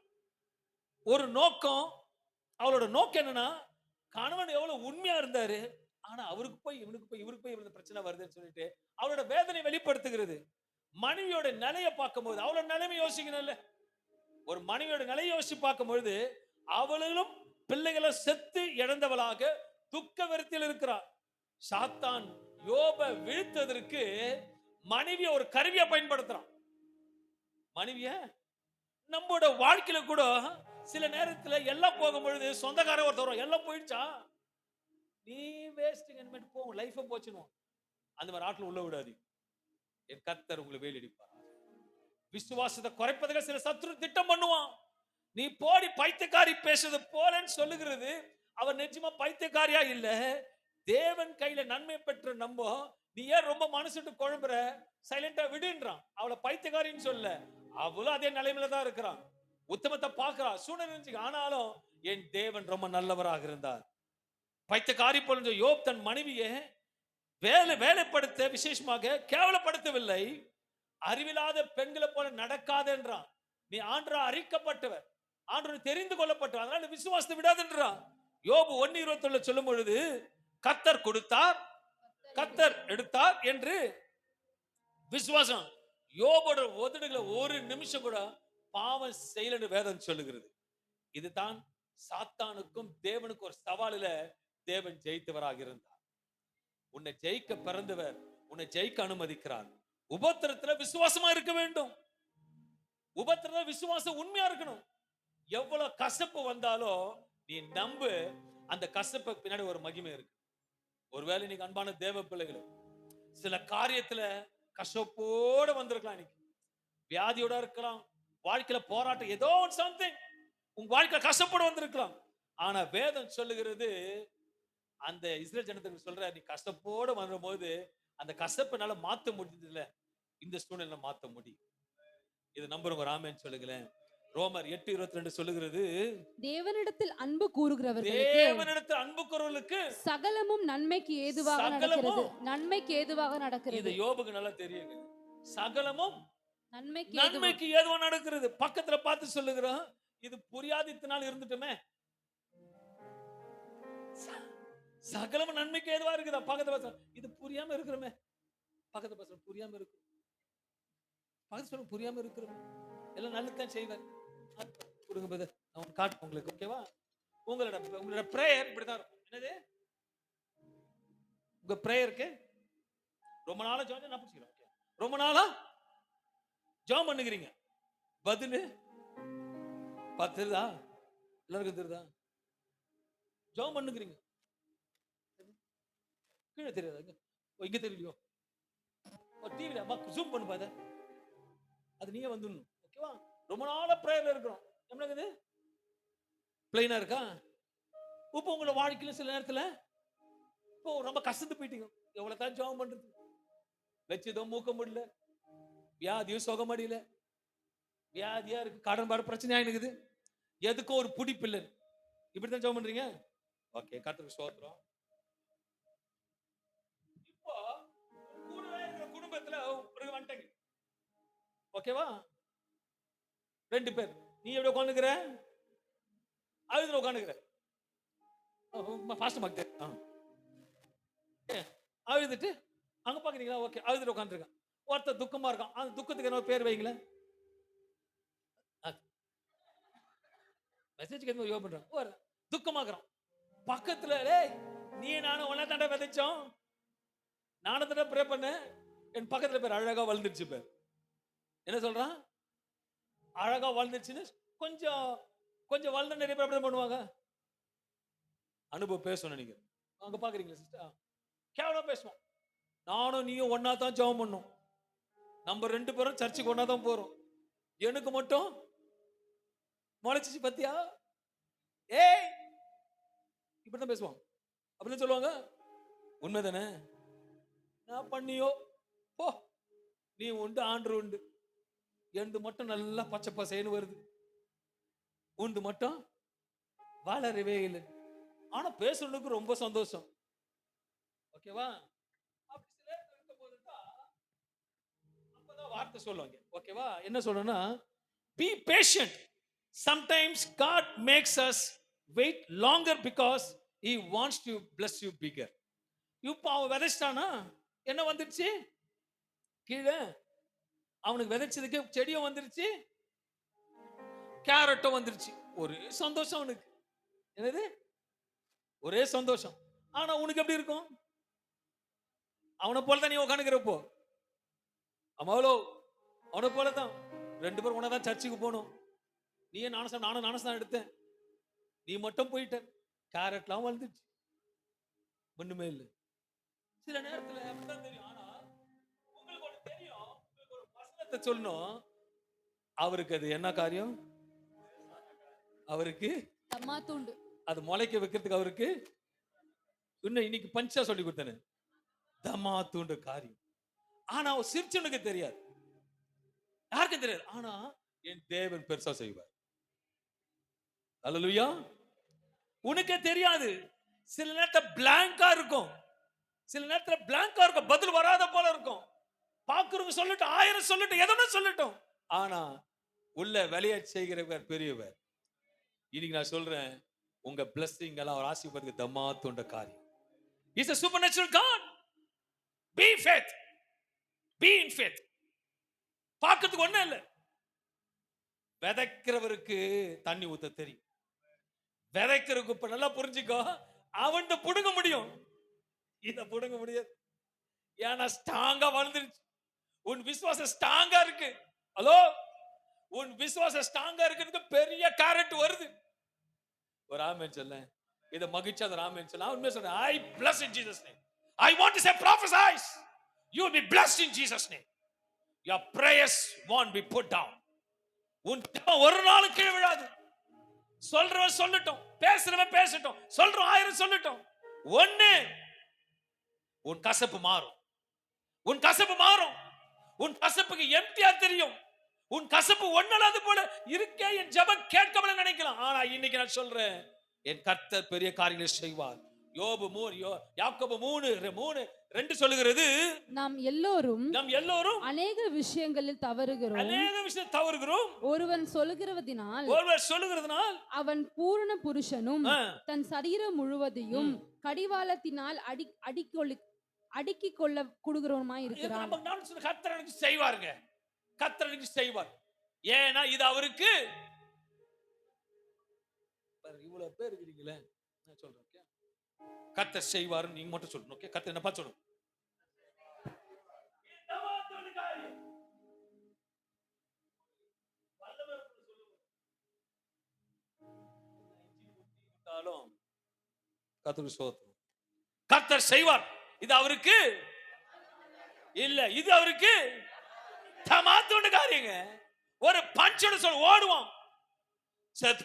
ஒரு நோக்கம், அவளோட நோக்கம் என்னன்னா, கணவன் எவ்வளவு உண்மையா இருந்தாரு, ஆனா அவருக்கு போய் இவனுக்கு போய் இவருக்கு போய் இவருக்கு பிரச்சனை வருதுன்னு சொல்லிட்டு அவளோட வேதனை வெளிப்படுத்துகிறது. மனைவியோட நிலையை பார்க்கும்போது அவளோட நிலைமை யோசிக்கணும்ல. ஒரு மனைவியோட நிலையை யோசிச்சு பார்க்கும்போது அவளும் பிள்ளைகளை செத்து இழந்தவளாக துக்க வெறுத்தில் இருக்கிறார். சாத்தான் யோபை வீழ்த்ததற்கு மனைவியை ஒரு கருவியா பயன்படுத்துறான். மனைவிய நம்மோட வாழ்க்கையில கூட சில நேரத்துல எல்லாம் போகும்பொழுது சொந்தக்கார ஒருத்தர் எல்லாம் போயிடுச்சா, நீ வேஸ்ட் போ, லைஃப போச்சுனும். அந்த மாதிரி ஆட்கள் உள்ள விடாது. என் கர்த்தர் உங்களை வேலடிப்பார். விசுவாசத்தை குறைப்பதற்கு சில சத்துரு திட்டம் பண்ணுவான். நீ போடி பைத்தியக்காரி பேசுறது போலன்னு சொல்லுகிறது. அவர் நிச்சயமா பைத்தியக்காரியா இல்ல. தேவன் கையில நன்மை பெற்ற நம்ப, நீ ஏன் ரொம்ப மனசுட்டு குழம்புற, சைலண்டா விடுன்றான். அவளை பைத்தியக்காரின்னு சொல்ல, அவளும் அதே நிலைமையில தான் இருக்கிறான். உத்தமத்தை பார்க்கிறா, சூழ்நிலை. ஆனாலும் என் தேவன் ரொம்ப நல்லவராக இருந்தார். பைத்தியக்காரி போல யோப் தன் மனைவியை வேலைப்படுத்த விசேஷமாக கேவலப்படுத்தவில்லை. அறிவில்லாத பெண்களை போல நடக்காது என்றான். நீ ஆண்டவரால் அறிக்கப்பட்டவர், ஆண்டவரால் தெரிந்து கொள்ளப்பட்டவர், அதனால விசுவாசத்தை விடாதுன்றான். யோபு 1:21 சொல்லும் பொழுது, கர்த்தர் கொடுத்தார் கர்த்தர் எடுத்தார் என்று விசுவாசம். யோபோட உதடுகளை ஒரு நிமிஷம் கூட பாவம் செய்யலன்னு வேதம் சொல்லுகிறது. இதுதான் சாத்தானுக்கும் தேவனுக்கும் ஒரு சவாலில தேவன் ஜெயித்தவராக இருந்தார். உன்னை ஜெயிக்க பிறந்தவர் உன்னை ஜெயிக்க அனுமதிக்கிறார். உபத்திரத்துல விசுவாசமா இருக்க வேண்டும். உபத்திரத்துல விசுவாசம் உண்மையா இருக்கணும். எவ்வளவு கசப்பு வந்தாலும் நீ நம்பு, அந்த கசப்புக்கு பின்னாடி ஒரு மகிமை இருக்கு. ஒருவேளை நீங்க அன்பான தேவ பிள்ளைகள் சில காரியத்துல கசப்போட வந்திருக்கலாம். இன்னைக்கு வியாதியோட இருக்கலாம், வாழ்க்கையில போராட்டம், ஏதோ சம்திங் உங்க வாழ்க்கையில கசப்போட வந்திருக்கலாம். ஆனா வேதம் சொல்லுகிறது, அந்த இஸ்ரேல் ஜனத்துக்கு சொல்ற, நீ கசப்போட வரும்போது அந்த கசப்பினால மாத்த முடிஞ்சதுல இந்த சூழ்நிலை மாத்த முடியும். இது நம்புறவங்க ராமேன்னு சொல்லுங்களேன். ரோமர் 8:22 சொல்லுகிறது, தேவனிடத்தில் அன்பு கூறுகிறவர்களுக்கு சகலமும் நன்மைக்கு ஏதுவாக நடக்கிறது. நன்மைக்கு ஏதுவாக நடக்கிறது. இது யோபுக்கு நல்லா தெரியுங்க. சகலமும் நன்மைக்கு ஏதுவாக நடக்கிறது. பக்கத்துல பார்த்து சொல்லுகிறோம், இது புரியாதித்தனால் இருந்துட்டுமே. சகலமும் நன்மைக்கு ஏதுவா இருக்குதா? பக்கத்துல பேச, இது புரியாம இருக்கிறோமே. பக்கத்துல பேச, புரியாம இருக்கு. பக்கத்துல சொல்ல, புரியாம இருக்கிறோம். எல்லாம் நல்லதான் செய்வார். கொடுங்க பிரதர், நான் காட்டு உங்களுக்கு. ஓகேவா? உங்களோட பிரேயர் இப்படிதான் இருக்கும். என்னது உங்க பிரேயருக்கு? ரொம்ப நாளா ஜாயின் நான் பிடிச்சிக்கிறேன். ரொம்ப நாளா ஜாம் பண்ணுகிறீங்க, பதில் தெரியுதா? எல்லாருக்கும் தெரியுதா? ஜாம் பண்ணுகிறீங்க, கீழே தெரியாதா? இங்க தெரியலையோ? டிவில ஜூம் பண்ணு பாத, அது நீங்க வந்துடணும். ஓகேவா? ரொம்ப நாளா பிரேயர்ல இருக்கிறோம். என்னது பிளைனா இருக்கா? இப்போ உங்களோட வாழ்க்கையில சில நேரத்துல இப்போ ரொம்ப கஷ்டத்து போயிட்டீங்க. எவ்வளவு தான் ஜெபம் பண்றது, லட்சியம் மூக்க முடியல, வியாதியும் சுக முடியல, வியாதியா இருக்கு, கடன் பாடு பிரச்சனையா இருக்குது, எதுக்கும் ஒரு பிடிப்பில்லை. இப்படித்தான் ஜெபம் பண்றீங்க. ஓகே, கர்த்தருக்கு ஸ்தோத்திரம். இப்போ கூடவே இருக்கிற குடும்பத்துல ஒரு வந்துட்டீங்க. ஓகேவா? 2 பேர். நீ எப்படி உட்காந்துக்கிற? அழுதுல உட்காந்துக்கிற. ஃபாஸ்ட் மார்க் அழுதுட்டு அங்க பாக்குறீங்களா? ஓகே, அழுதுட்டு உட்காந்துருக்கான். ஒருத்தர் துக்கமா இருக்கான். அந்த துக்கத்துக்கு என்ன பேர் வைங்களேன். மெசேஜ் யோக பண்றான், துக்கமாக்குறான். பக்கத்துல, நீ நானும் ஒன்னா தாண்டா விதைச்சோம், நானும் தாண்டா ப்ரே பண்ண, என் பக்கத்துல பேர் அழகா வளர்ந்துருச்சு. பேர் என்ன சொல்றான்? அழகா வளர்ந்துச்சுன்னு கொஞ்சம் வளர்ந்த நிறைய பேர் பண்ணுவாங்க. அனுபவம் பேசணும். நீங்க அங்க பாக்குறீங்களா சிஸ்டர்? கேவலம் பேசுவோம். நானும் நீயும் ஒன்னா தான் ஜெபம் பண்ணோம். நம்ம 2 பேரும் சர்ச்சுக்கு ஒன்னா தான் போறோம். எனக்கு மட்டும் முளைச்சிச்சு பத்தியா? ஏய், இப்படிதான் பேசுவாங்க. அப்படின்னு சொல்லுவாங்க. உண்மைதானே? நான் பண்ணியோ போ, நீ உண்டு ஆண்டு உண்டு. எண்டு மட்டும் நல்லா பச்சை பசேன்னு வருது, உண்டு மட்டும் வளரவே இல்லை. ஆனா பேசுறதுக்கு ரொம்ப சந்தோஷம். ஓகேவா? அப்படி சில நேரத்துல இருக்கும்போது தான் அப்பதான் வார்த்தை சொல்லுவாங்க. ஓகேவா? என்ன சொல்றேன்னா, be patient. Sometimes God makes us wait longer because he wants to bless you bigger. இப்போ அவன் விதைச்சிட்டானா என்ன வந்துருச்சு கீழே? அவனுக்கு விதைச்சதுக்கு செடியும் வந்துருச்சு, கேரட்டும் வந்துருச்சு. ஒரே சந்தோஷம் அவனுக்கு. என்னது? ஒரே சந்தோஷம். ஆனா உனக்கு எப்படி இருக்கும்? அவனை போல தான் நீ உட்காந்துக்கிறப்போ, அம்மாவளோ அவனை போல தான். 2 பேரும் ஒன்னா தான் சர்ச்சுக்கு போனோம். நீயே நானும் நானசம் எடுத்தேன், நீ மட்டும் போயிட்ட. கேரட்லாம் வந்துச்சு, ஒண்ணுமே இல்லை. சில நேரத்துல அப்படிதான் தெரியும். ஆனா உங்களுக்கு ஒண்ணு தெரியும், உங்களுக்கு ஒரு வசனத்தை சொல்லணும். அவருக்கு அது என்ன காரியம்? அவருக்கு தம்மாத்துண்டு. அது முளைக்க வைக்கிறதுக்கு அவருக்கு இன்னும் இன்னைக்கு பஞ்சா சொல்லி கொடுத்தேன்னு தம்மாத்துண்டு காரியம். ஆனா அவன் சிரிச்சவனுக்கு தெரியாது, யாருக்கும் தெரியாது. ஆனா என் தேவன் பெருசா செய்வார். அல்லேலூயா. உனக்கே தெரியாது. சில நேரத்துல பிளாங்கா இருக்கும், சில நேரத்துல பிளாங்கா இருக்கும், பதில் வராத போல இருக்கும். பாக்குறவங்க சொல்லட்டும், 1000 சொல்லட்டும், எதனா சொல்லட்டும், ஆனா உள்ள வேலையை செய்கிறவர் பெரியவர். இன்னைக்கு நான் சொல்றேன், உங்க பிளஸிங் எல்லாம் ஒரு ஆசீர்வாதத்துக்கு தம்மாத்துண்ட காரியம். He's a supernatural God. Be faith. Be in faith. பார்க்கிறதுக்கு ஒண்ணும் இல்ல. விதைக்கிறவருக்கு தண்ணி ஊத்த தெரியும். விதைக்கிறதுக்கு இப்ப நல்லா புரிஞ்சுக்கோ, அவன்கிட்ட புடுங்க முடியும், இத புடுங்க முடியாது. ஏன்னா ஸ்ட்ராங்கா வளர்ந்துருச்சு. உன் விசுவாசம் ஸ்ட்ராங்கா இருக்கு. ஹலோ, உன் விசுவாசம் ஸ்ட்ராங்கா இருக்கிறதுக்கு பெரிய கேரட் வருது. ஒரு ஆமென் சொல்ல. இத மகிழ்ச்சி அந்த ஆமென் சொல்ல. உண்மையா சொல்றேன், I bless in Jesus name. I want to say prophesize. You will be blessed in Jesus name. Your prayers won't be put down. உன் ஒரு நாள் கீழே விழாது. சொல்றவன் சொல்லட்டும், பேசுறவன் பேசட்டும், சொல்றவன் 1000 சொல்லட்டும், ஒண்ணு உன் கசப்பு மாறும். உன் கசப்பு மாறும். உன் கசப்புக்கு எம்டியா தெரியும். உன் கசப்பு ஒண்ணாவது போல இருக்கே, என் ஜெபம் கேட்கல நினைக்கலாம். ஆனா இன்னைக்கு நான் சொல்றேன், என் கர்த்தர் பெரிய காரியங்களை செய்வார். யோபு 3 யாக்கோபு 3:2 சொல்லுகிறது, நாம் எல்லோரும் அநேக விஷயங்களில் தவறுகிறோம். ஒருவன் சொல்லுகிறதினால் அவன் பூரண புருஷனும் தன் சரீரம் முழுவதையும் கடிவாளத்தினால் அடுக்கி கொள்ள கூடுகிறவனுமாய் இருக்கிறான். கர்த்தர் எனக்கு செய்வாருங்க, கர்த்தர் எனக்கு செய்வார். ஏன்னா இது அவருக்கு. இவ்வளவு பேர் இருக்கிறீங்களே, நான் சொல்றேன் கர்த்தர் செய்வார். நீங்க மட்டும் சொல்லணும். ஓகே, கர்த்தர் என்ன பார்த்து சொல்லணும். கர்த்தர் செய்வார். இது அவருக்கு இல்ல, இது அவருக்கு தமாத்துண்டு காரியங்க. ஒரு பஞ்சோட சொல்ல ஓடுவான்,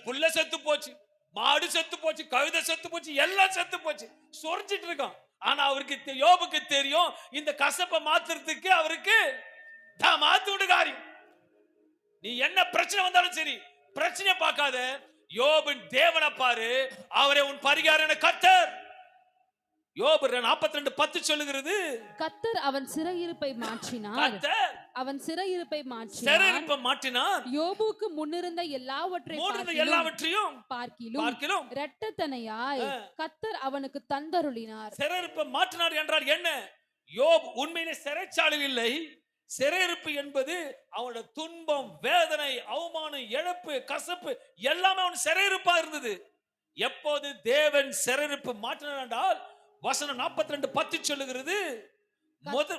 புள்ள செத்து போச்சு, மாடு செத்து போச்சு, கழுதை செத்து போச்சு, எல்லாம் செத்து போச்சு, சொரிஞ்சிட்டு இருக்கான். ஆனா அவருக்கு யோபுக்கு தெரியும், இந்த கசப்பை மாத்துறதுக்கு அவருக்கு மாத்து காரியம். நீ என்ன பிரச்சனை வந்தாலும் சரி, பிரச்சனை பார்க்காத, யோபின் தேவனை பாரு, அவரே உன் பரிகார கர்த்தர். யோபு 42:10 சொல்லுகிறது, கர்த்தர் அவன் சிறையிருப்பை மாற்றினார். அவன் சிறையிருப்பை மாற்றினார். யோபுக்கு முன்னிருந்த எல்லாவற்றையும் பார்க்கிலும் இரட்டத்தனையாய் கர்த்தர் அவனுக்கு தந்தருளினார். சிறையிருப்பை மாற்றினார் என்றால் என்ன? யோபு உண்மையிலே சிறைச்சாலையில் இல்லை. சிறையிருப்பு என்பது அவனோட துன்பம், வேதனை, அவமானம், இழப்பு, கசப்பு எல்லாமே அவன் சிறையிருப்பா இருந்தது. எப்போது தேவன் சிறையிருப்பு மாற்றினார் என்றால், வசனம் 42:10 சொல்லுகிறது,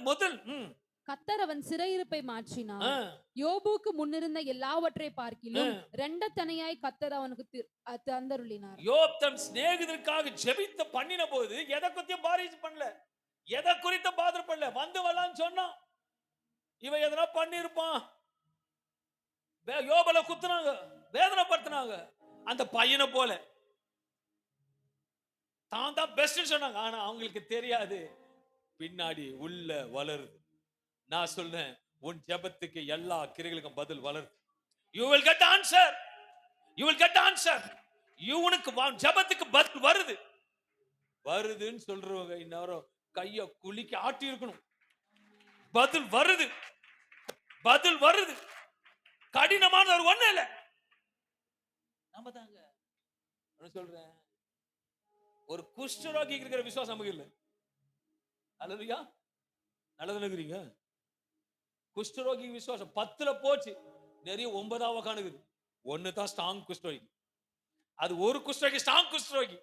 முதல் கர்த்தர் அவன் சிறையிருப்பை மாற்றினார். யோபுக்கு முன்னிருந்த எல்லாவற்றை பார்க்கிலும் இரண்டத்தனையாய் கர்த்தர் அவனுக்கு தந்தருளினார். யோப் தன் சிநேகிதருக்காக ஜெபித்த பண்ணின போது எதை குறித்தும் பாரிஸ் பண்ணல, எதை குறித்தும் பாதர் பண்ணல. வந்து வரலான்னு சொன்னான், இவன் எதனா பண்ணிருப்பான், யோபல குத்துனாங்க, வேதனைப்படுத்தினாங்க. அந்த பையனை போல தான் தான் பெஸ்ட் சொன்னாங்க. ஆனா அவங்களுக்கு தெரியாது பின்னாடி உள்ள வளருது. நான் சொல்றேன், உன் ஜெபத்துக்கு எல்லா கிரைகளுக்கும் பதில் வளருது. You will get the answer. You will get the answer. உனக்கு ஜெபத்துக்கு பதில் வருது. வருதுன்னு சொல்றவங்க இன்னொரு கைய குலுக்கி ஆட்டி இருக்கணும். பதில் வருது, பதில் வருது. கடினமான ஒரு ஒண்ணு இல்ல, நாம தாங்க சொல்றேன். ஒரு குஷ்டரோகி இருக்கிற விசுவாசம் நமக்கு இல்ல. அல்லேலூயா, நல்லது நினைக்கிறீங்க. குஷ்டரோகி விசுவாசம் 10ல போச்சு, நிறைய 9ஆவ காணுது. ஒன்னு தான் ஸ்ட்ராங் குஷ்டரோகி. அது ஒரு குஷ்டரோகி ஸ்ட்ராங் குஷ்டரோகி.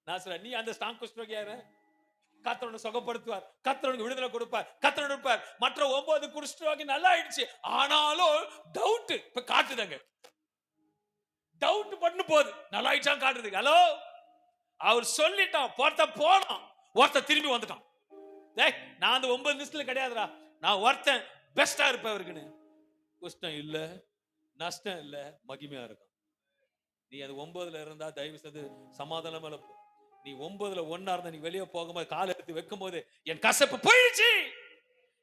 நான் சொல்றேன், நீ அந்த ஸ்ட்ராங் குஷ்டரோகி யாரு? கர்த்தர் சுகப்படுத்துவார், கர்த்தர் விடுதலை கொடுப்பார், கர்த்தர் இருப்பார். மற்ற 9 குஷ்டரோகி நல்லா ஆயிடுச்சு, ஆனாலும் டவுட் இப்ப காட்டுதாங்க. டவுட் பண்ணு போகுது, நல்லா ஆயிடுச்சான்னு காட்டுது. ஹலோ, அவர் சொல்லிட்டான், போனான், ஒருத்தன் திரும்பி வந்துட்டான். நான் அந்த 9 லிஸ்ட்ல கிடையாதுடா, நான் ஒருத்தன் பெஸ்டா இருப்பேன் அவருக்குன்னு. குஷ்டம் இல்ல, நஷ்டம் இல்ல, மகிமையா இருக்கும். நீ அது 9ல இருந்தா தயவு செய்து சமாதானம் இல்ல. நீ 9ல 1 இருந்தா நீ வெளியே போகும்போது கால் எடுத்து வைக்கும் போது என் கசப்பு போயிடுச்சு,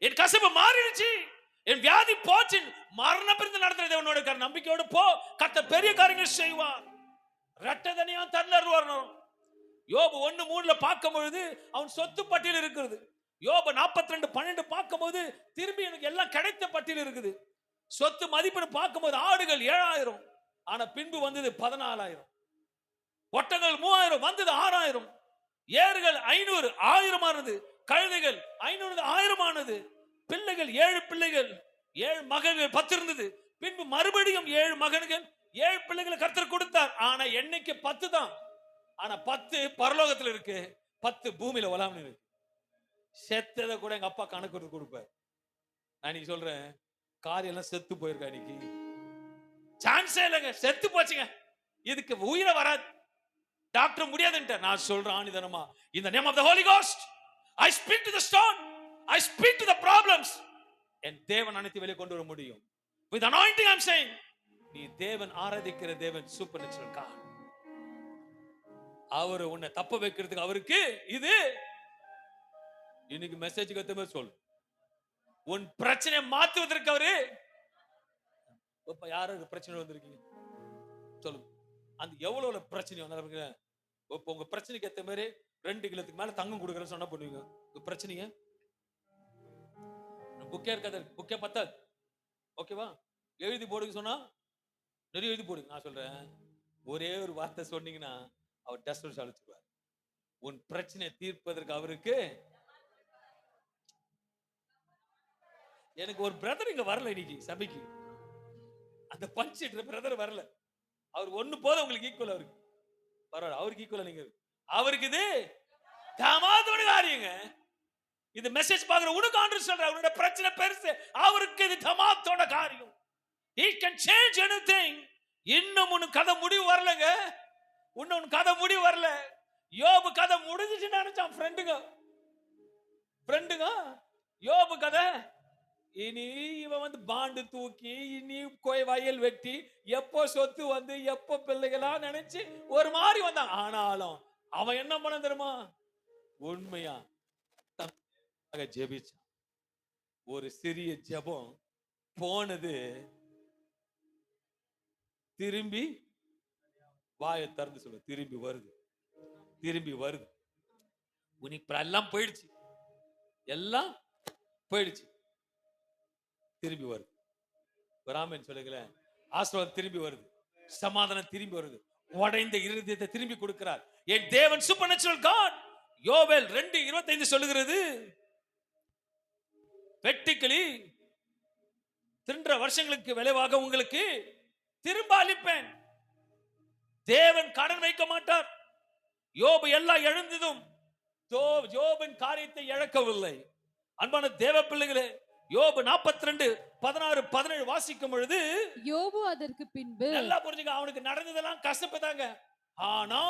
என் கசப்பு மாறிடுச்சு, என் வியாதி போச்சு, மரண பிரிந்து நடத்துற தேவனோட நம்பிக்கையோடு போ. கர்த்தர் பெரிய காரியங்கள் செய்வார். ரெட்டதனியா தன்னர் வரணும். யோபு 1:3 பார்க்கும் பொழுது அவன் சொத்து பட்டியல் இருக்குது. யோபு 42:12 பார்க்கும்போது திரும்பி எனக்கு எல்லாம் கிடைத்த பட்டியல் இருக்குது. சொத்து மதிப்பெண் பார்க்கும்போது ஆடுகள் 7000, ஆனா பின்பு வந்தது 14000, ஒட்டங்கள் 3000 வந்தது 6000, ஏறுகள் 500 1000 ஆனது, கழுதைகள் 500 1000 ஆனது, பிள்ளைகள் 7 பிள்ளைகள் 7 மகன்கள் 10 இருந்தது. பின்பு மறுபடியும் 7 மகன்கள் 7 பிள்ளைகளை கர்த்தர் கொடுத்தார். ஆனா எண்ணிக்கை 10 தான். ஆனா 10 பரலோகத்துல இருக்கு, 10 பூமியில வளாம இருக்கு. செத்ததை கூட எங்க அப்பா கணக்கு கொடுப்பார். நான் நீ சொல்றேன், காரியம் எல்லாம் செத்து போயிருக்கா, இன்னைக்கு சான்ஸே இல்லைங்க, செத்து போச்சுங்க, இதுக்கு உயிரை வராது, டாக்டர் முடியாதுன்ட்டு. நான் சொல்றேன் ஆணிதனமா, in the name of the Holy Ghost, I speak to the stone, I speak to the problems. என் தேவன் அனைத்து வெளியே கொண்டு வர முடியும். With anointing I'm saying, நீ தேவன் ஆராதிக்கிற தேவன் supernatural God. அவர் உன்னை தப்ப வைக்கிறதுக்கு அவருக்கு இது இன்னைக்கு மெசேஜ் கத்தமே சொல்லு. உன் பிரச்சனையை மாத்துவதற்கு அவரு. இப்ப யாருக்கு பிரச்சனை வந்திருக்கீங்க சொல்லுங்க, அந்த எவ்வளவு பிரச்சனை வந்தாங்க. இப்ப உங்க பிரச்சனைக்கு ஏத்த மாதிரி 2 கிலோத்துக்கு மேல தங்கம் கொடுக்குறேன்னு சொன்னா பண்ணுவீங்க. உங்க பிரச்சனைங்க புக்கே இருக்காது, புக்கே பத்தாது, ஓகேவா? எழுதி போடுங்க சொன்னா நிறைய எழுதி போடுங்க. நான் சொல்றேன், ஒரே ஒரு வார்த்தை சொன்னீங்கன்னா அவர் டஸ்ட் அழிச்சுவார். உன் பிரச்சனை தீர்ப்பதற்கு அவருக்கு. எனக்கு ஒரு பிரதர் இங்க வரல இன்னைக்கு சபைக்கு, அந்த பஞ்சிட்டு பிரதர் வரல. அவர் ஒண்ணு போல உங்களுக்கு ஈக்குவல், அவருக்கு பரவாயில்ல, அவருக்கு ஈக்குவலா நீங்க. அவருக்கு இது தாமாதோட காரியங்க. இது மெசேஜ் பாக்குற உனக்கு ஆண்டவர் சொல்ற, அவரோட பிரச்சனை பெருசு, அவருக்கு இது தமாத்தோட காரியம். He can change anything. இன்னும் உனக்கு கதை முடிவு வரலங்க, இன்னும் கதை முடிவு வரல. யோபு கதை முடிஞ்சிச்சுன்னு நினைச்சான் ஃப்ரெண்டுங்க. யோபு கதை இனி இவன் பாண்டு தூக்கி, இனி வயல் வெட்டி, எப்போ சொத்து வந்து, எப்போ பிள்ளைகளா நினைச்சு ஒரு மாதிரி வந்தான். ஆனாலும் அவன் என்ன பண்ண தெரியுமா? உண்மையா ஜெபிச்சான். ஒரு சிறிய ஜெபம் போனது, திரும்பி வாயை திறந்து சொல்ல, திரும்பி வருது, திரும்பி வருது. உனக்கு எல்லாம் போயிடுச்சு, எல்லாம் போயிடுச்சு, திரும்பி வருது. வராமன்னு சொல்லுங்களேன். ஆசீர்வாதம் திரும்பி வருது, சமாதானம் திரும்பி வருது, உடைந்த இருதயத்தை திரும்பி கொடுக்கிறார் என் தேவன். சூப்பர்நேச்சுரல் காட். யோவேல் 2:25 சொல்லுகிறது, வெட்டுக்கிளி தின்ற வருஷங்களுக்கு விளைவாக உங்களுக்கு திரும்ப அளிப்பேன். தேவன் கடன் வைக்க மாட்டார். யோபு எல்லாம் எழுந்ததும் யோபின் காரியத்தை இழக்கவில்லை. அன்பான தேவ பிள்ளைகளே, யோபு 42:16-17 வாசிக்கும் பொழுது, யோபு அதற்கு பின்பு, நல்லா புரிஞ்சுங்க, அவனுக்கு நடந்ததெல்லாம் கசப்பு தாங்க. ஆனா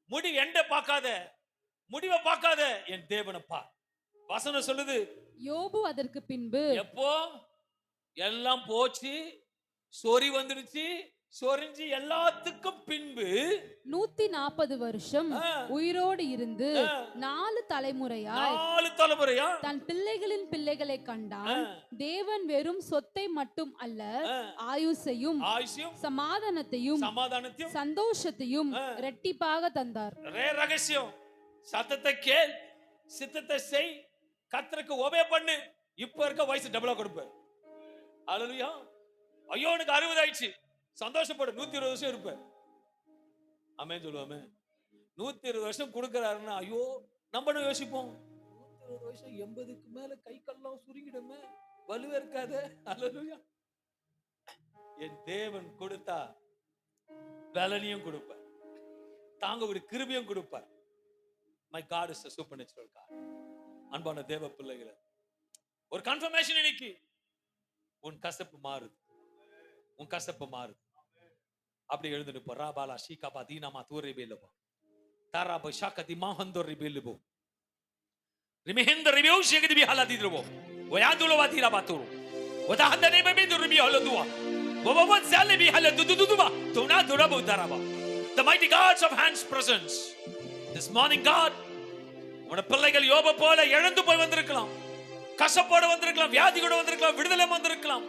முடிவு எண்ட பார்க்காத, முடிவை பார்க்காத, என் தேவனை பார். வசனம் சொல்லுது, யோபு அதற்கு பின்பு, எப்போ எல்லாம் போச்சு, சொறி வந்துருச்சு. சொரிஞ்சு எல்லாத்துக்கும் பின்பு 140 வருஷம் உயிரோடு இருந்து 4 தலைமுறையா தன் பிள்ளைகளின் பிள்ளைகளை கண்டான். தேவன் வெறும் சொத்தை மட்டும் அல்ல, ஆயுசையும் சமாதானத்தையும் சந்தோஷத்தையும் இரட்டிப்பாக தந்தார். ரகசியம், சத்தத்தை கேள், சித்தத்தை செய், கர்த்தருக்கு ஒபே பண்ணு. இப்ப இருக்க வயசு டபுளா கொடுப்பார். அல்லேலூயா. ஐயோ எனக்கு 60 ஆயிடுச்சு, சந்தோஷப்படு, 120 வருஷம் இருப்ப. ஆமென் சொல்லுவாமே. 120 வருஷம் கொடுக்கறாருன்னா ஐயோ நம்ம யோசிப்போம், 120 வருஷம் 80க்கு மேல கை கல்லாம் சுருங்கிடுமே, வலுவே இருக்காது. அல்லேலூயா. என் தேவன் கொடுத்தா பலனையும் கொடுப்பார், தாங்க ஒரு கிருபையும் கொடுப்பார். My God is a supernatural God. அன்பான தேவ பிள்ளைகளே, ஒரு கன்ஃபர்மேஷன் இன்னைக்கு. உன் கசப்பு மாறுது, உன் கசப்பு மாறுது. அப்படி எழுந்து நிப்போம். ராபாலா ஷீகாபா தீனாமா தூரி பேலபோ தாராபா ஷாகதி மாஹந்தோரி பேலபோ ரிமஹந்த ரிபியோ ஷேகதி பிஹாலா தீதுபோ வயாதுலோ வாதீரா பாத்துரு வதாஹந்தனே பேபி துரிபி ஹலதுவா வவவன் சாலே பிஹாலா துதுதுதுவா துனா துரபோ தாராபா. The mighty gods of hands presence this morning. God, உன பிள்ளைகள் யோப போல இழந்து போய் வந்திருக்கலாம், கசப்போடு வந்திருக்கலாம், வியாதியோடு வந்திருக்கலாம், விடுதலை வந்திருக்கலாம்,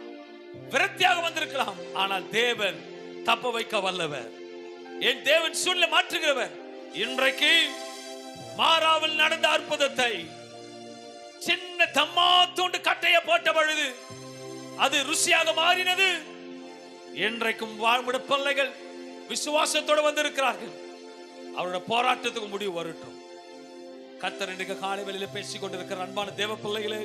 விரக்தியாக வந்திருக்கலாம். ஆனால் தேவன் தப்ப வைக்க வல்லவர். என் தேவன் சூழ்நிலை மாற்றுகிறவர். இன்றைக்கு மாறாவில் நடந்த அற்புதத்தை, சின்ன தம்மா தூண்டு கட்டைய போட்ட பொழுது அது ருசியாக மாறினது. இன்றைக்கும் வாழ்முட பிள்ளைகள் விசுவாசத்தோடு வந்திருக்கிறார்கள். அவருடைய போராட்டத்துக்கு முடிவு வரட்டும். கர்த்தர் இன்றைக்கு காலை வேளையில பேசிக் கொண்டிருக்கிற அன்பான தேவ பிள்ளைகளே,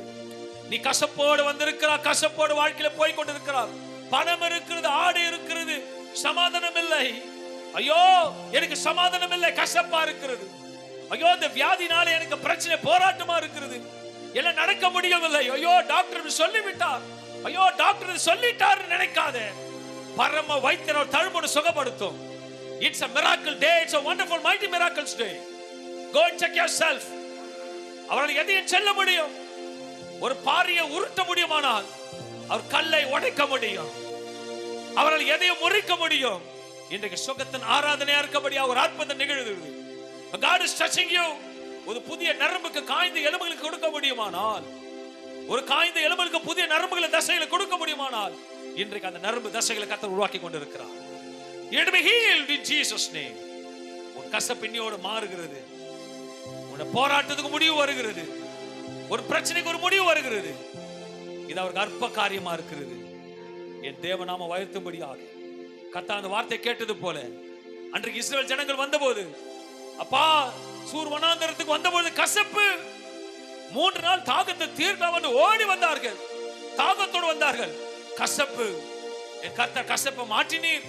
நீ கசப்போடு வந்திருக்கிறார், கசப்போடு வாழ்க்கையில போய் கொண்டிருக்கிறார். பணம் இருக்கிறது, ஆடு இருக்கிறது, சமாதானம் இல்லை. ஐயோ எனக்கு சமாதானம் இல்லை, கசப்பா இருக்கிறது. ஐயோ இந்த வியாதினால எனக்கு பிரச்சனை, போராட்டமா இருக்கிறது, எல்லாம் நடக்க முடியவில்லை. ஐயோ டாக்டர் சொல்லிவிட்டார், ஐயோ டாக்டர் சொல்லிட்டார் நினைக்காதே. பரம வைத்தியர் தழும்போடு சுகப்படுத்தும். It's a miracle day. It's a wonderful mighty miracles day. Go and check yourself. அவரால் எதையும் சொல்ல முடியும். ஒரு பாறையை உருட்ட முடியுமானால் அவர் கல்லை உடைக்க முடியும். அவரால் எதையும் முறிக்க முடியும். இன்றைக்கு சுகத்தின் ஆராதனையா இருக்கபடியா ஒரு அற்புதம் நிகழ்கிறது. God is touching you. ஒரு புதிய நரம்புக்கு காய்ந்த எலும்புகளுக்கு கொடுக்க முடியுமானால், ஒரு காய்ந்த எலும்புகளுக்கு புதிய நரம்புகளை தசைகளை கொடுக்க முடியுமானால், இன்றைக்கு அந்த நரம்பு தசைகளை கர்த்தர் உருவாக்கி கொண்டிருக்கிறார். It be healed in Jesus name. உன் கசப்பின்னியோடு மாறுகிறது. உன் போராட்டத்துக்கு முடிவு வருகிறது. ஒரு பிரச்சனைக்கு ஒரு முடிவு வருகிறது. இது அவருக்கு அற்ப காரியமா இருக்கிறது. என் தேவநாம உயர்த்தும்படியாக கர்த்தர் அந்த வார்த்தை கேட்டது போல அன்றைக்கு இஸ்ரவேல் ஜனங்கள் வந்தபோது, அப்பா சூர் வனாந்தரத்துக்கு வந்தபோது கசப்பு, 3 நாள் தாகத்தை தீர்க்க வந்து ஓடி வந்தார்கள், தாகத்தோடு வந்தார்கள். கசப்பு, என் கர்த்தர் கசப்பை மாற்றினீர்.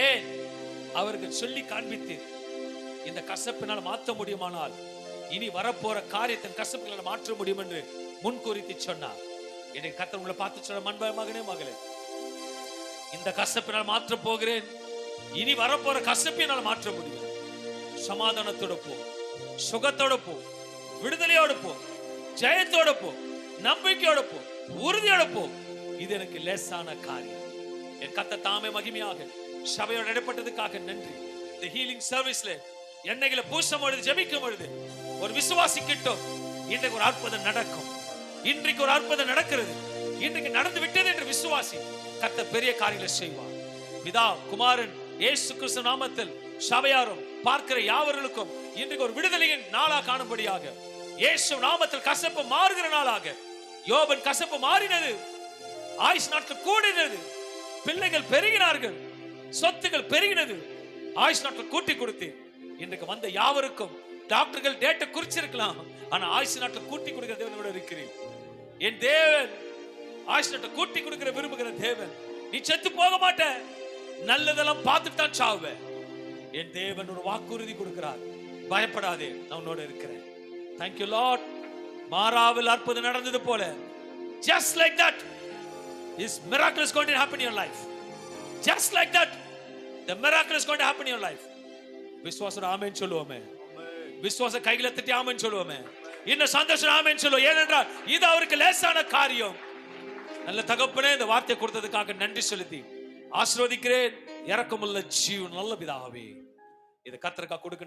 ஏன் அவருக்கு சொல்லி காண்பித்தீர். இந்த கசப்பினால் மாற்ற முடியுமானால் இனி வரப்போற காரியத்தின் கசப்புகளை மாற்ற முடியும் என்று முன்கூறித்து சொன்னார். என்னை கர்த்தர் உங்களை பார்த்து சொன்ன மண்பய மகனே மகளே, இந்த கசப்பினால் மாற்ற போகிறேன். இனி வரப்போற கசப்பினால் மாற்ற முடியும். சமாதானத்தோட போ, சுகத்தோட போ, விடுதலையோட போ, ஜெயத்தோட போ, நம்பிக்கையோட போ, உறுதியோட போ. இது எனக்கு லேசான காரியம். என் கர்த்தர் தாமே மகிமையாக சபையோடு இடைப்பட்டதுக்காக நன்றி. இந்த ஹீலிங் சர்வீஸ்ல எண்ணெய்களை பூசம் பொழுது, ஜெபிக்கும் பொழுது ஒரு விசுவாசி கிட்டும் இன்றைக்கு ஒரு அற்புதம் நடக்கும். இன்றைக்கு ஒரு அற்புதம் நடக்கிறது. இன்றைக்கு நடந்து விட்டது என்று விசுவாசி, கர்த்தர் பெரிய காரியங்களை செய்வார். பிதா குமாரன் இயேசு கிறிஸ்து நாமத்தில் சபையாரும் பார்க்கிற யாவர்களுக்கும் இன்றைக்கு ஒரு விடுதலையின் நாளா காணும்படியாக இயேசு நாமத்தில் கசப்பு மாறுகிற நாளாக. யோபன் கசப்பு மாறினது, ஆயுசு நாட்கள் கூடினது, பிள்ளைகள் பெருகினார்கள், சொத்துகள் பெருகினது, ஆயுஷ் நாட்கள் கூட்டி கொடுத்து இன்றைக்கு வந்த யாவருக்கும் டாக்டர்கள் டேட்டை குறிச்சிருக்கலாம், ஆனா ஆயுஷ் நாட்கள் கூட்டி கொடுக்கிற தேவனோட இருக்கிறேன். என் தேவன் ஆயுஷ் நாட்டை கூட்டி கொடுக்கிற விரும்புகிற தேவன். நீ செத்து போக மாட்ட, நல்லதெல்லாம் பார்த்துட்டு தான் சாவுவேன். என் தேவன் ஒரு வாக்குறுதி கொடுக்கிறார், பயப்படாதே, நான் உன்னோட இருக்கிறேன். Thank you Lord. மாறாவில் அற்புதம் நடந்தது போல, just like that this miracle is going to happen in your life. Just like that the miracle is going to happen in your life. விசுவாசம் ஆமென் சொல்லுவோமே, விசுவாச கைகளை தட்டி ஆமென் சொல்லுவோமே, இன்னும் சந்தோஷம் ஆமென் சொல்லுவோம். ஏனென்றால் இது அவருக்கு லேசான காரியம். நல்ல தகப்பனே, இந்த வார்த்தை கொடுத்ததுக்காக நன்றி செலுத்தி ஆசீர்வதிக்கிறேன். இரக்கமுள்ள ஜீவன் நல்ல பிதாவே, இதை கர்த்தருக்காக கொடுக்க